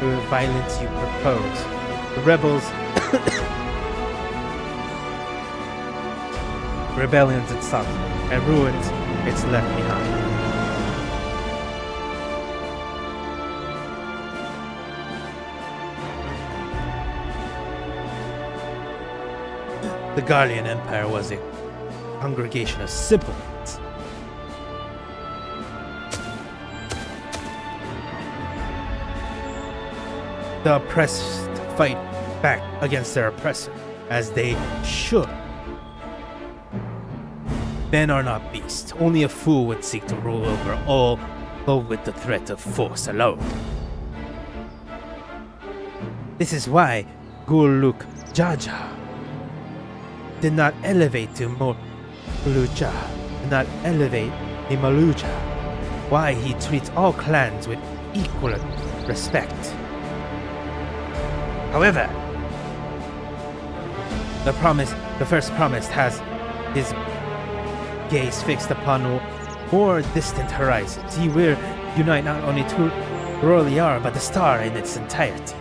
Speaker 1: the violence you propose. The rebels, rebellions it sucks, and ruins it's left behind. The Guardian Empire was a congregation of simpletons. The oppressed fight back against their oppressor, as they should. Men are not beasts. Only a fool would seek to rule over all with the threat of force alone. This is why Guluk Jaja did not elevate to Moluja, did not elevate the Maluja. Why he treats all clans with equal respect. However, the first promise has his gaze fixed upon more distant horizons. He will unite not only to Roliar, but the star in its entirety.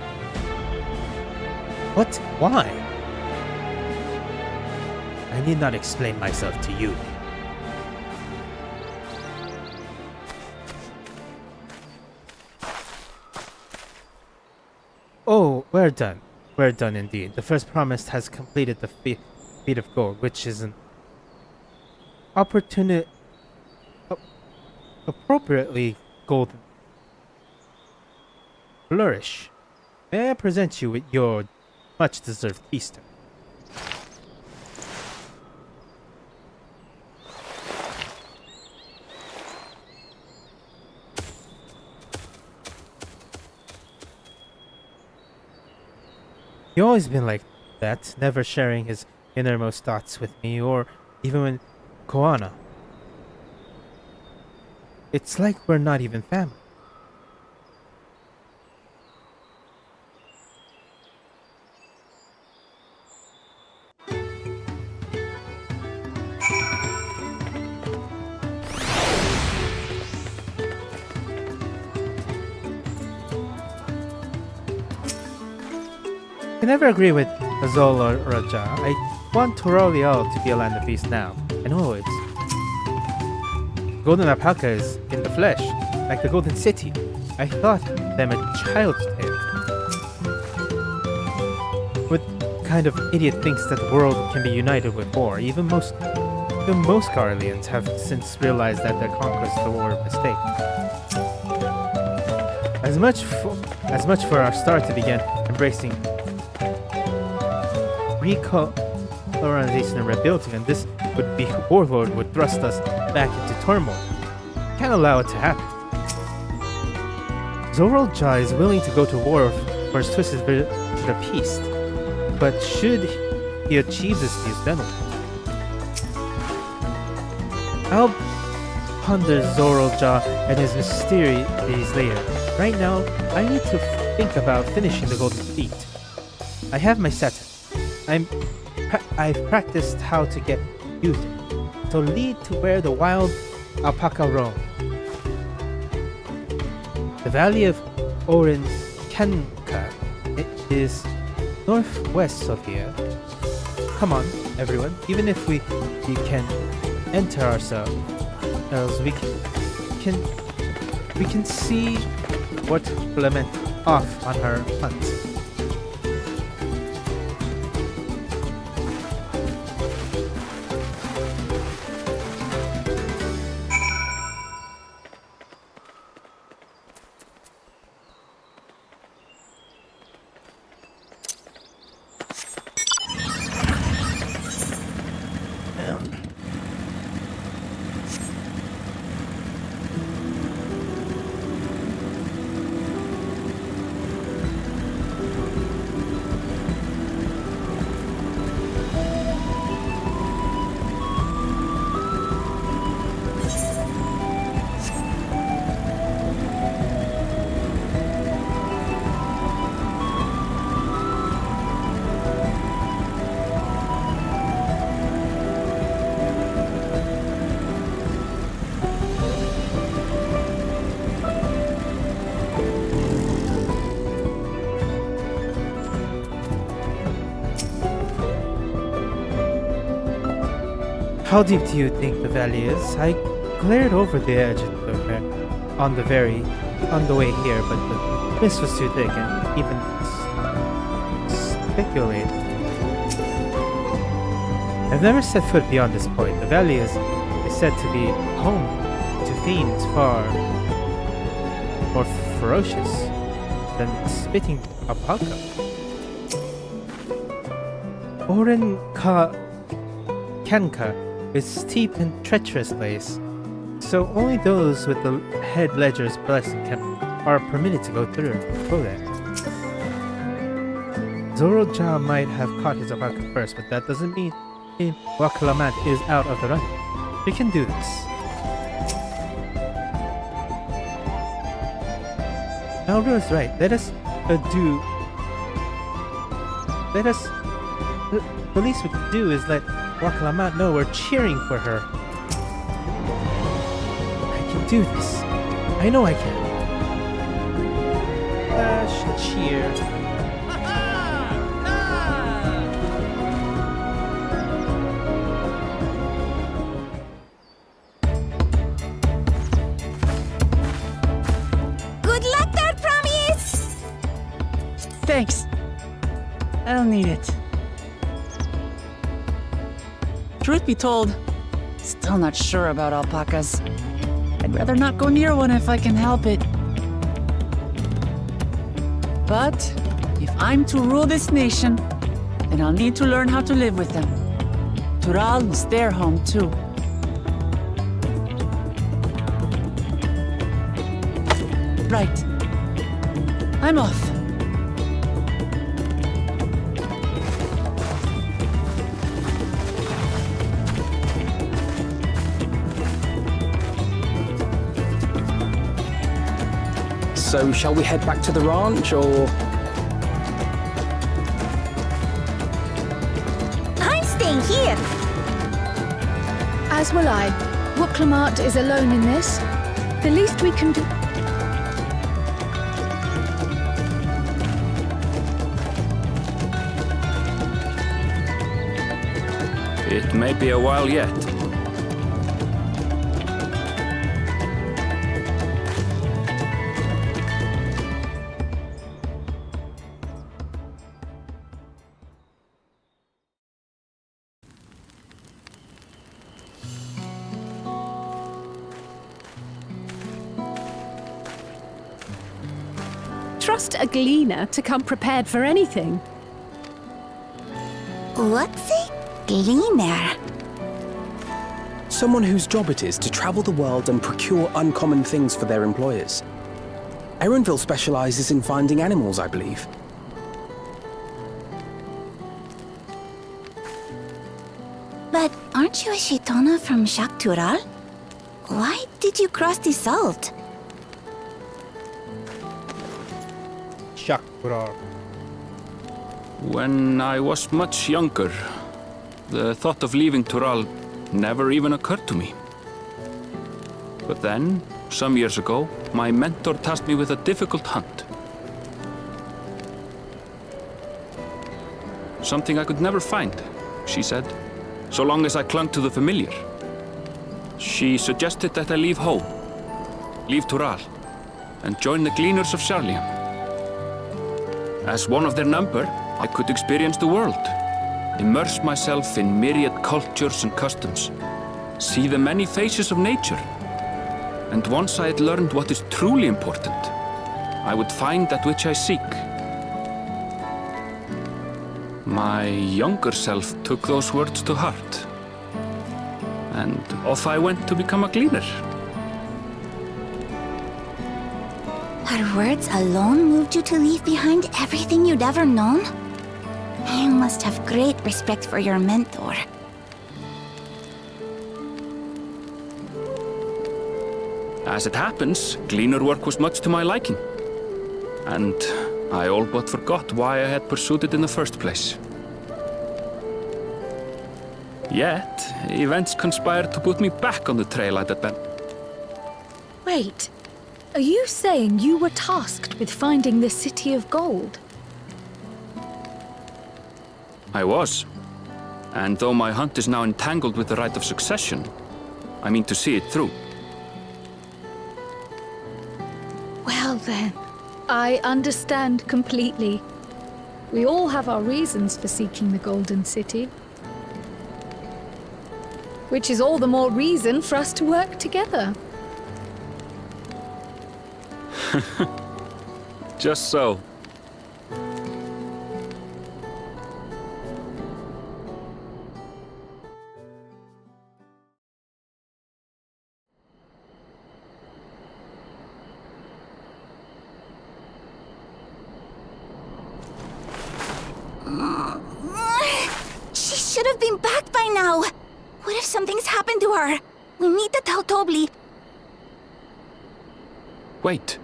Speaker 1: What? Why? I need not explain myself to you. Oh, we're done. We're done indeed. The first promise has completed the feat of gold, which is an appropriately golden flourish. May I present you with your much-deserved feaster? He's always been like that, never sharing his innermost thoughts with me, or even with Koana. It's like we're not even family. I can never agree with Azol or Raja. I want Torolial to be a land of peace now, and always. Golden Urpopacha is in the flesh, like the Golden City. I thought them a child's tale. What kind of idiot thinks that the world can be united with war? Even most Garleans have since realized that their conquest of the war a mistake. As much for our star to begin embracing recolonization and rebuilding, and this would be warlord would thrust us back into turmoil. Can't allow it to happen. Zorolja is willing to go to war for his twisted vision of peace, but should he achieve this news, then I'll ponder Zorolja and his mysterious later. Right now, I need to think about finishing the Golden Fleet. I have my satin. I've practiced how to get used to lead to where the wild alpaca roam. The valley of Orinkanka is northwest of here. Come on, everyone. Even if we can enter ourselves, we can see what Clement off on her hunt. How deep do you think the valley is? I glared over the edge on the way here, but the mist was too thick and even speculate. I've never set foot beyond this point. The valley is said to be home to fiends far more ferocious than spitting alpaca. Kanka is steep and treacherous place, so only those with the head ledger's blessing are permitted to go there. Zoroja might have caught his alpaca first, but that doesn't mean Wakalamat is out of the running. We can do this. Elder is right. The least we can do is let Wakalamat know we're cheering for her. I can do this. I know I can. Cheer.
Speaker 3: Thanks. I'll need it. Truth be told, still not sure about alpacas. I'd rather not go near one if I can help it. But if I'm to rule this nation, then I'll need to learn how to live with them. Tural is their home too. Right. I'm off.
Speaker 5: So, shall we head back to the ranch, or...?
Speaker 8: I'm staying here.
Speaker 4: As will I. Wakalamat is alone in this. The least we can do...
Speaker 2: It may be a while yet.
Speaker 4: Trust a gleaner to come prepared for anything.
Speaker 8: What's a gleaner?
Speaker 5: Someone whose job it is to travel the world and procure uncommon things for their employers. Erenville specializes in finding animals, I believe.
Speaker 8: But aren't you a Shaitana from Shaktural? Why did you cross the salt?
Speaker 1: Shaktural.
Speaker 2: When I was much younger, the thought of leaving Tural never even occurred to me. But then, some years ago, my mentor tasked me with a difficult hunt. Something I could never find, she said, so long as I clung to the familiar. She suggested that I leave home, leave Tural, and join the Gleaners of Sharlian. As one of their number, I could experience the world, immerse myself in myriad cultures and customs, see the many faces of nature. And once I had learned what is truly important, I would find that which I seek. My younger self took those words to heart, and off I went to become a gleaner.
Speaker 8: Her words alone moved you to leave behind everything you'd ever known? You must have great respect for your mentor.
Speaker 2: As it happens, gleaner work was much to my liking, and I all but forgot why I had pursued it in the first place. Yet, events conspired to put me back on the trail I'd been.
Speaker 4: Wait, are you saying you were tasked with finding the City of Gold?
Speaker 2: I was. And though my hunt is now entangled with the right of succession, I mean to see it through.
Speaker 4: Well then, I understand completely. We all have our reasons for seeking the Golden City. Which is all the more reason for us to work together.
Speaker 2: Just so.
Speaker 8: She should have been back by now. What if something's happened to her? We need to tell Tobli.
Speaker 2: Wait.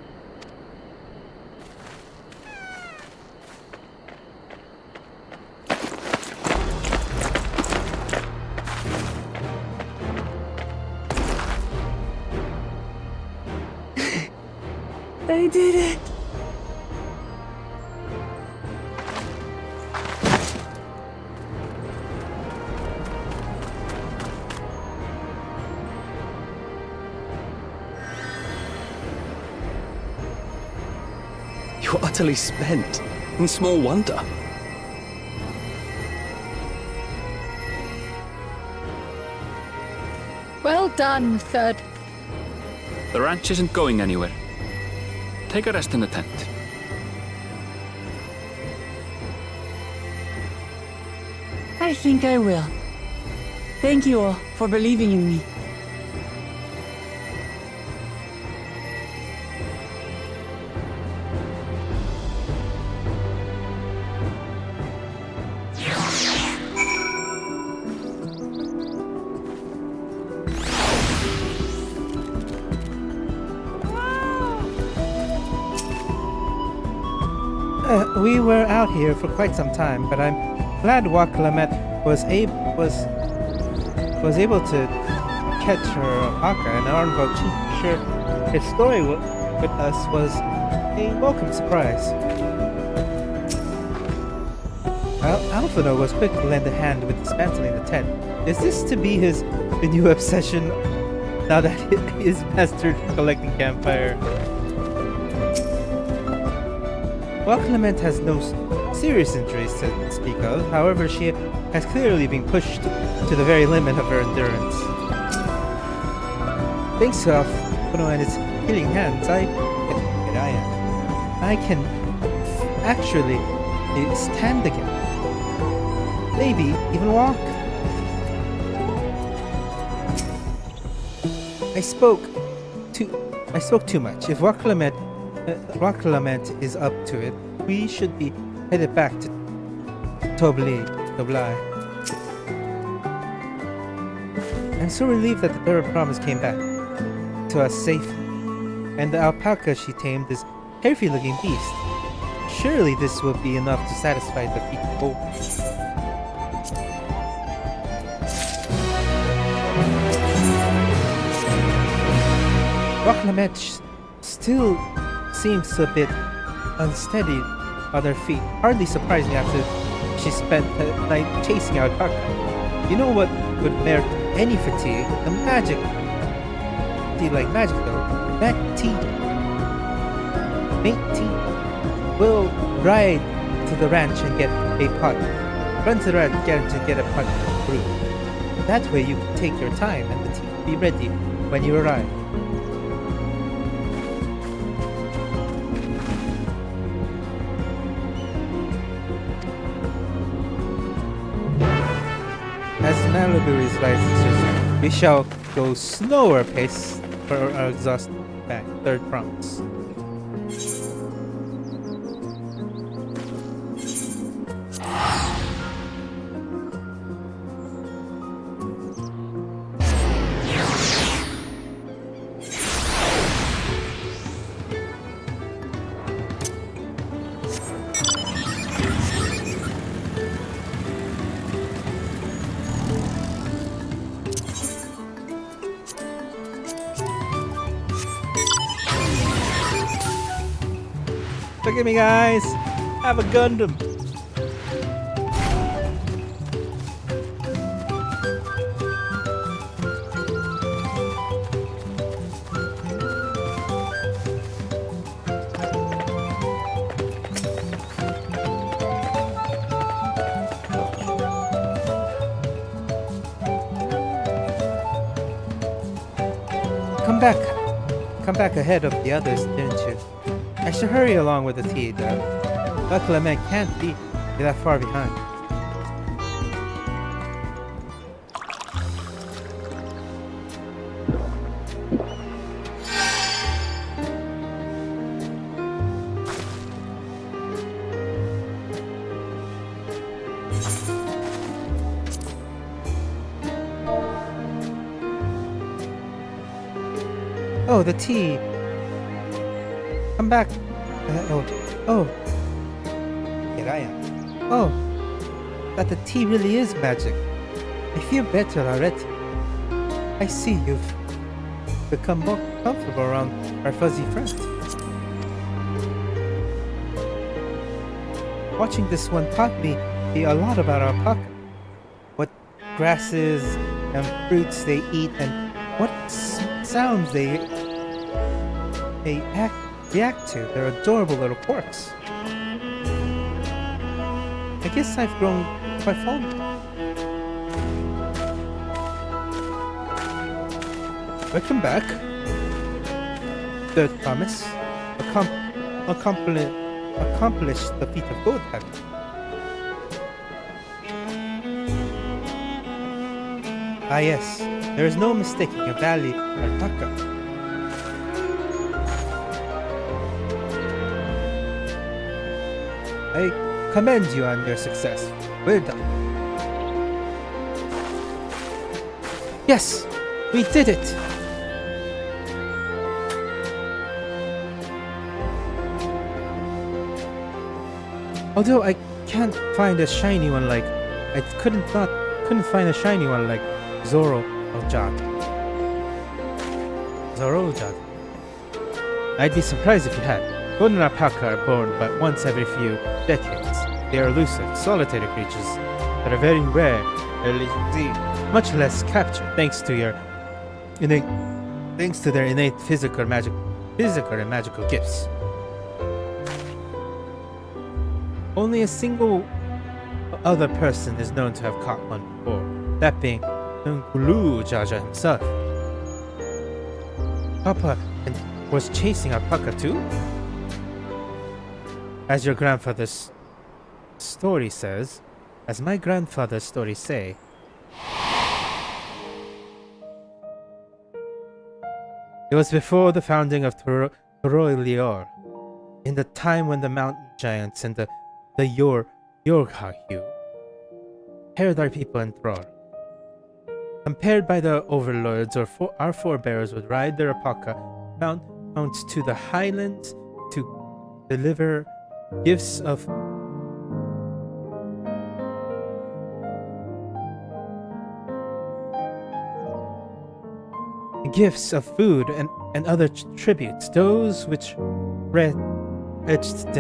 Speaker 3: I did it.
Speaker 5: You're utterly spent, and small wonder.
Speaker 4: Well done, third.
Speaker 2: The ranch isn't going anywhere. Take a rest in the tent.
Speaker 3: I think I will. Thank you all for believing in me.
Speaker 1: We were out here for quite some time, but I'm glad Wakalamet was able to catch her alpaca, and Arnvo sure his story with us was a welcome surprise. Alphino was quick to lend a hand with dismantling the tent. Is this to be his new obsession now that he is mastered collecting campfire? While Clement has no serious injuries to speak of, however, she has clearly been pushed to the very limit of her endurance. Thanks to Alphino and his healing hands, I can actually stand again. Maybe even walk. I spoke too much. If Wakalamet is up to it, we should be headed back to Toblai. I'm so relieved that the bird of promise came back to us safely, and the alpaca she tamed is a carefree looking beast. Surely this will be enough to satisfy the people. Wakalamet still seems a bit unsteady on her feet. Hardly surprising after she spent the night chasing alpaca. You know what would merit any fatigue? The magic. Like magic though. That tea. Faint tea. We'll ride to the ranch and get a pot. Run to the ranch to get a pot brewed. That way you can take your time and the tea will be ready when you arrive. As Malibu is licensed, we shall go slower pace for our exhaust back. Third promise. Look at me, guys! I have a Gundam! come back ahead of the others, didn't you? I should hurry along with the tea, though. Luckily, man can't be that far behind. Oh, the tea. Come back. Oh. Here I am. Oh, that the tea really is magic. I feel better already. I see you've become more comfortable around our fuzzy friend. Watching this one taught me a lot about alpaca. What grasses and fruits they eat and what sounds they react to. They're adorable little quirks. I guess I've grown quite fond of them. Welcome back. Third promise. Accomplish the feat of gold having. Ah yes, there is no mistaking a valley alpaca. I commend you on your success. Well done. Yes, we did it! Although I can't find a shiny one like I couldn't find a shiny one like Zoro Ojad. I'd be surprised if you had. Golden alpaca are born but once every few decades. They are elusive, solitary creatures that are very rare, much less captured thanks to their innate physical and magical gifts. Only a single other person is known to have caught one before, that being Pelupelu himself. Papa was chasing alpaca too? As your grandfather's story says, as my grandfather's stories say, it was before the founding of Toroilior, in the time when the mountain giants and the Yorhahu held our people in thrall. Compared by the overlords, our forebears would ride their alpaca mounts to the highlands to deliver gifts of food and other tributes, those which wretched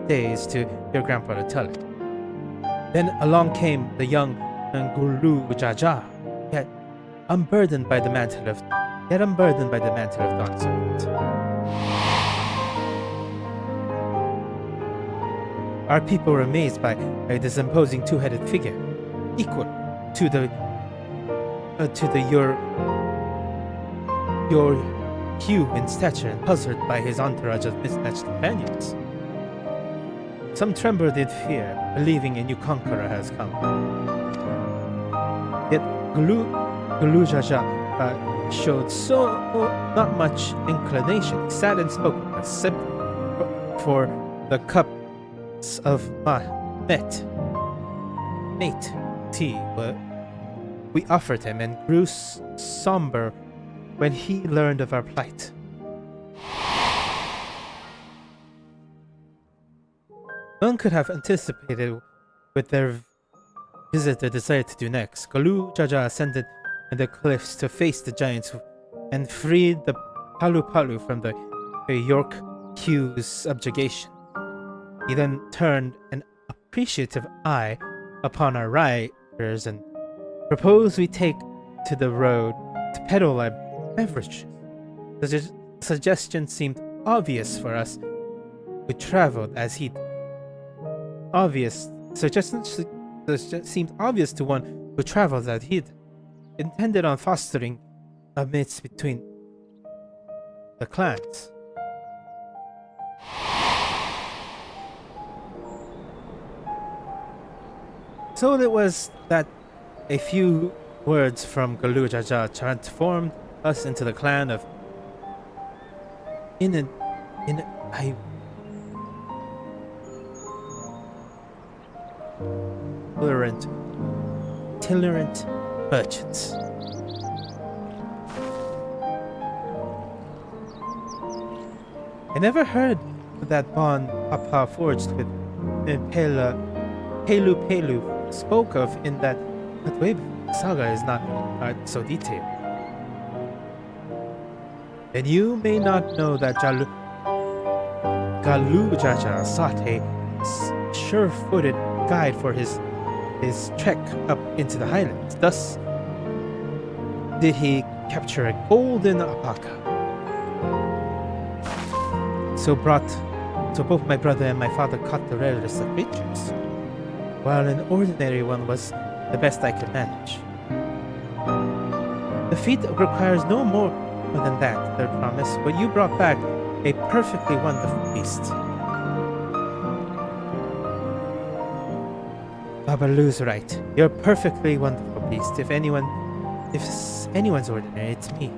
Speaker 1: days to your grandfather telling. Then along came the young Ngulu Jaja, yet unburdened by the mantle of Dawntrail. Our people were amazed by this imposing two-headed figure, equal to your hue in stature, and puzzled by his entourage of mismatched companions. Some trembled in fear, believing a new conqueror has come. Yet Ngulu Jaja showed not much inclination. He sat and spoke with us, sipped for the cups of mate tea we offered him, and grew somber when he learned of our plight. None could have anticipated what their visitor desired to do next. Ngulu Jaja ascended the cliffs to face the giants and freed the Pelupelu from the York Hugh's subjugation. He then turned an appreciative eye upon our riders and proposed we take to the road to peddle our beverages. The suggestion seemed obvious for us who traveled as he did. Seemed obvious to one who travels as he did. Intended on fostering a mix between the clans. So it was that a few words from Galujaja transformed us into the clan of itinerant merchants. I never heard of that bond Papa forged with Pelupelu spoke of in that way saga is not so detailed. And you may not know that Galujaja sought a sure-footed guide for his trek up into the highlands. Thus did he capture a golden Urpopacha. So both my brother and my father caught the rarest of creatures, while an ordinary one was the best I could manage. The feat requires no more than that, I promise, but you brought back a perfectly wonderful beast. Babalu's right. You're a perfectly wonderful beast. If anyone's ordinary, it's me.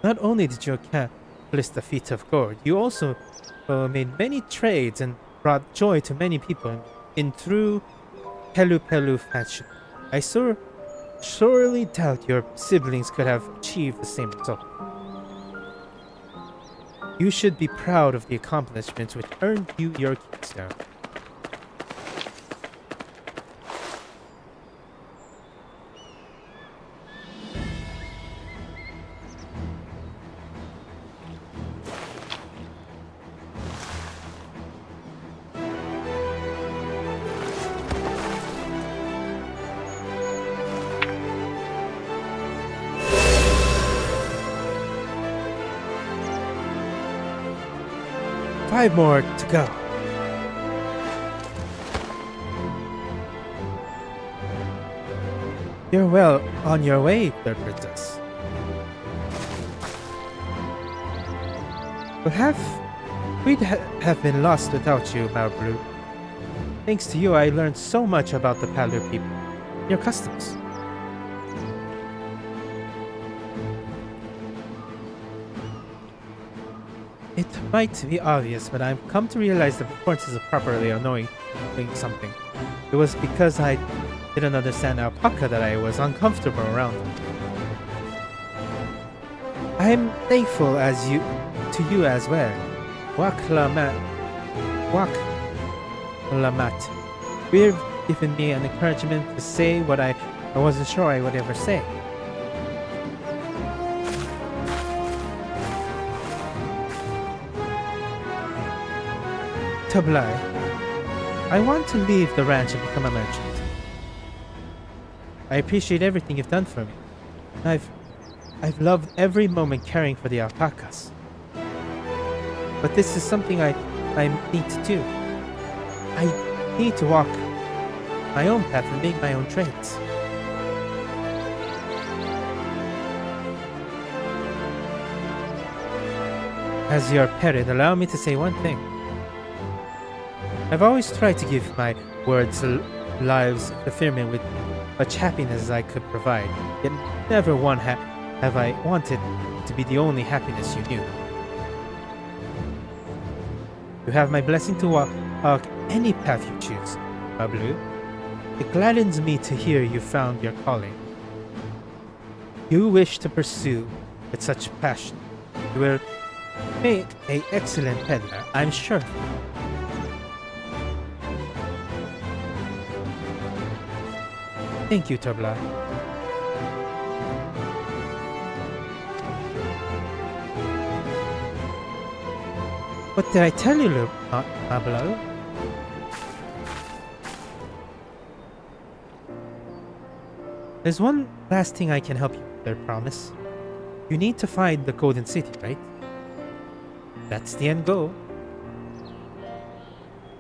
Speaker 1: Not only did you accomplish the feat of gold, you also made many trades and brought joy to many people in true Pelupelu fashion. I surely doubt your siblings could have achieved the same result. You should be proud of the accomplishments which earned you your keystone. Five more to go. You're well on your way, fair princess. But we'd have been lost without you, Pelupelu. Thanks to you, I learned so much about the Pelu people, your customs. It might be obvious, but I've come to realize the importance of properly knowing something. It was because I didn't understand Urpopacha that I was uncomfortable around them. I'm thankful to you as well. Waklamat. You've given me an encouragement to say what I wasn't sure I would ever say. Tablai, I want to leave the ranch and become a merchant. I appreciate everything you've done for me. I've loved every moment caring for the alpacas. But this is something I need to do. I need to walk my own path and make my own trades. As your parent, allow me to say one thing. I've always tried to give my words lives fulfillment with much happiness as I could provide, yet never one have I wanted to be the only happiness you knew. You have my blessing to walk any path you choose, Pelu. It gladdens me to hear you found your calling. You wish to pursue with such passion. You will make an excellent peddler, I'm sure. Thank you, Tabla. What did I tell you, Pablo? There's one last thing I can help you with, I promise. You need to find the Golden City, right? That's the end goal.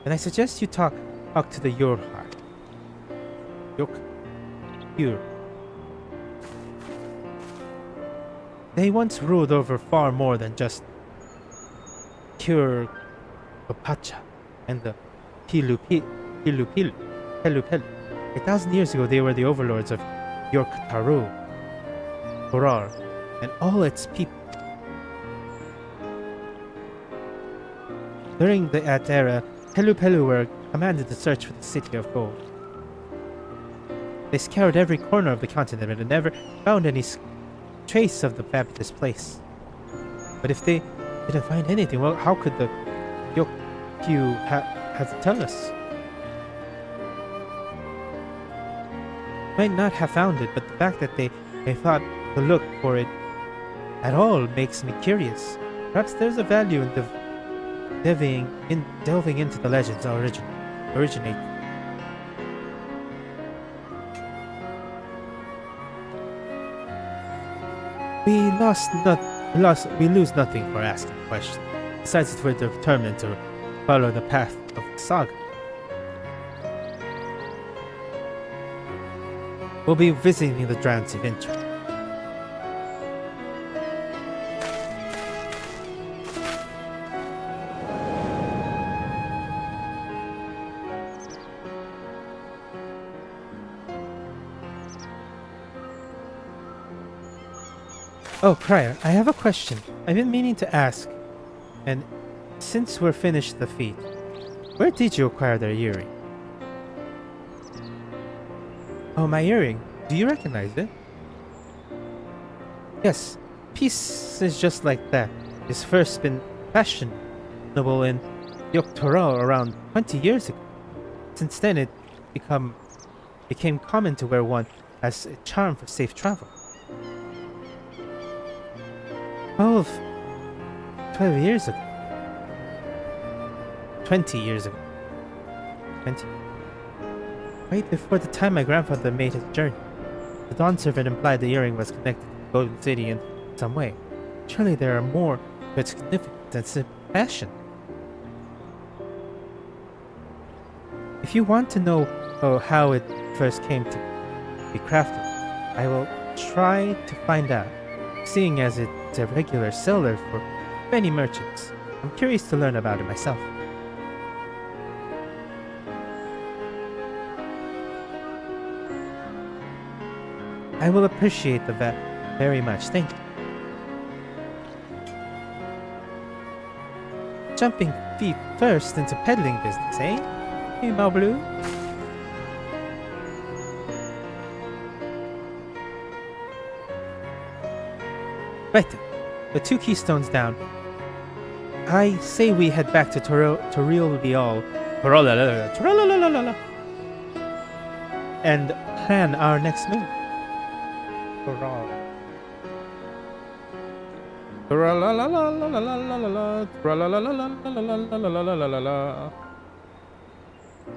Speaker 1: And I suggest you talk to the York. pure. They once ruled over far more than just Urpopacha and the Pelupelu. 1,000 years ago, they were the overlords of Yorktaru, Horar, and all its people. During that era, Pelupelu were commanded to search for the city of gold. They scoured every corner of the continent and never found any trace of the fabulous place. But if they didn't find anything, well, how could the Yokyu have to tell us? Might not have found it, but the fact that they thought to look for it at all makes me curious. Perhaps there's a value in delving into the legends originate. We lose nothing for asking questions. Besides, if we're determined to follow the path of the saga. We'll be visiting the XIV. Oh, Prior, I have a question. I've been meaning to ask. And since we're finished the feat, where did you acquire the earring? Oh, my earring. Do you recognize it? Yes, piece is just like that. It's first been fashionable in Yorktaru around 20 years ago. Since then, it became common to wear one as a charm for safe travel. 12 years ago. 20 years ago. 20. Right before the time my grandfather made his journey. The Dawn servant implied the earring was connected to the Golden City in some way. Surely there are more to its significance than simple fashion. If you want to know how it first came to be crafted, I will try to find out, seeing as it's a regular seller for many merchants. I'm curious to learn about it myself. I will appreciate that very much, thank you. Jumping feet first into peddling business, eh? Hey, Pelupelu. Right then, the 2 keystones down. I say we head back to Toril and plan our next move.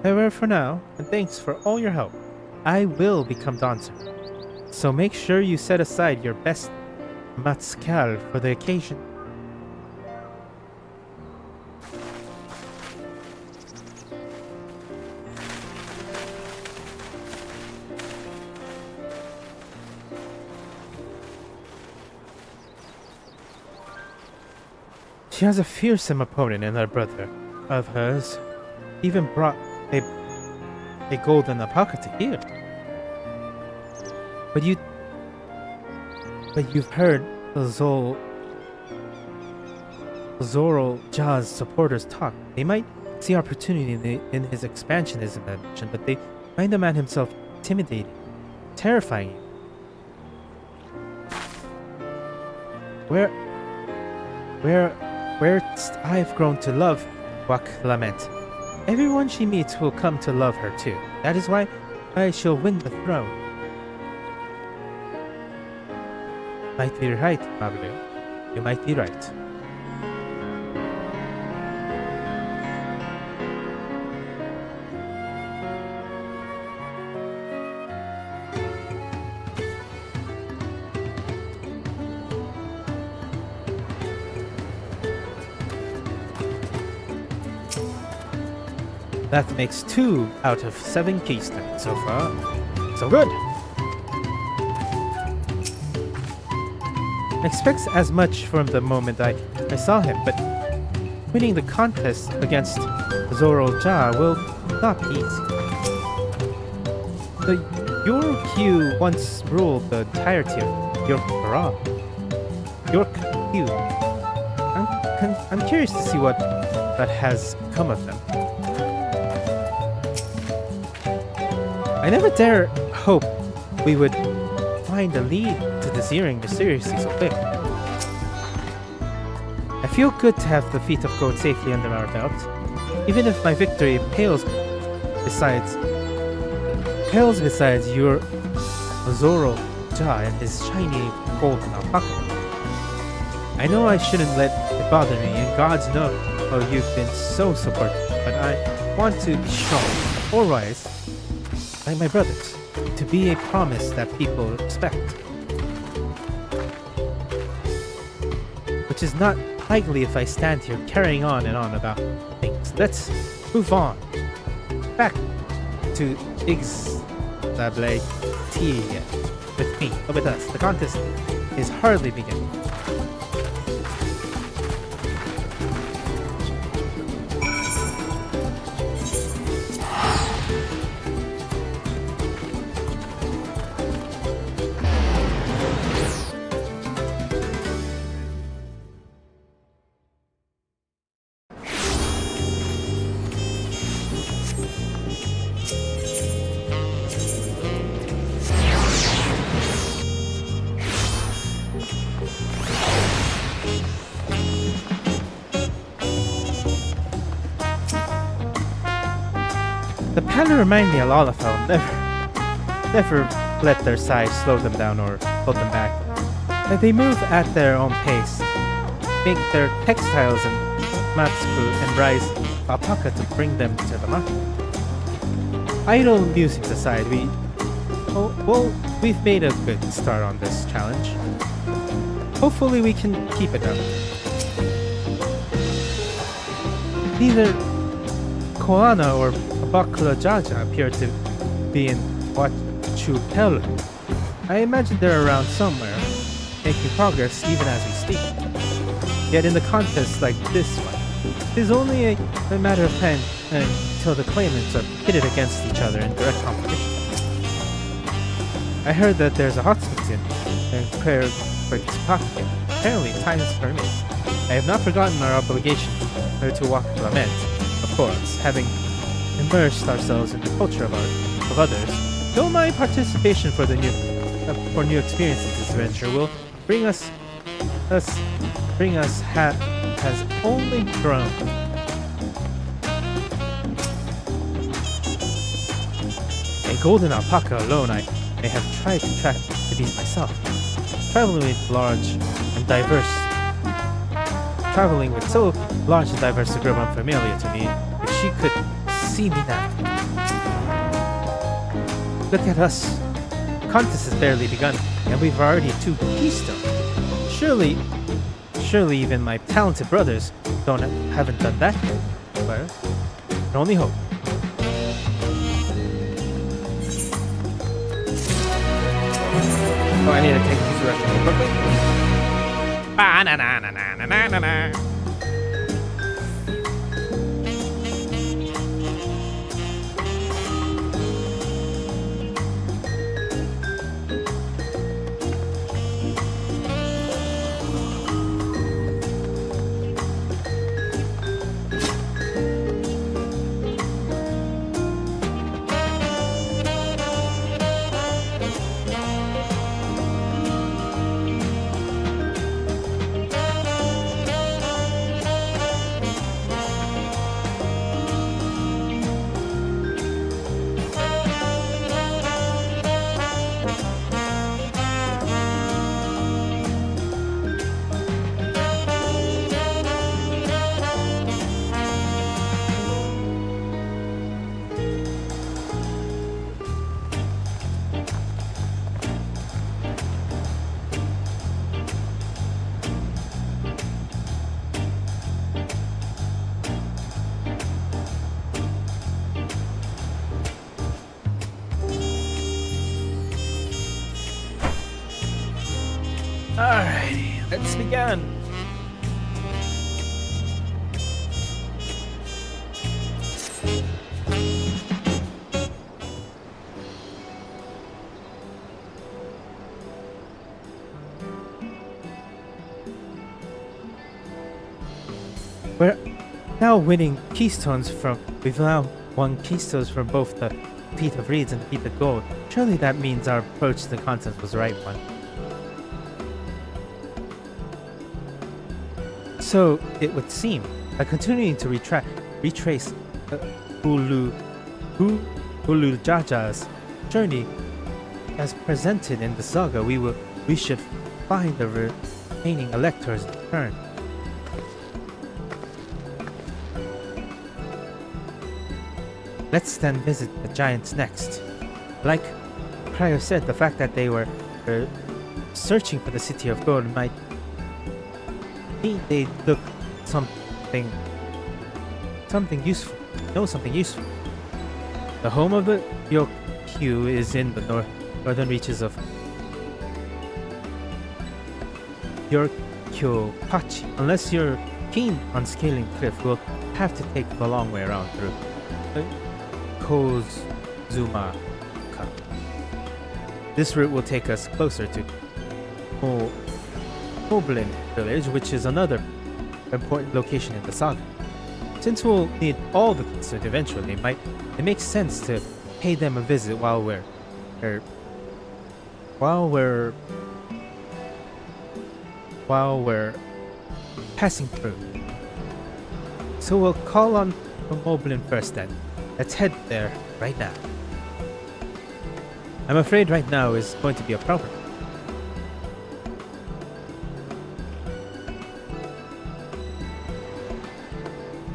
Speaker 1: Farewell for now, and thanks for all your help. I will become dancer, so make sure you set aside your best Matskal for the occasion. She has a fearsome opponent in her brother of hers. Even brought a golden alpaca to here. But you've heard the Zoral Jaw's supporters talk. They might see opportunity in his expansionism ambition, but they find the man himself intimidating, terrifying. Where I've grown to love Wak Lament. Everyone she meets will come to love her too. That is why she'll win the throne. Might be right, Pelupelu. You might be right. That makes 2 out of 7 keystones so far. So good! expects as much from the moment I saw him, but winning the contest against Zoro Ja will not be easy. The Yorkyu once ruled the entirety of Yorkara. Yorkyu. I'm curious to see what that has come of them. I never dare hope we would find a lead to this earring mysteriously so quick. I feel good to have the feat of gold safely under our belt, even if my victory pales besides your Zoro Ja and his shiny golden alpaca. I know I shouldn't let it bother me, and gods know how you've been so supportive, but I want to be strong or wise, like my brothers, to be a promise that people respect. Which is not likely if I stand here carrying on and on about things. Let's move on. Back to XIV with me, with us. The contest is hardly beginning. The Pelu remind me a lot of how never let their size slow them down or hold them back. Like they move at their own pace, make their textiles and matsuku and rice alpaca to bring them to the market. Idle musings aside, we've made a good start on this challenge. Hopefully we can keep it up. Neither Koana or Bakula Jaja appear to be in Pelu. I imagine they're around somewhere, making progress even as we speak. Yet in the contests like this one, it is only a matter of time until the claimants are pitted against each other in direct competition. I heard that there's a hot spring in Urpopacha. Apparently time is for me. I have not forgotten our obligation to walk lament, of course, having immersed ourselves in the culture of others. Though my participation for new experiences this adventure will has only grown. A golden alpaca alone I have tried to track the beast myself. Traveling with so large and diverse a group unfamiliar to me, if she could see me now. Look at us. The contest has barely begun, and we've already 2 keystone. Surely even my talented brothers haven't done that yet. Well, I can only hope. Oh, I need to take this direction real quickly. Ba-na-na-na-na-na-na-na. Alrighty, let's begin. We're now winning keystones from. We've now won keystones from both the Feat of Reeds and the Feat of Gold. Surely that means our approach to the content was the right one. So it would seem, by continuing to retrace Jaja's journey as presented in the saga, we should find the remaining electors in turn. Let's then visit the giants next. Like Cryo said, the fact that they were searching for the City of Gold might mean they look something useful. Know something useful. The home of the Yokyu is in the northern reaches of Urpopacha. Unless you're keen on scaling the cliff, we'll have to take the long way around through Kozumaka. This route will take us closer to Moblin village, which is another important location in the saga. Since we'll need all the keystones eventually, it makes sense to pay them a visit while we're passing through. So we'll call on Moblin first then. Let's head there right now. I'm afraid right now is going to be a problem.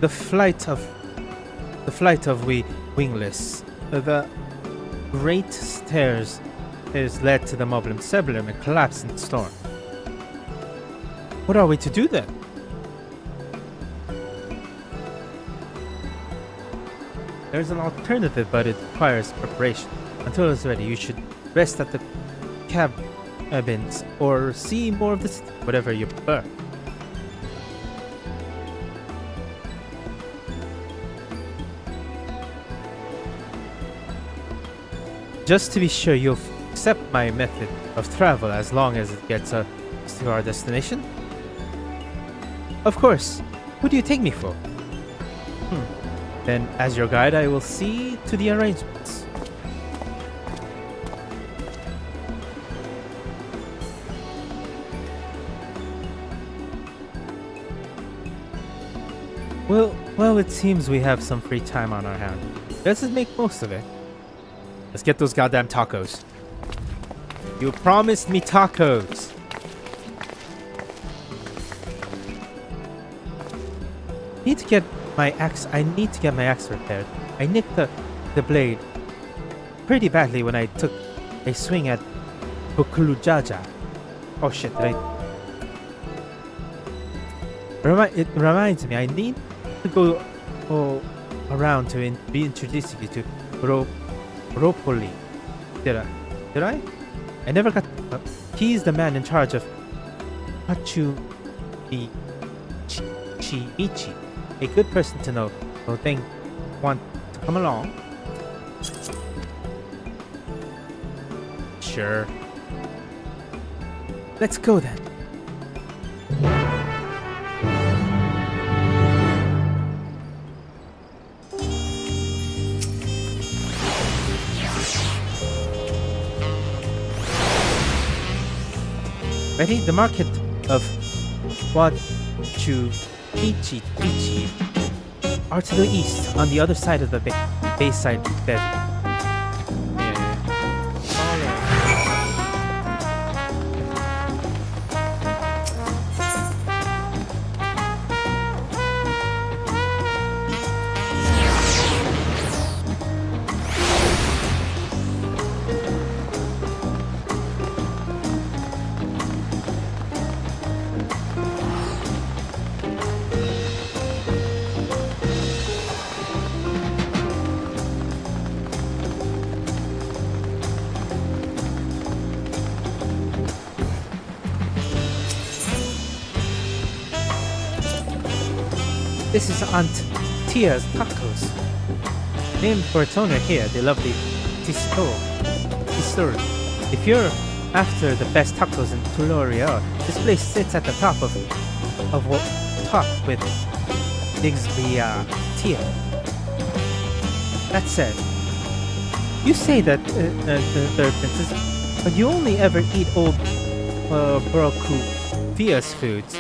Speaker 1: The flight of we wingless. The great stairs is led to the Moblin Cebullum and collapsed in the storm. What are we to do then? There's an alternative, but it requires preparation. Until it's ready, you should rest at the cabins or see more of the city, whatever you prefer. Just to be sure, you'll accept my method of travel as long as it gets us to our destination? Of course. Who do you take me for? Then, as your guide, I will see to the arrangements. Well, it seems we have some free time on our hands. Let's just make most of it. Let's get those goddamn tacos. You promised me tacos. I need to get my axe repaired. I nicked the blade pretty badly when I took a swing at Bukulujaja. Oh shit, it reminds me, I need to go around to be introduced you to Ropoli. Did I? I never got. He's the man in charge of Hachumichi. A good person to know. So they want to come along. Sure. Let's go then. Ready? The market of Wachuichi are to the east, on the other side of the bayside bed. This is Aunt Tia's tacos. Named for its owner here, the lovely Tsohg. If you're after the best tacos in Tuloria, this place sits at the top top with Bixby Tia. That said, you say that the third princess, but you only ever eat old Broku Via's foods.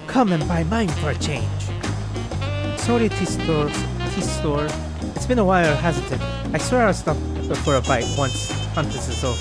Speaker 1: Come and buy mine for a change. Sorry, Tistor. It's been a while, hasn't it? I swear I'll stop for a bite once this is over.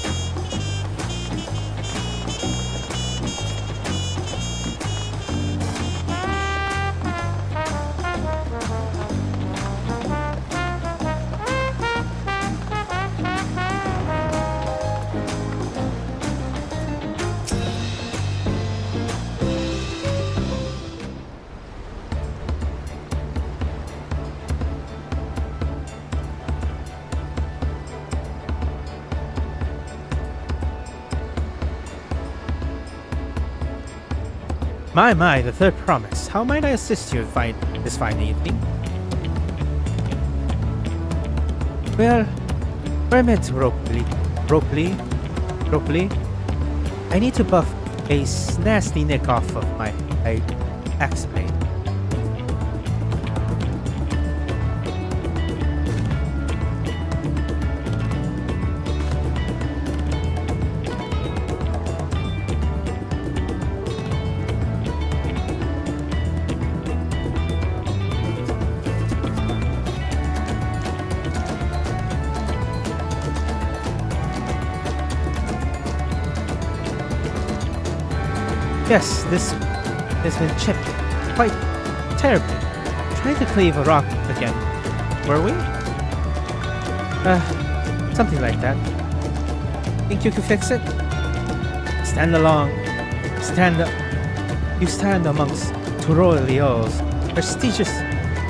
Speaker 1: My, the third promise. How might I assist you this fine evening? Well, we're meant to Ropely. I need to buff a nasty nick off of my axe blade. Yes, this has been chipped quite terribly. Trying to cleave a rock again, were we? Something like that. Think you could fix it? You stand amongst Turolios,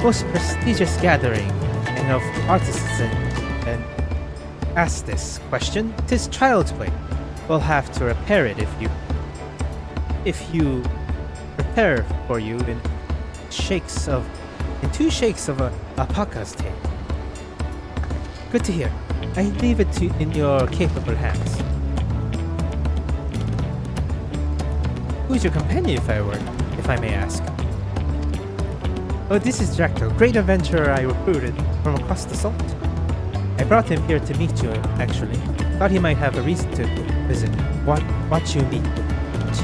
Speaker 1: most prestigious gathering and of artisans and ask this question. 'Tis child's play. We'll have to repair it if you prepare for you in two shakes of a alpaca's tail. Good to hear. I leave it in your capable hands. Who's your companion, if I may ask? Oh, this is Drac'to, great adventurer I recruited from across the salt. I brought him here to meet you, actually. Thought he might have a reason to visit. Watch you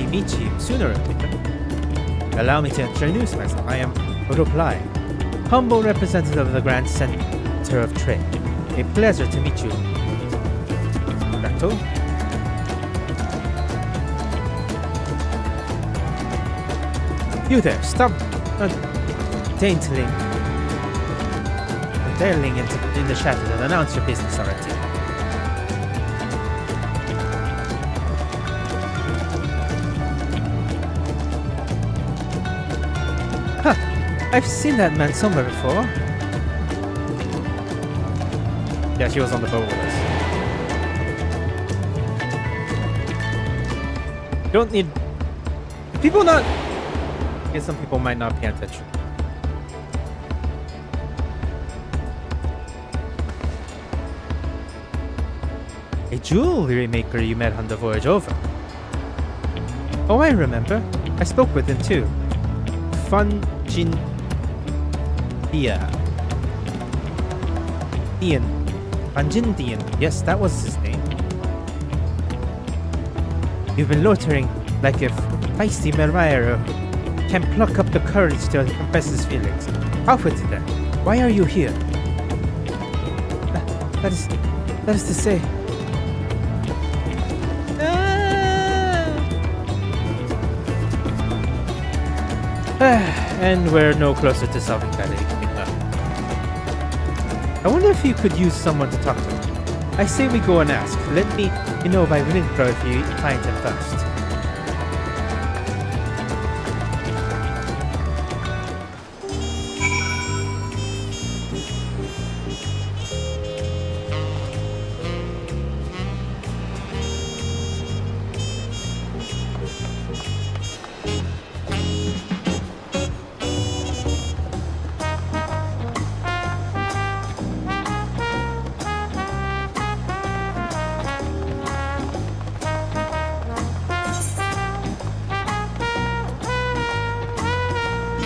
Speaker 1: meet you sooner or later. Allow me to introduce myself. I am Urpopacha, humble representative of the Grand Center of Trade. A pleasure to meet you, Drac'to. You there, stop daring in the shadows and announce your business already. I've seen that man somewhere before. Yeah, she was on the boat with us. Don't need... People not... I guess some people might not pay attention. A jewelry maker you met on the voyage over. Oh, I remember. I spoke with him too. Fanjindian. Yes, that was his name. You've been loitering like a feisty Mermire can pluck up the courage to confess his feelings. How put it then? Why are you here? That is to say... And we're no closer to solving that enigma. I wonder if you could use someone to talk to. I say we go and ask. Let me know by Willingbro if you find him first.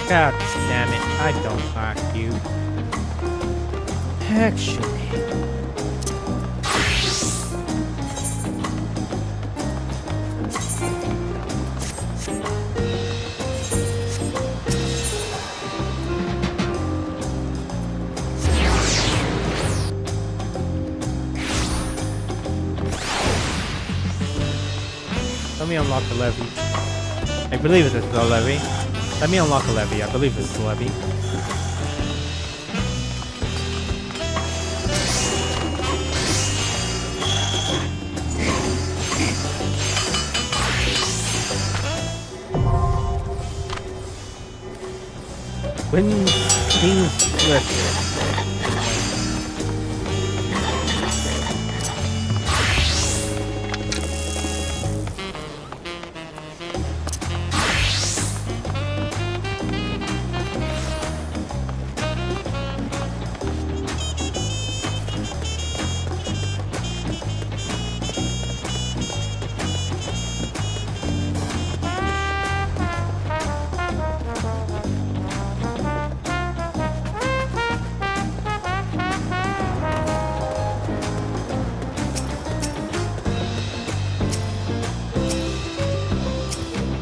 Speaker 1: God damn it, I don't like you. Actually. Let me unlock the levy. I believe this is a levy. Let me unlock a levy. I believe this is a levy. Wind King's Lift.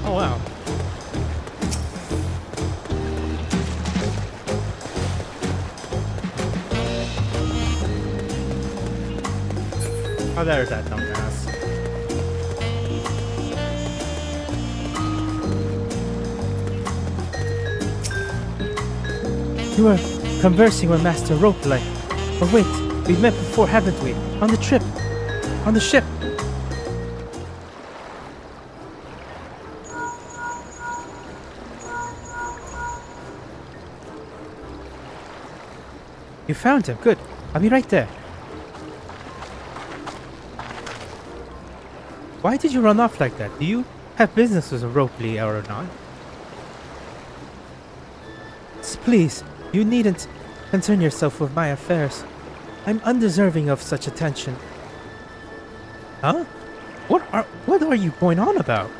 Speaker 1: Wow. Oh, there's that dumbass. You were conversing with Master Ropeley. Oh wait, we've met before, haven't we? On the trip. On the ship. You found him. Good. I'll be right there. Why did you run off like that? Do you have business with Ropeley or not? Please, you needn't concern yourself with my affairs. I'm undeserving of such attention. Huh? What are you going on about?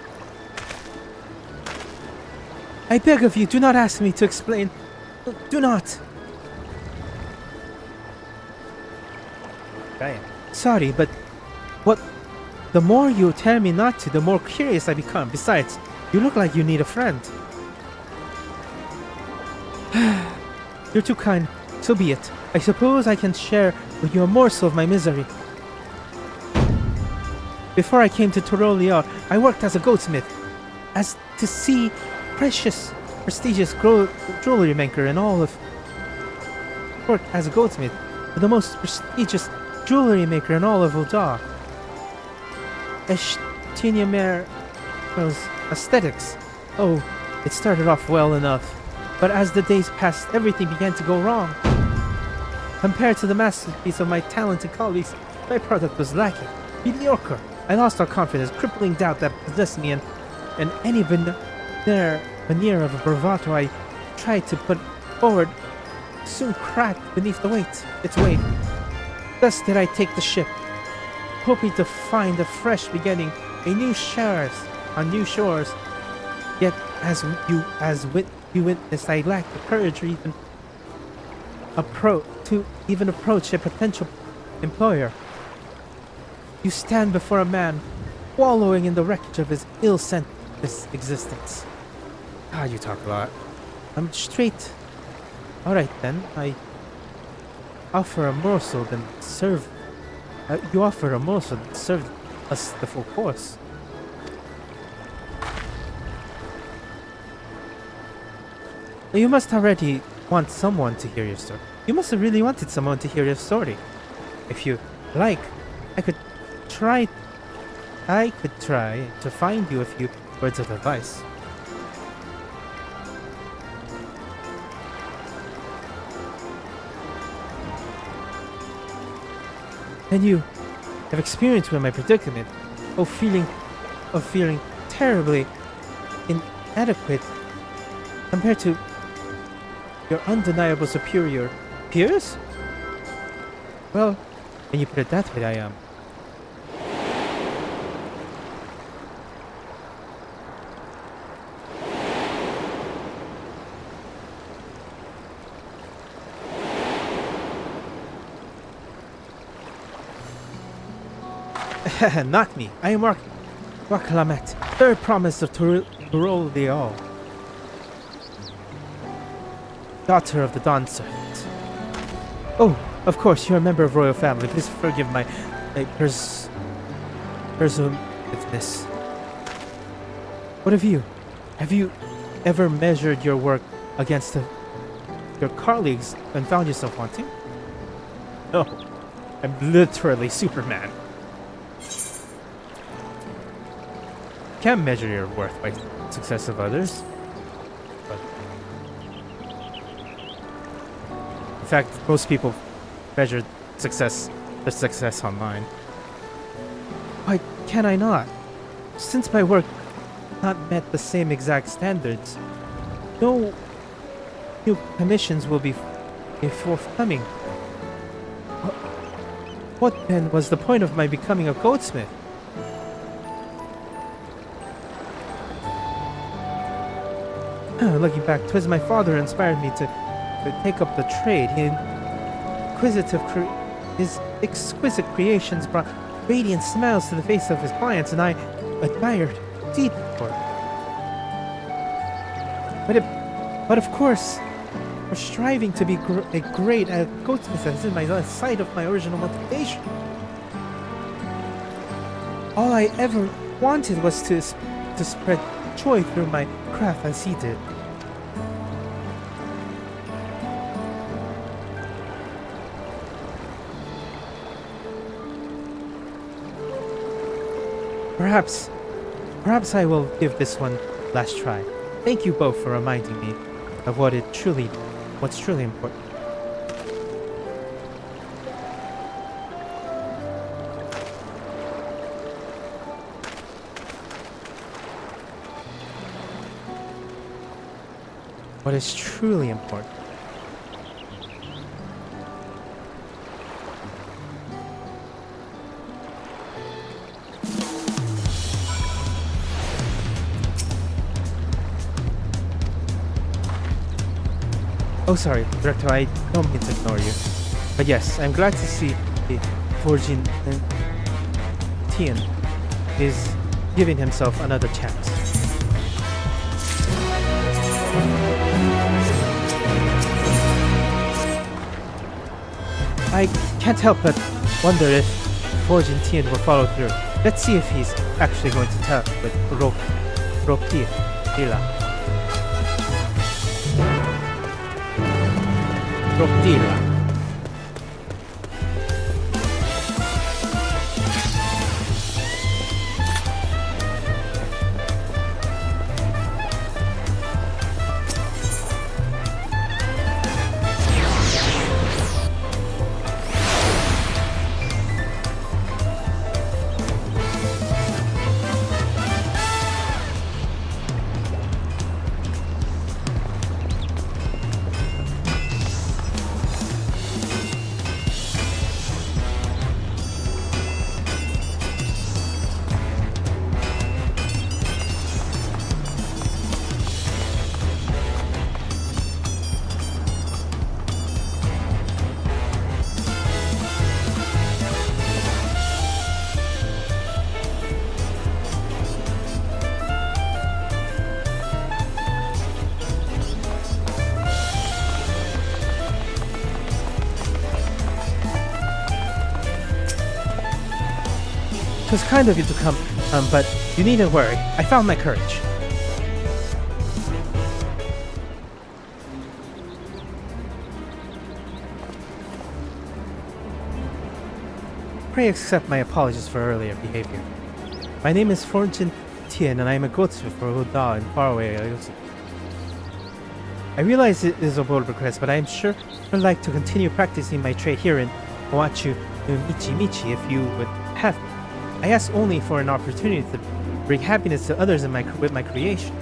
Speaker 1: I beg of you, do not ask me to explain. Do not. Sorry, but the more you tell me not to, the more curious I become. Besides, you look like you need a friend. You're too kind. So be it. I suppose I can share with you a morsel of my misery. Before I came to Torolia, I worked as a goldsmith. As to see prestigious jewelry maker in all of... Worked as a goldsmith for the most prestigious jewelry maker in all of Uldar. Eshtinia aesthetics. Oh, it started off well enough, but as the days passed, everything began to go wrong. Compared to the masterpiece of my talented colleagues, my product was lacking. Mediocre. I lost all confidence, crippling doubt that possessed me, and any veneer of bravado I tried to put forward soon cracked beneath its weight. Thus did I take the ship, hoping to find a fresh beginning, on new shores. Yet, as you witnessed, I lacked the courage to even approach a potential employer. You stand before a man, wallowing in the wreckage of his ill-sent existence. You talk a lot. I'm straight. All right then, I offer a morsel, then serve. You offer a morsel, then serve us the full course. You must already want someone to hear your story. You must have really wanted someone to hear your story. If you like, I could try to find you a few words of advice. And you have experience with my predicament, of feeling terribly inadequate compared to your undeniable superior peers? Well, when you put it that way, I am. Not me. I am Wakalamet, third promise of Turul the All. Daughter of the Dawn Servant. Oh, of course, you're a member of royal family. Please forgive my presumptiveness. What of you? Have you ever measured your work against your colleagues and found yourself wanting? No, I'm literally Superman. Can't measure your worth by success of others. But in fact, most people measure their success online. Why can I not? Since my work not met the same exact standards, no new commissions will be forthcoming. What then was the point of my becoming a goldsmith? Looking back, 'twas my father who inspired me to take up the trade. His exquisite creations brought radiant smiles to the face of his clients, and I admired deeply for it. But of course, for striving to be a great goldsmith is in my sight of my original motivation. All I ever wanted was to spread joy through my craft as he did. Perhaps I will give this one last try. Thank you both for reminding me of what's truly important. What is truly important. Oh, sorry, Drac'to, I don't mean to ignore you. But yes, I'm glad to see the Forging Tian is giving himself another chance. I can't help but wonder if Forging Tian will follow through. Let's see if he's actually going to tell with Roptila. It was kind of you to come, but you needn't worry. I found my courage. Pray accept my apologies for earlier behavior. My name is Fortune Tian, and I am a goldsmith for Huda in faraway Ayusu. I realize it is a bold request, but I am sure I'd like to continue practicing my trade here in Oachu no Michi if you would have me. I ask only for an opportunity to bring happiness to others with my creation.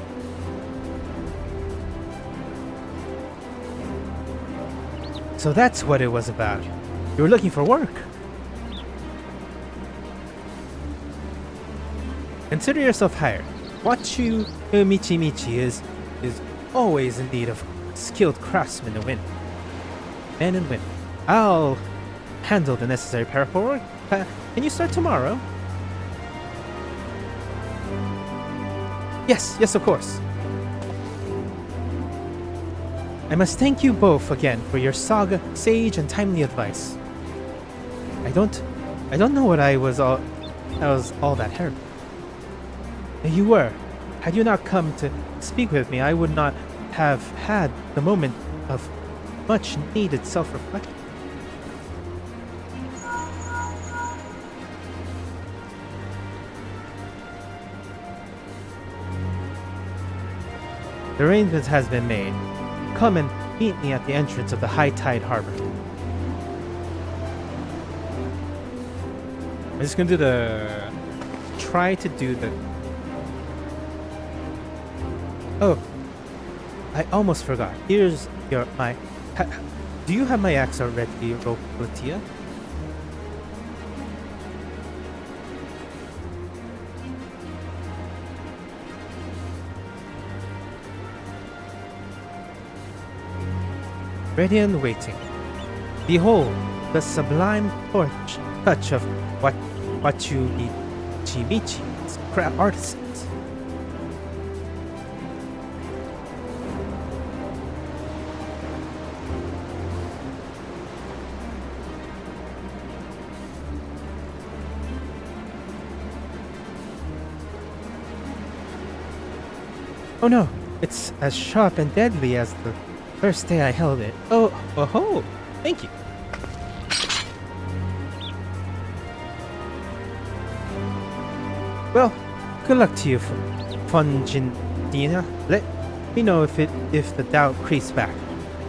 Speaker 1: So that's what it was about. You were looking for work. Consider yourself hired. Wachu Michi is always in need of skilled craftsmen and women. Men and women. I'll handle the necessary paperwork. Can you start tomorrow? Yes, yes, of course. I must thank you both again for your sage and timely advice. I don't know what I was all that hurt. You were. Had you not come to speak with me, I would not have had the moment of much needed self-reflection. The arrangement has been made. Come and meet me at the entrance of the high tide harbor. I'm just gonna try to do the... Oh, I almost forgot. Here's my... do you have my axe already, Rotia? Ready and waiting. Behold, the sublime touch of Chimichi's craft artisans. Oh no, it's as sharp and deadly as the first day I held it. Oh ho! Thank you. Well, good luck to you, Fungindina. Let me know if the doubt creeps back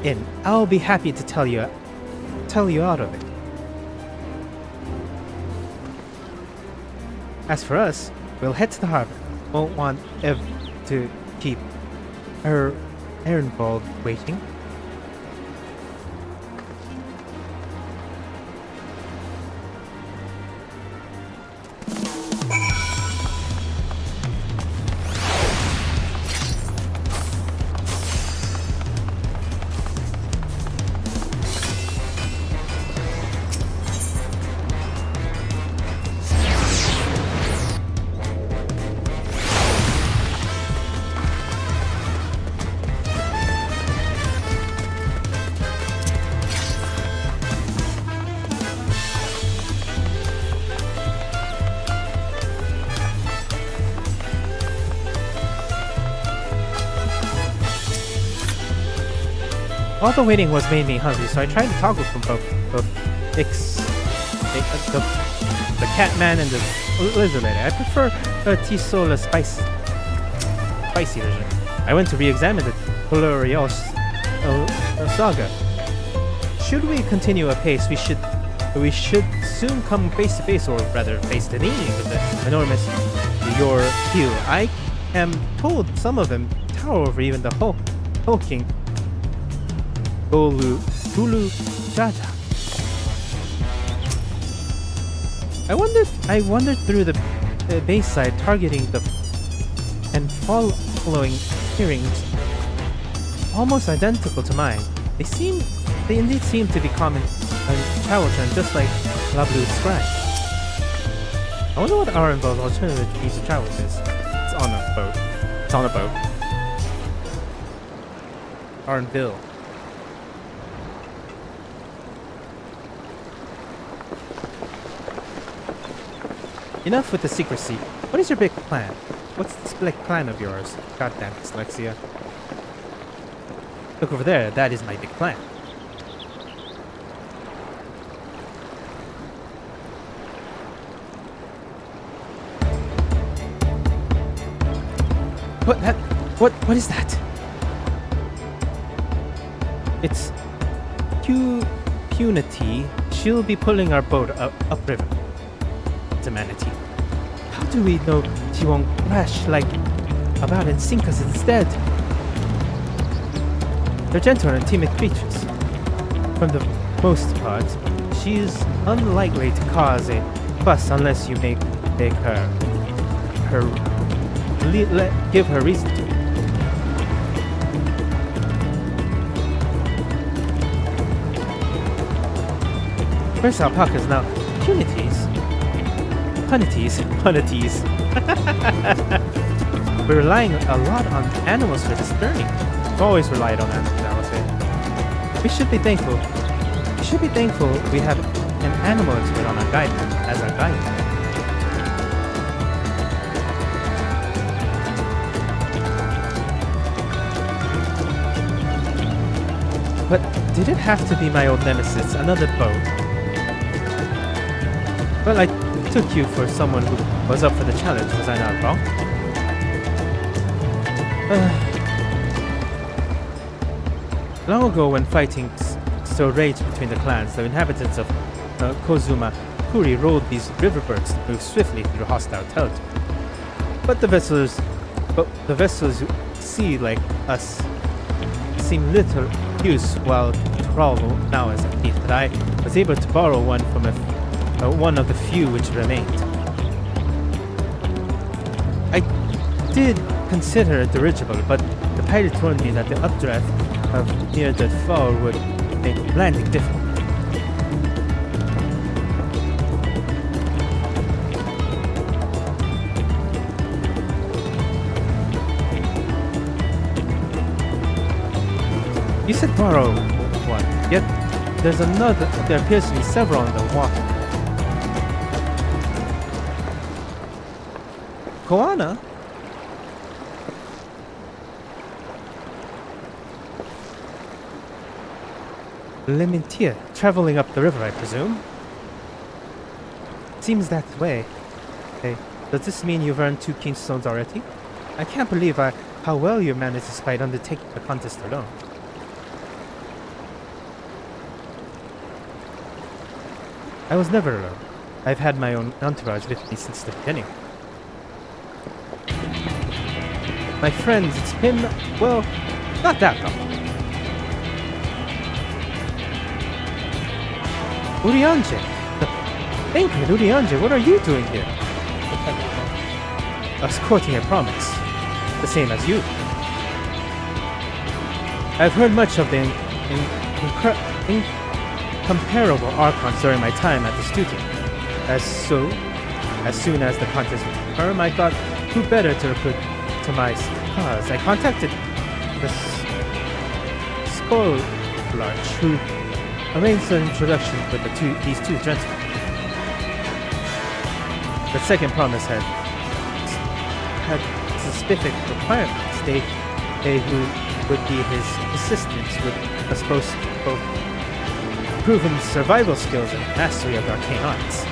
Speaker 1: in. I'll be happy to tell you out of it. As for us, we'll head to the harbor. Won't want Ev to keep her Ehrenwald waiting. All the waiting was made me hungry, so I tried to toggle from both the Catman and the Lizard Lady. I prefer the Tsohg spicy version. I went to re-examine the Pelupelu saga. Should we continue apace, we should soon come face to face, or rather face to knee, with the enormous Urpopacha. I am told some of them tower over even the hulking Pelupelu. I wandered through the bayside, targeting and following hearings almost identical to mine. They indeed seem to be common travel trend, just like La Blue Scribe. I wonder what Arenville's alternative means of travel is. It's on a boat. It's on a boat. Arenville. Enough with the secrecy. What is your big plan? What's this big plan of yours? Goddamn dyslexia. Look over there, that is my big plan. What is that? It's Punity. She'll be pulling our boat upriver. Humanity. How do we know she won't crash about and sink us instead? They're gentle and timid creatures. For the most part, she's unlikely to cause a fuss unless you make give her reason to. First alpacas, now punities. Punities. we're relying a lot on animals for this journey. We've always relied on animals, I would say. We should be thankful. We should be thankful we have an animal expert on our guide as our guide. But did it have to be my old nemesis, another boat? Well, I took you for someone who was up for the challenge, was I not wrong? Long ago, when fighting still raged between the clans, the inhabitants of Kozuma Kuri rode these riverbirds to move swiftly through hostile territory. But the vessels who see like us seem little use, while Travel now is a thief, but I was able to borrow one from one of the few which remained. I did consider a dirigible, but the pilot told me that the updraft near the fall would make landing difficult. You said borrow one, yet there appears to be several on the water. Koana? Lementier, traveling up the river, I presume? Seems that way. Hey, does this mean you've earned 2 kingstones already? I can't believe how well you managed despite undertaking the contest alone. I was never alone. I've had my own entourage with me since the beginning. My friends, it's been, well, not that long. Urianger! The banquet, Urianger, what are you doing here? I was courting a promise. The same as you. I've heard much of the incomparable Archons during my time at the studio. As soon as the contest would confirm, I thought who better to recruit to my cause. I contacted the Skull Larch, who arranged an introduction with these two gentlemen. The second promise had specific requirements. They who would be his assistants would suppose both proven survival skills and mastery of arcane arts.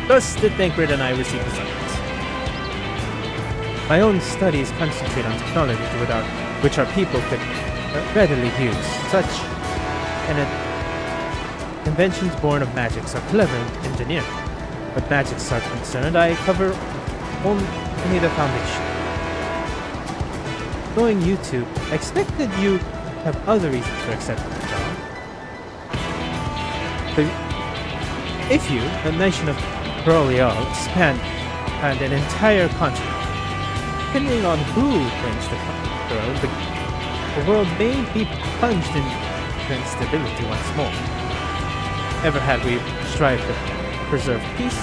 Speaker 1: Thus did Bankred and I receive assignments. My own studies concentrate on technology which our people could readily use. Such inventions born of magics are clever and engineered. But magics are concerned, I cover only the foundation. Knowing you two, I expected you have other reasons for accepting the job. But if you, the nation of Broleal, expand an entire continent, depending on who brings the throne, the world may be plunged in instability once more. Ever had we strived to preserve peace,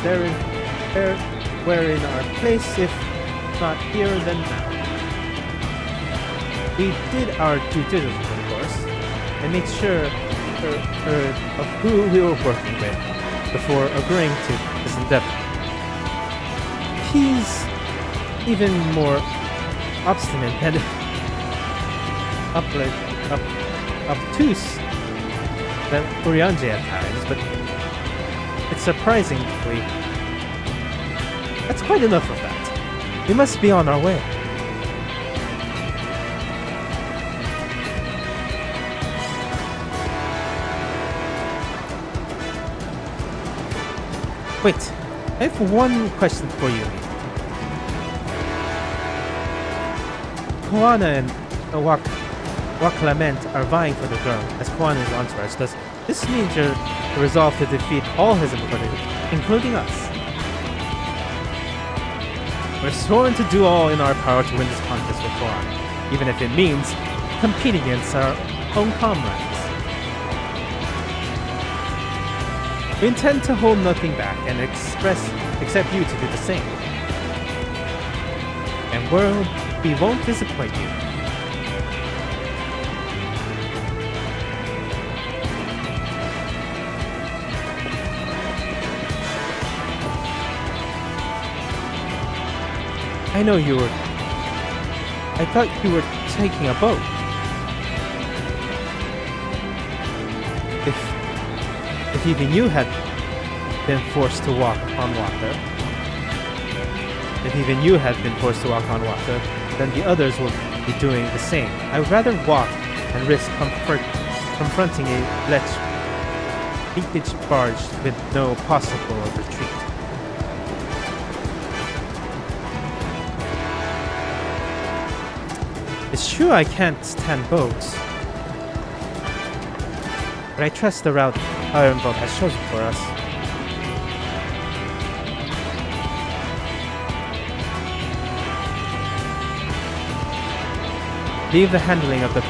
Speaker 1: we're in our place, if not here, then now. We did our due diligence, of course, and made sure of who we were working with before agreeing to this endeavor. He's even more obstinate and obtuse than Urianger at times, but it's surprisingly... That's quite enough of that. We must be on our way. Wait, I have one question for you. Koana and Waklament are vying for the throne as Koana's entourage. Does this mean your resolve to defeat all his employees, including us? We're sworn to do all in our power to win this contest with Koana, even if it means competing against our own comrades. We intend to hold nothing back and expect you to do the same. and we won't disappoint you. I know you were... I thought you were taking a boat. If even you had been forced to walk on water, then the others will be doing the same. I would rather walk and risk confronting a leakage barge with no possible retreat. It's true I can't stand boats, but I trust the route Ironbolt has chosen for us. Leave the handling of the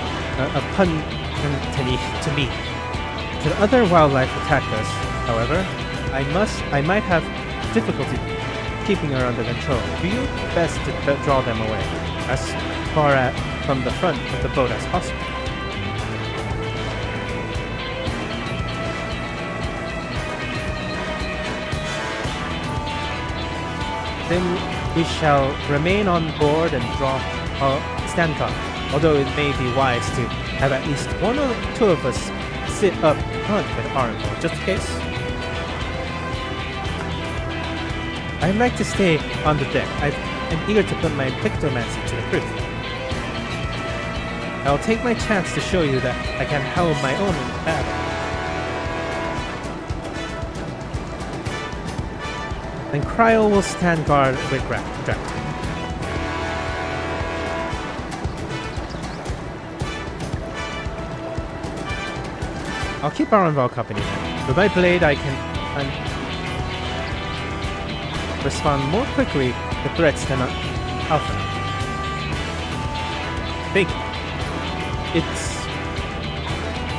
Speaker 1: puntany to me. Should other wildlife attack us, however, I might have difficulty keeping her under control. Do your best to draw them away, as far from the front of the boat as possible. Then we shall remain on board and stand guard. Although it may be wise to have at least one or two of us sit up front with Arnold, just in case. I'd like to stay on the deck. I'm eager to put my pictomancy to the proof. I'll take my chance to show you that I can hold my own in battle. Then Cryo will stand guard with Drac'to. I'll keep Aronval company then. With my blade, I can respond more quickly to threats than Alpha. Think.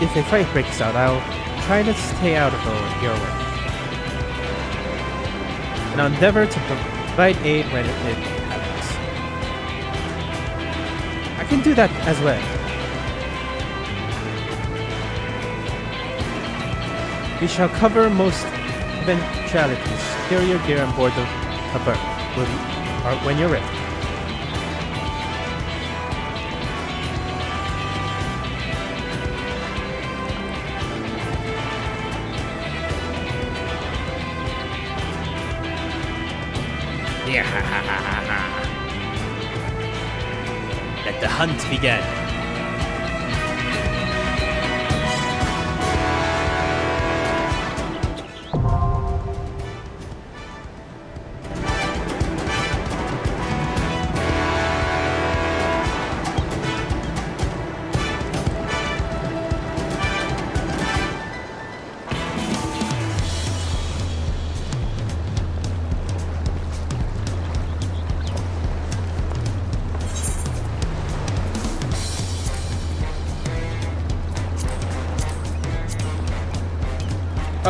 Speaker 1: If a fight breaks out, I'll try to stay out of your way. And I'll endeavor to provide aid when it happens. I can do that as well. We shall cover most eventualities. Secure your gear on board a berth when you're ready. Let the hunt begin.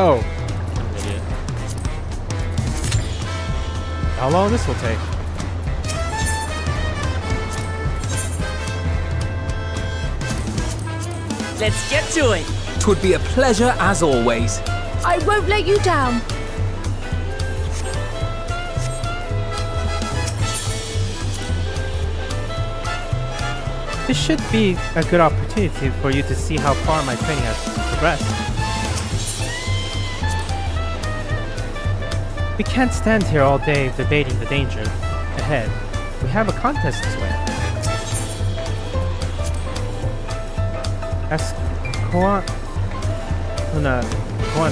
Speaker 1: Oh. Idiot. How long this will take?
Speaker 3: Let's get to it.
Speaker 9: 'Twould be a pleasure as always.
Speaker 4: I won't let you down.
Speaker 1: This should be a good opportunity for you to see how far my training has progressed. We can't stand here all day debating the danger ahead. We have a contest this way. As Koana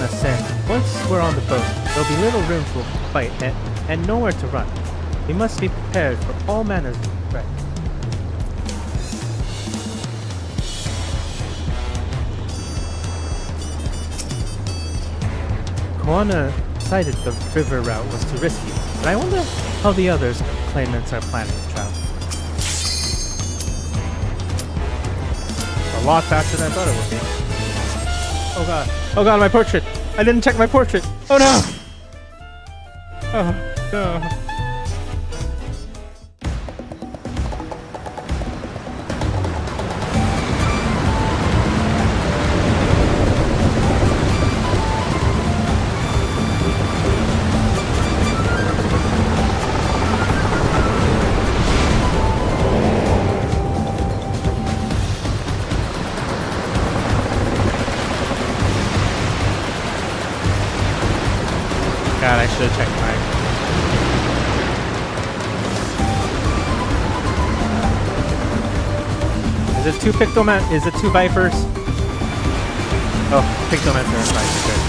Speaker 1: said, once we're on the boat, there'll be little room for fight and nowhere to run. We must be prepared for all manners of threat. Koana decided the river route was too risky, but I wonder how the others claimants are planning to travel. A lot faster than I thought it would be. Oh god. Oh god, my portrait! I didn't check my portrait! Oh no! Oh no. Is it 2 Pictoman? Is it 2 Vipers? Oh, Pictomancer and Viper. Good.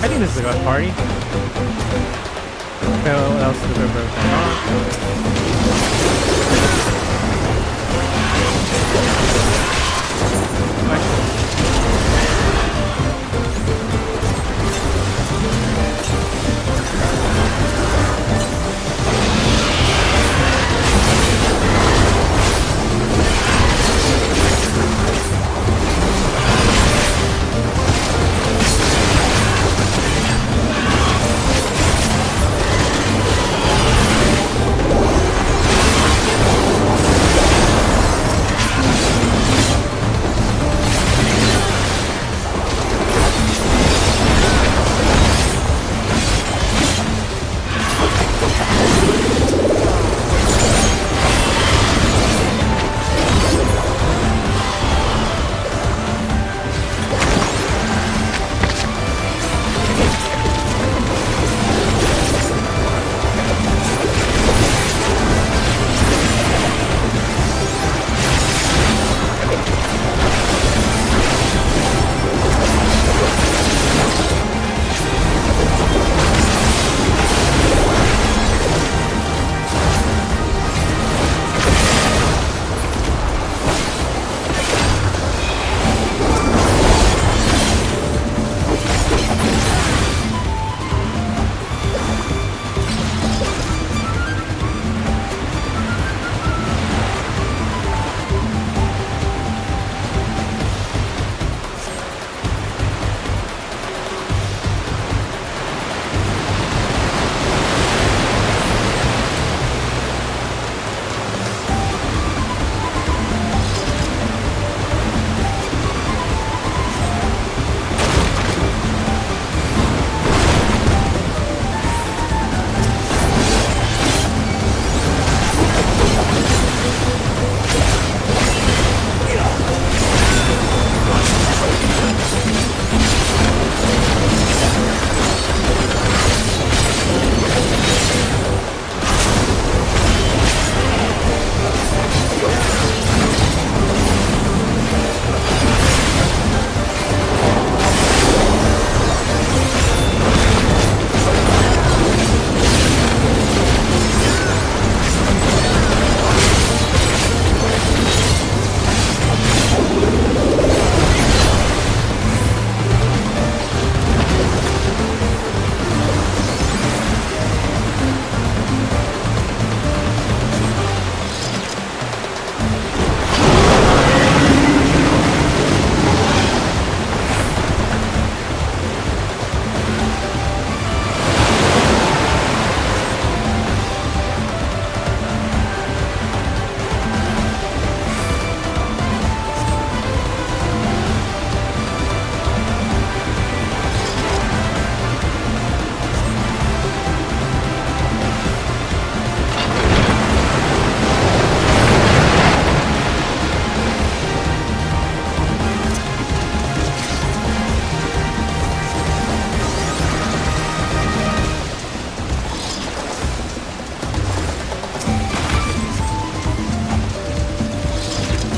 Speaker 1: I think this is a good party. Okay, what else is there going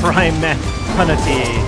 Speaker 1: Prime Penalty.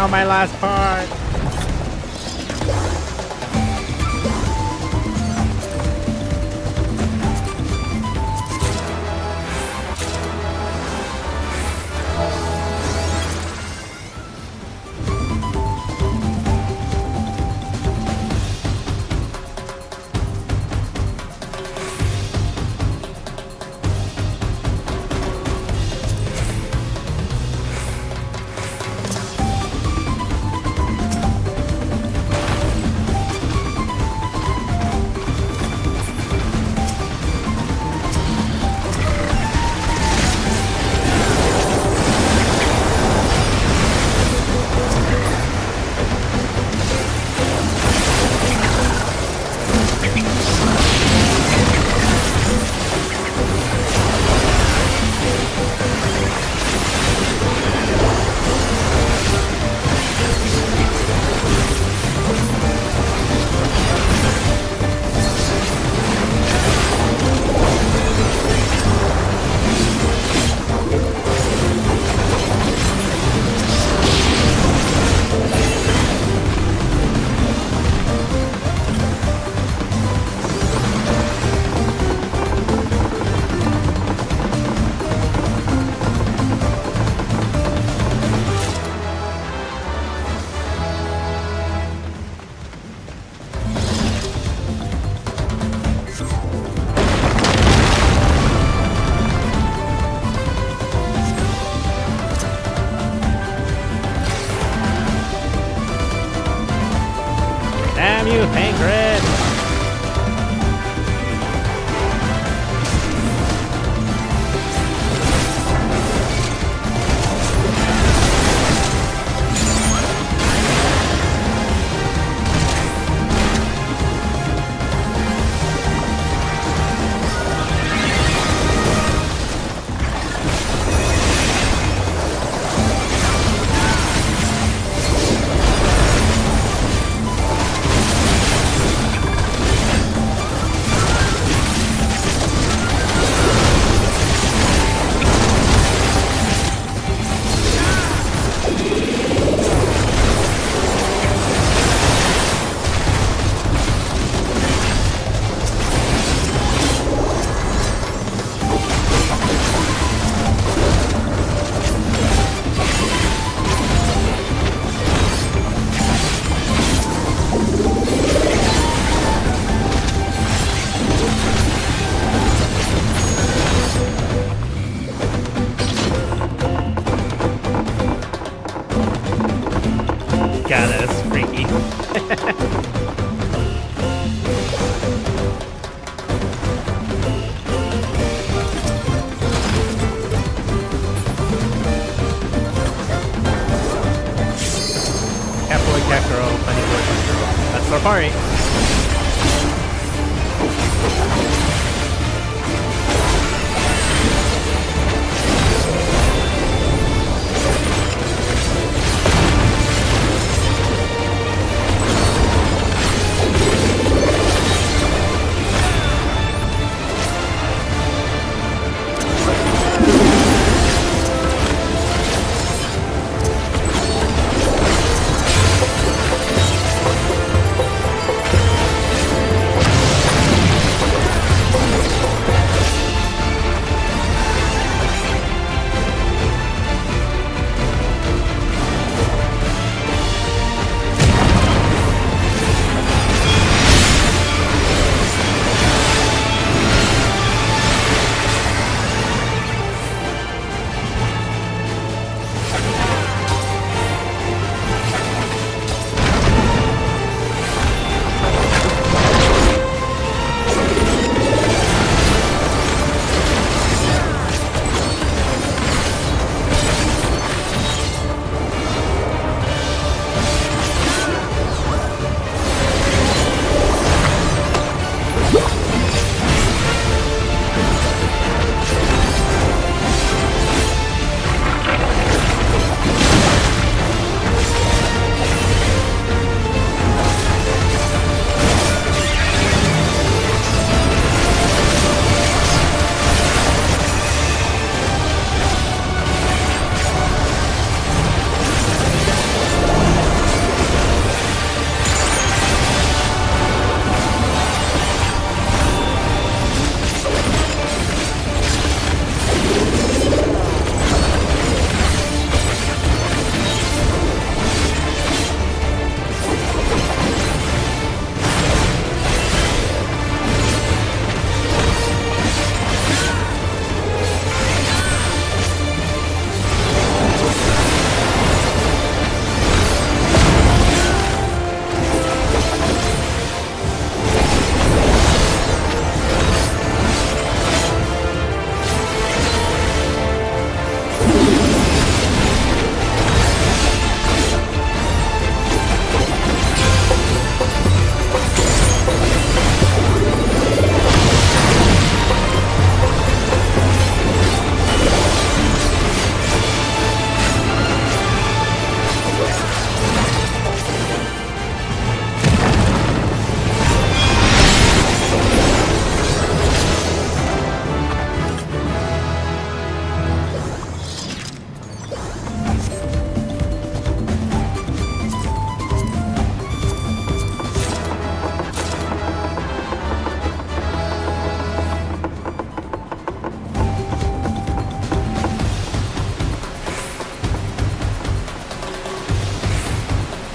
Speaker 1: No, my last part. Damn you, Tancred! God, that's freaky. Catboy, Catgirl, Honeyboy, Honey That's Safari.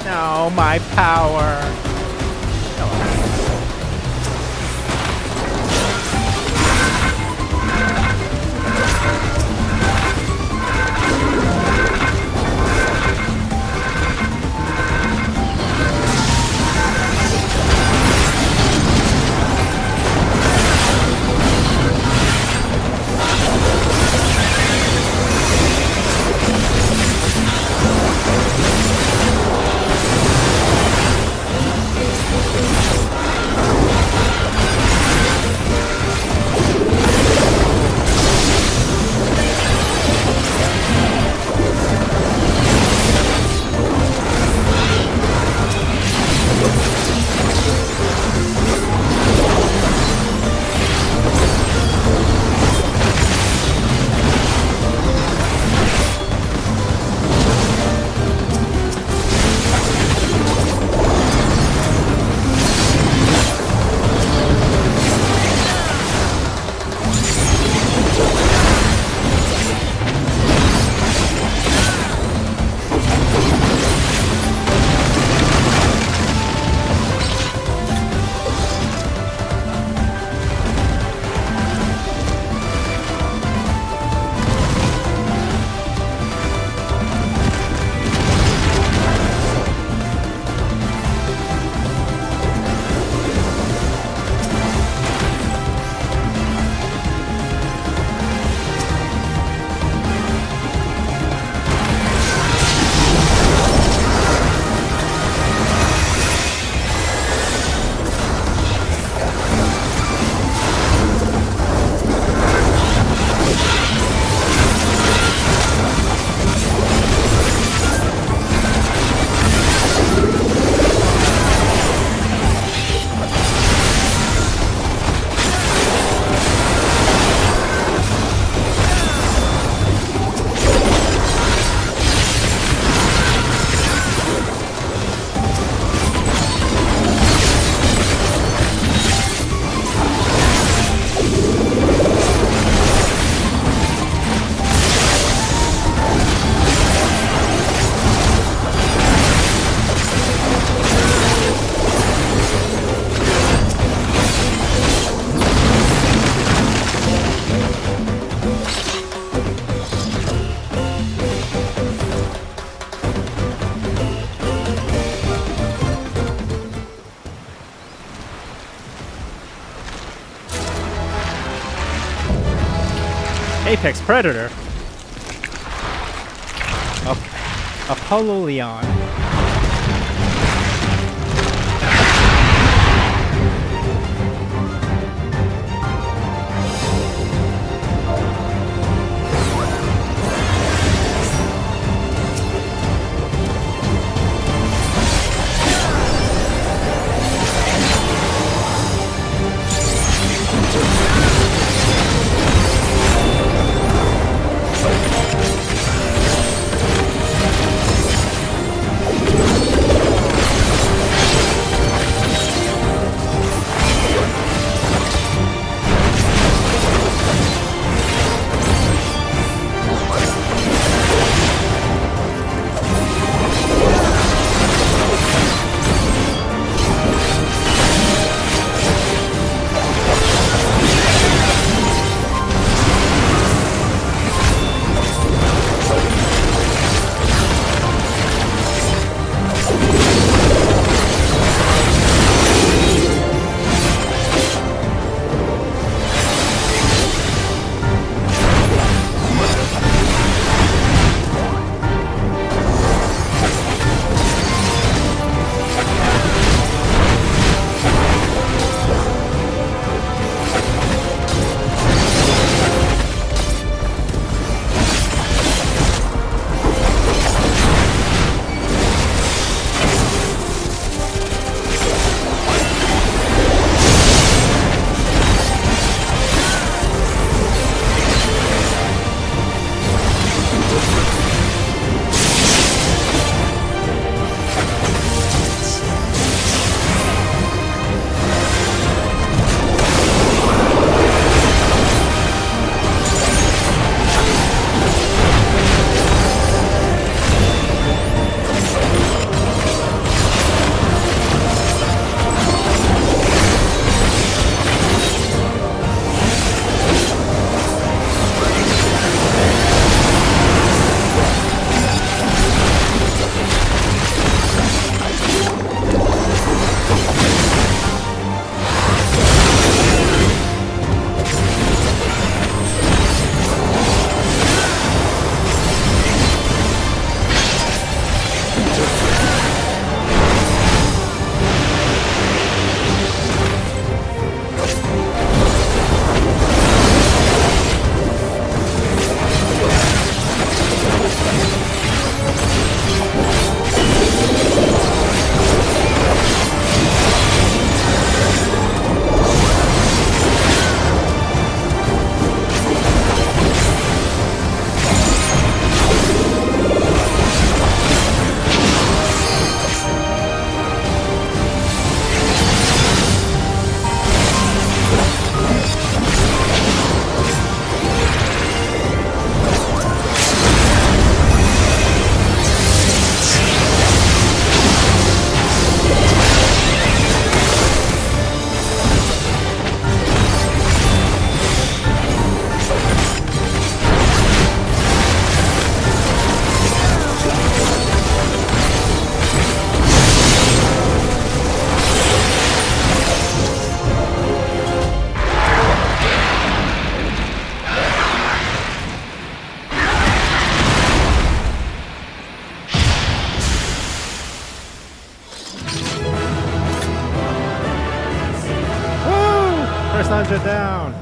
Speaker 1: No, my power. Apex Predator. Apollo Leon. Plunger down!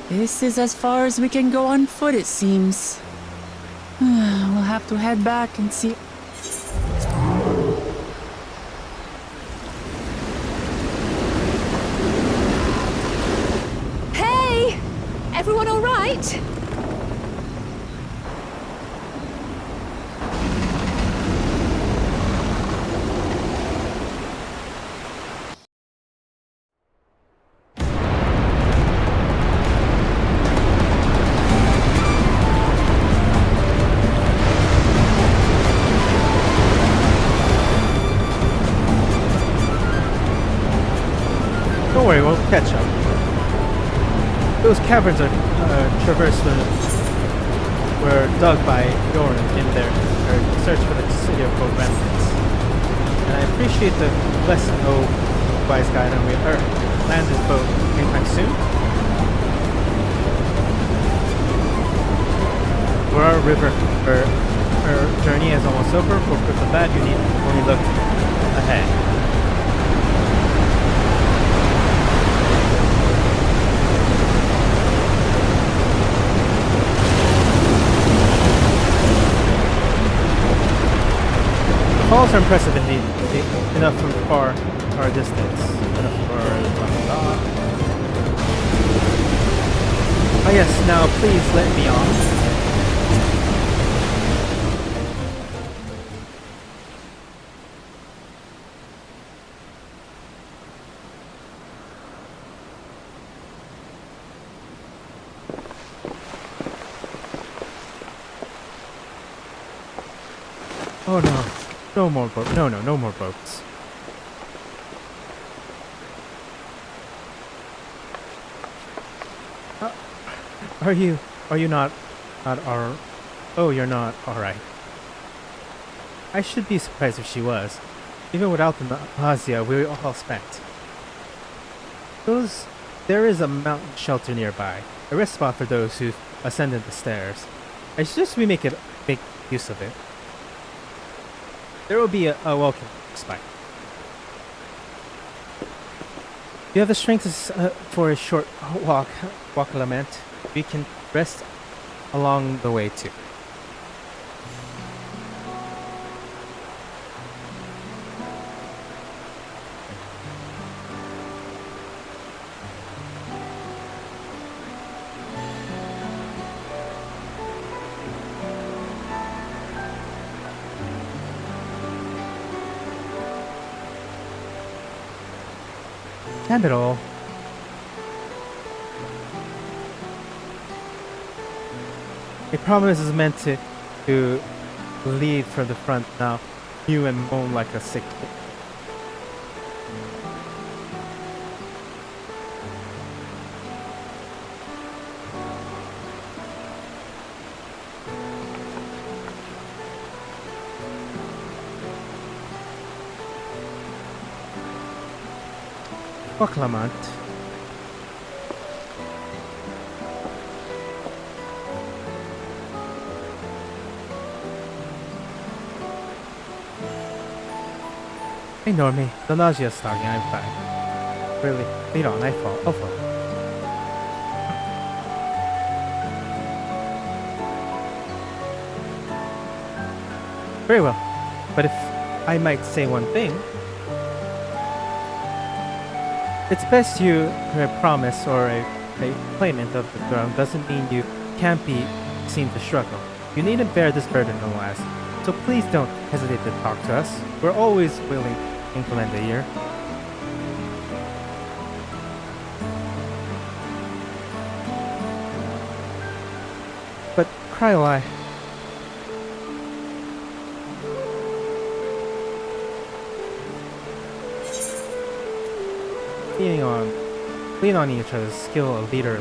Speaker 3: This is as far as we can go on foot, it seems. We'll have to head back and see.
Speaker 4: Hey! Everyone all right?
Speaker 1: Don't worry, we'll catch up. Those caverns are traversed were dug by Yorn in their search for the city of gold remnants. And I appreciate the lesson, oh wise guide, and we land this boat anytime soon. For our river, our journey is almost over. For proof of that, you need only look ahead. Falls are impressive indeed, enough from far distance. Oh yes, now please let me on. Oh no. No more boats. No more boats. Are you not our... Oh, you're not. Alright. I should be surprised if she was. Even without the nausea we all spent. There is a mountain shelter nearby. A rest spot for those who ascended the stairs. I suggest we make use of it. There will be a welcome respite. You have the strength for a short walk, lament. We can rest along the way too. Damn it all. A promise is meant to lead from the front now. You and moan like a sick kid. Proclamant. Ignore me. The nausea is starting. I'm fine. Really? Lead on. I'll follow. Very well. But if I might say one thing, it's best a promise or a claimant of the throne doesn't mean you can't be seen to struggle. You needn't bear this burden no less. So please don't hesitate to talk to us. We're always willing to lend a ear. But Cryoli, lean on each other's skill a leader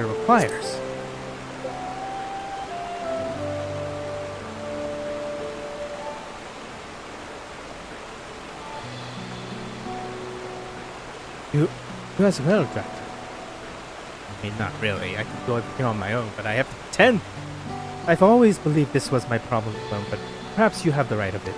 Speaker 1: requires. You as well, Drac'to. I mean, not really. I can do everything on my own, but I have to pretend. I've always believed this was my problem alone, but perhaps you have the right of it.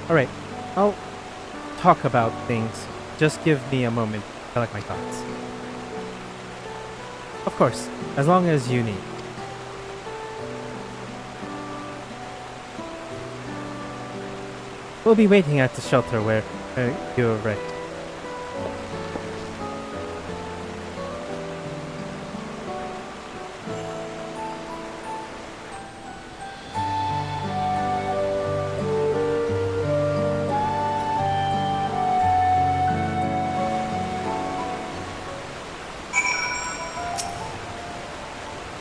Speaker 1: Alright, I'll talk about things. Just give me a moment to collect my thoughts. Of course, as long as you need. We'll be waiting at the shelter where you're ready.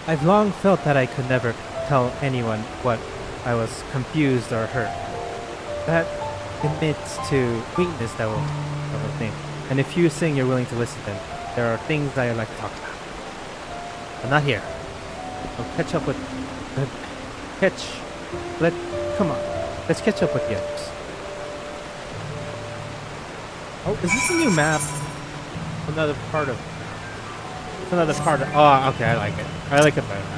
Speaker 1: I've long felt that I could never tell anyone what I was confused or hurt. That admits to weakness that will name. And if you saying you're willing to listen, then there are things I'd like to talk about. But not here. I'll catch up with come on. Let's catch up with the others. Oh, is this a new map? Another part of oh, okay, I like it. I like it better now.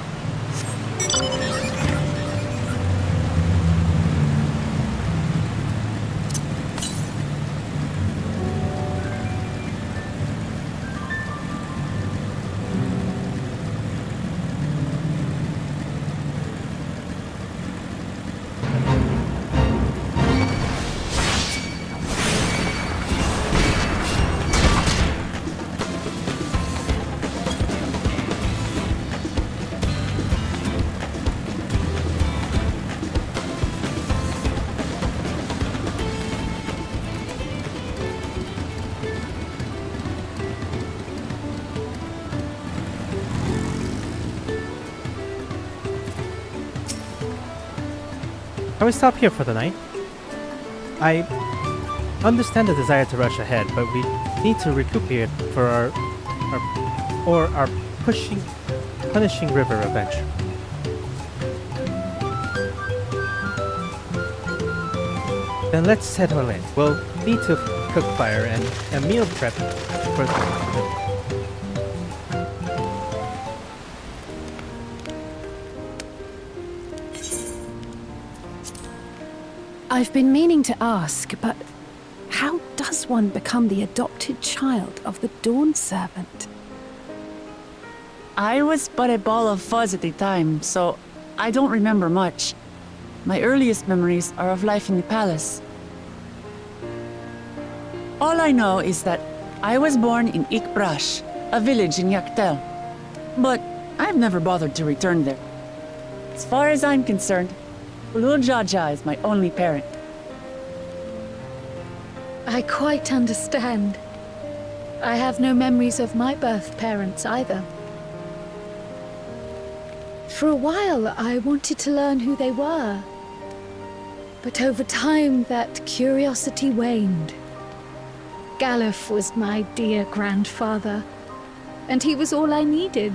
Speaker 1: Can we stop here for the night? I understand the desire to rush ahead, but we need to recuperate for our punishing river adventure. Then let's settle in. We'll need to cook fire and a meal prep for the
Speaker 10: I've been meaning to ask, but how does one become the adopted child of the Dawn Servant?
Speaker 3: I was but a ball of fuzz at the time, so I don't remember much. My earliest memories are of life in the palace. All I know is that I was born in XIV, a village in Yaktel. But I've never bothered to return there. As far as I'm concerned, Urpopacha is my only parent.
Speaker 4: I quite understand. I have no memories of my birth parents either. For a while, I wanted to learn who they were. But over time, that curiosity waned. Galuf was my dear grandfather, and he was all I needed.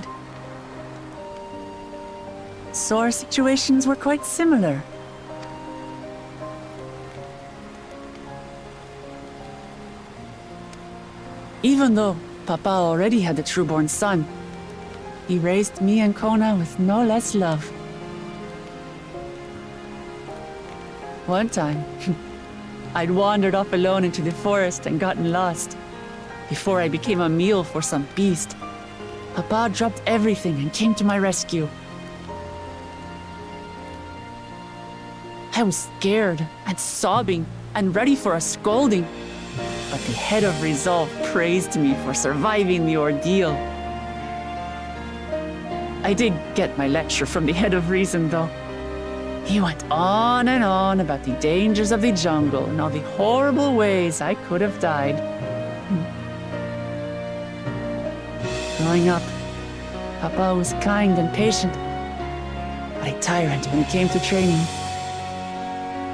Speaker 3: So our situations were quite similar. Even though Papa already had a trueborn son, he raised me and Kona with no less love. One time, I'd wandered off alone into the forest and gotten lost. Before I became a meal for some beast, Papa dropped everything and came to my rescue. I was scared and sobbing and ready for a scolding, but the head of resolve praised me for surviving the ordeal. I did get my lecture from the head of reason, though. He went on and on about the dangers of the jungle and all the horrible ways I could have died. Growing up, Papa was kind and patient, but a tyrant when it came to training.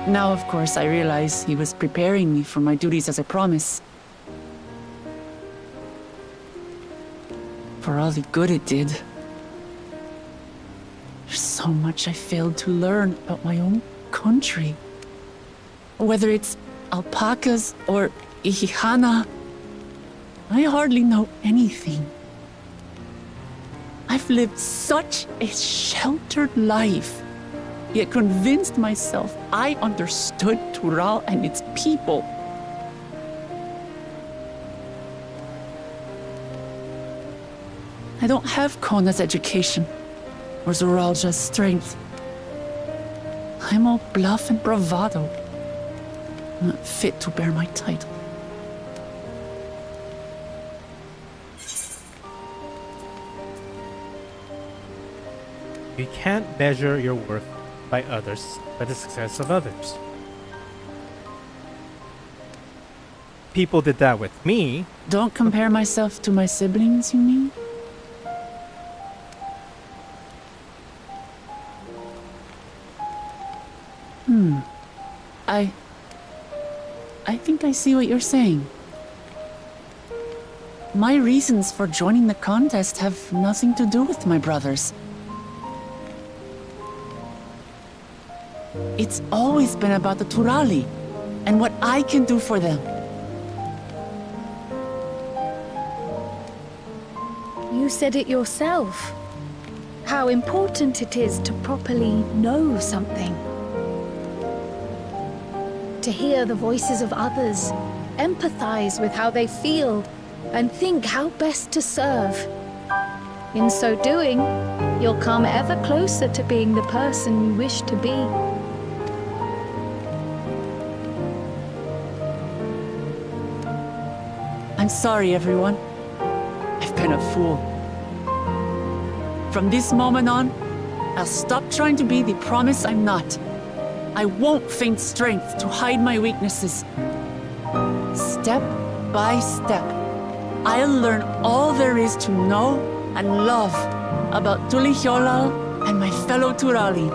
Speaker 3: Now, of course, I realize he was preparing me for my duties as a promise. For all the good it did. There's so much I failed to learn about my own country. Whether it's alpacas or Ihihana, I hardly know anything. I've lived such a sheltered life, yet convinced myself I understood Tural and its people. I don't have Kona's education, or Zoralja's strength. I'm all bluff and bravado, not fit to bear my title.
Speaker 1: You can't measure your worth by others, by the success of others. People did that with me.
Speaker 3: Don't compare myself to my siblings, you mean? I think I see what you're saying. My reasons for joining the contest have nothing to do with my brothers. It's always been about the Turali and what I can do for them.
Speaker 4: You said it yourself. How important it is to properly know something. To hear the voices of others, empathize with how they feel, and think how best to serve. In so doing, you'll come ever closer to being the person you wish to be.
Speaker 3: I'm sorry, everyone. I've been a fool. From this moment on, I'll stop trying to be the promise I'm not. I won't feign strength to hide my weaknesses. Step by step, I'll learn all there is to know and love about Tulihiolal and my fellow Turali.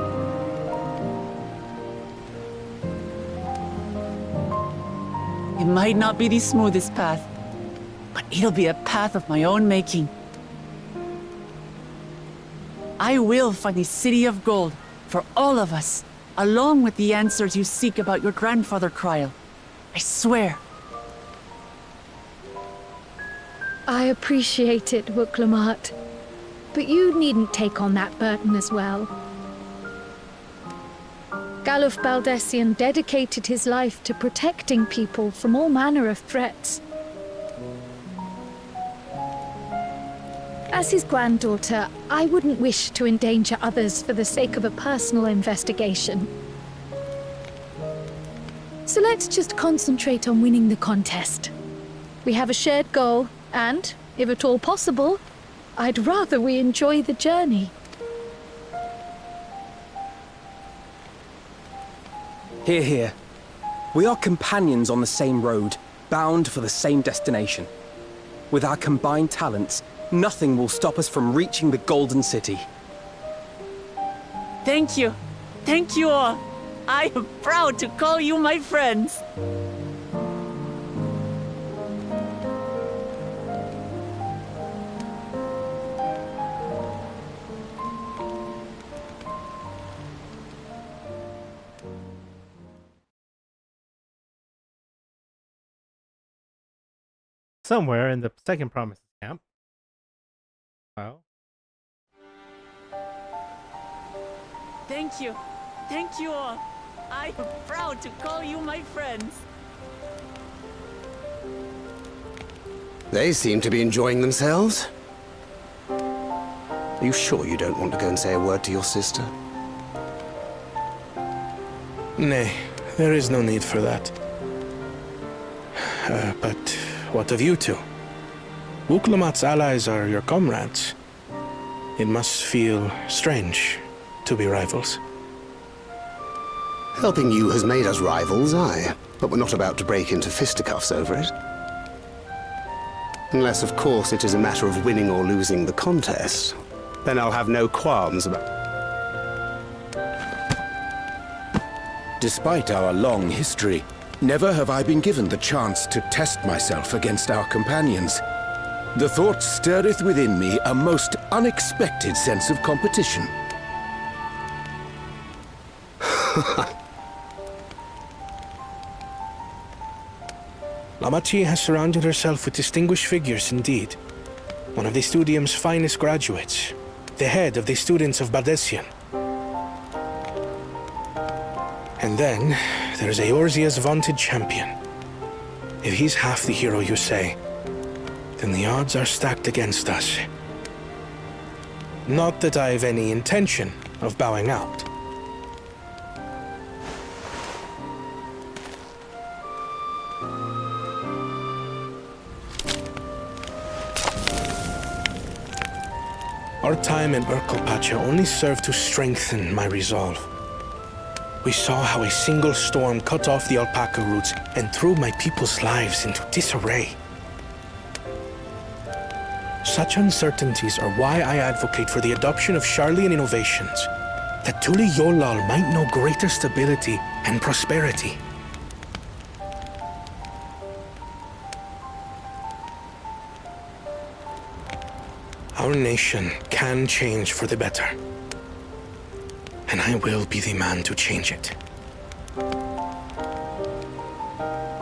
Speaker 3: It might not be the smoothest path, but it'll be a path of my own making. I will find the City of Gold for all of us, along with the answers you seek about your grandfather, Kryl. I swear.
Speaker 4: I appreciate it, Wuklamat. But you needn't take on that burden as well. Galuf Baldessian dedicated his life to protecting people from all manner of threats. As his granddaughter, I wouldn't wish to endanger others for the sake of a personal investigation. So let's just concentrate on winning the contest. We have a shared goal, and, if at all possible, I'd rather we enjoy the journey.
Speaker 5: Hear, hear. We are companions on the same road, bound for the same destination. With our combined talents, nothing will stop us from reaching the Golden City.
Speaker 3: Thank you. Thank you all. I am proud to call you my friends.
Speaker 1: Somewhere in the second promise camp. Wow.
Speaker 3: Thank you. Thank you all. I am proud to call you my friends.
Speaker 11: They seem to be enjoying themselves. Are you sure you don't want to go and say a word to your sister?
Speaker 6: Nay, there is no need for that. But what of you two? Wuklamat's allies are your comrades. It must feel strange to be rivals.
Speaker 11: Helping you has made us rivals, aye. But we're not about to break into fisticuffs over it. Unless, of course, it is a matter of winning or losing the contest. Then I'll have no qualms about...
Speaker 12: Despite our long history, never have I been given the chance to test myself against our companions. The thought stirreth within me a most unexpected sense of competition.
Speaker 13: Lamachi has surrounded herself with distinguished figures indeed. One of the Studium's finest graduates, the head of the students of Bardessian. And then, there's Eorzea's vaunted champion. If he's half the hero you say, then the odds are stacked against us. Not that I've any intention of bowing out. Our time in Urpopacha only served to strengthen my resolve. We saw how a single storm cut off the alpaca roots and threw my people's lives into disarray. Such uncertainties are why I advocate for the adoption of Sharlayan innovations, that Tuli Yolal might know greater stability and prosperity. Our nation can change for the better. And I will be the man to change it.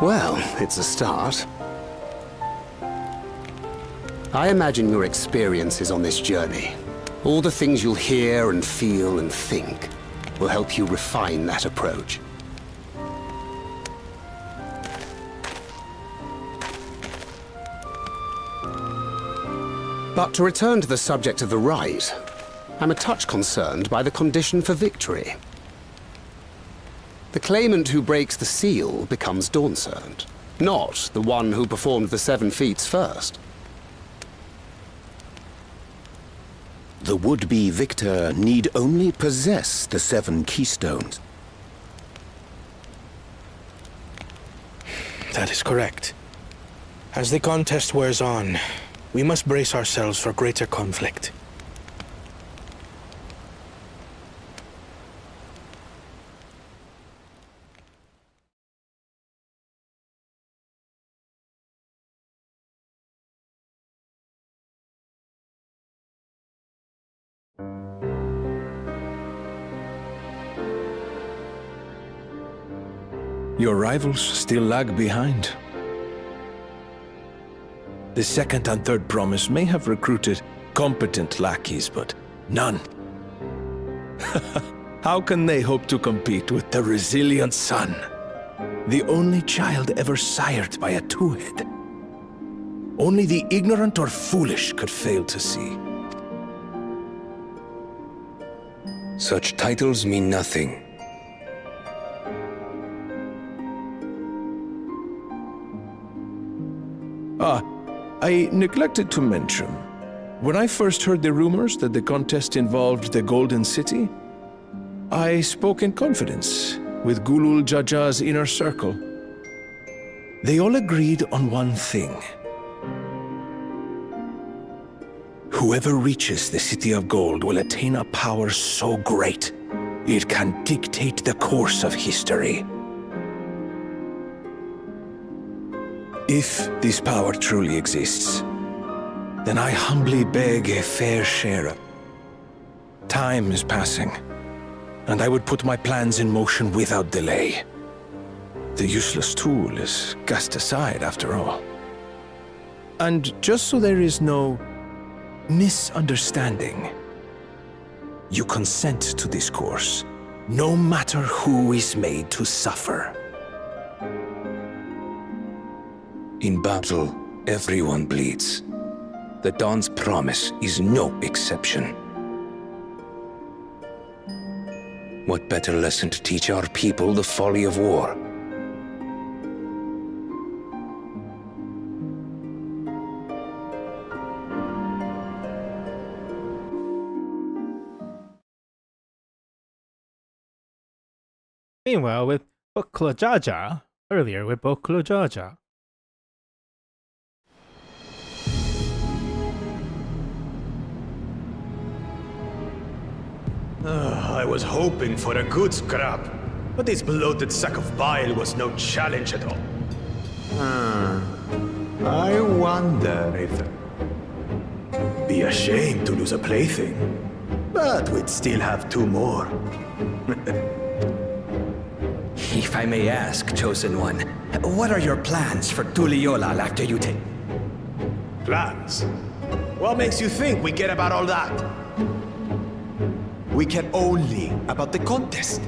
Speaker 11: Well, it's a start. I imagine your experiences on this journey, all the things you'll hear and feel and think, will help you refine that approach. But to return to the subject of the rite, I'm a touch concerned by the condition for victory. The claimant who breaks the seal becomes Dawnservant, not the one who performed the 7 feats first.
Speaker 12: The would-be victor need only possess the 7 keystones.
Speaker 13: That is correct. As the contest wears on, we must brace ourselves for greater conflict.
Speaker 6: Your rivals still lag behind. The second and third promise may have recruited competent lackeys, but none. How can they hope to compete with the resilient son? The only child ever sired by a two-head. Only the ignorant or foolish could fail to see.
Speaker 14: Such titles mean nothing.
Speaker 6: I neglected to mention, when I first heard the rumors that the contest involved the Golden City, I spoke in confidence with Gulul Jaja's inner circle. They all agreed on one thing. Whoever reaches the City of Gold will attain a power so great, it can dictate the course of history. If this power truly exists, then I humbly beg a fair share of... Time is passing, and I would put my plans in motion without delay. The useless tool is cast aside after all. And just so there is no misunderstanding, you consent to this course, no matter who is made to suffer.
Speaker 14: In battle, everyone bleeds. The Dawn's promise is no exception. What better lesson to teach our people the folly of war?
Speaker 1: Meanwhile, with Boklo Jaja, earlier with Boklo Jaja.
Speaker 15: I was hoping for a good scrap, but this bloated sack of bile was no challenge at all. I wonder if... Be ashamed to lose a plaything, but we'd still have 2 more.
Speaker 9: If I may ask, Chosen One, what are your plans for Tuliyollal after you take...
Speaker 15: Plans? What makes you think we care about all that? We care only about the contest.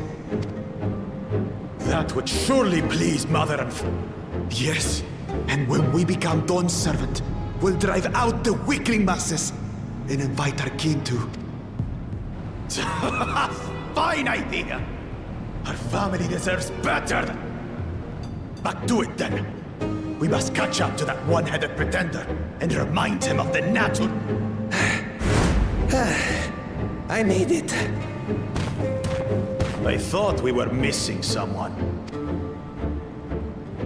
Speaker 15: That would surely please Mother and... Yes, and when we become Dawn's servant, we'll drive out the weakling masses and invite our kin to... Fine idea! Our family deserves better! But do it then! We must catch up to that one-headed pretender and remind him of the natural...
Speaker 9: I made it.
Speaker 15: I thought we were missing someone.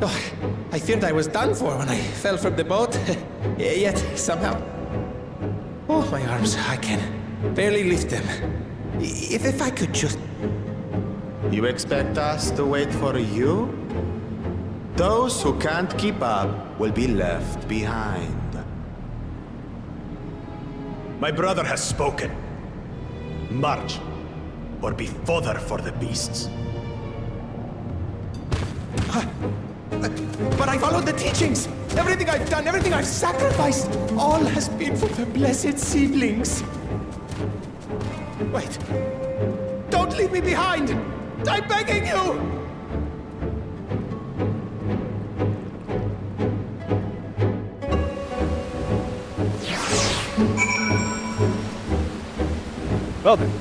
Speaker 9: Oh, I feared I was done for when I fell from the boat. Yet, somehow... Oh, my arms, I can barely lift them. If I could just...
Speaker 15: You expect us to wait for you? Those who can't keep up will be left behind. My brother has spoken. March, or be fodder for the beasts.
Speaker 9: But I followed the teachings! Everything I've done, everything I've sacrificed, all has been for the blessed seedlings. Wait. Don't leave me behind! I'm begging you!
Speaker 1: Well then.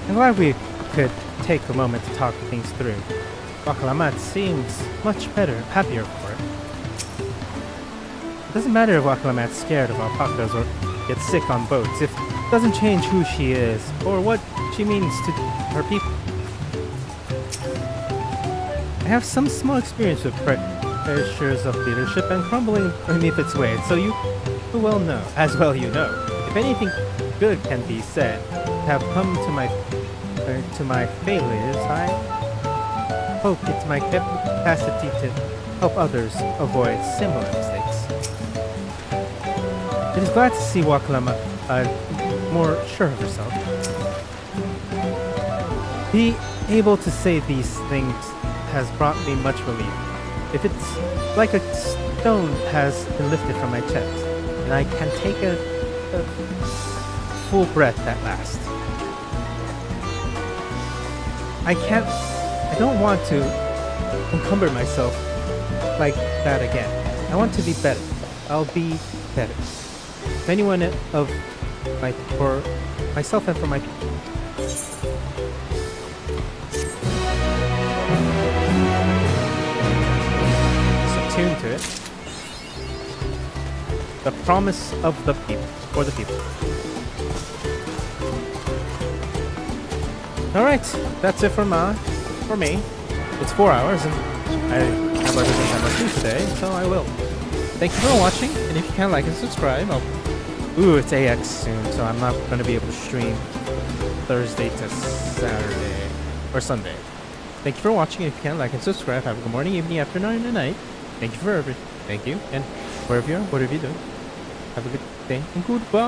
Speaker 1: I'm glad we could take a moment to talk things through. Wakalamat seems much better, happier for it. It doesn't matter if Wakalamat's scared of alpacas or gets sick on boats, if it doesn't change who she is or what she means to her people. I have some small experience with pressures of leadership and crumbling beneath its weight, so you well know, as well you know, if anything good can be said, have come to my failures, I hope it's my capacity to help others avoid similar mistakes. It is glad to see Wakalama more sure of herself. Be able to say these things has brought me much relief. If it's like a stone has been lifted from my chest, and I can take a full breath at last. I don't want to encumber myself like that again. I want to be better. I'll be better. If anyone for myself and for my people. Tune to it. The promise of the people, for the people. Alright, that's it for me. It's 4 hours and I have everything I must do today, so I will. Thank you for watching, and if you can, like and subscribe. Ooh, it's AX soon, so I'm not going to be able to stream Thursday to Saturday, or Sunday. Thank you for watching, and if you can, like and subscribe. Have a good morning, evening, afternoon, and night. Thank you for everything. Thank you, and wherever you are, whatever you do, have a good day, and goodbye.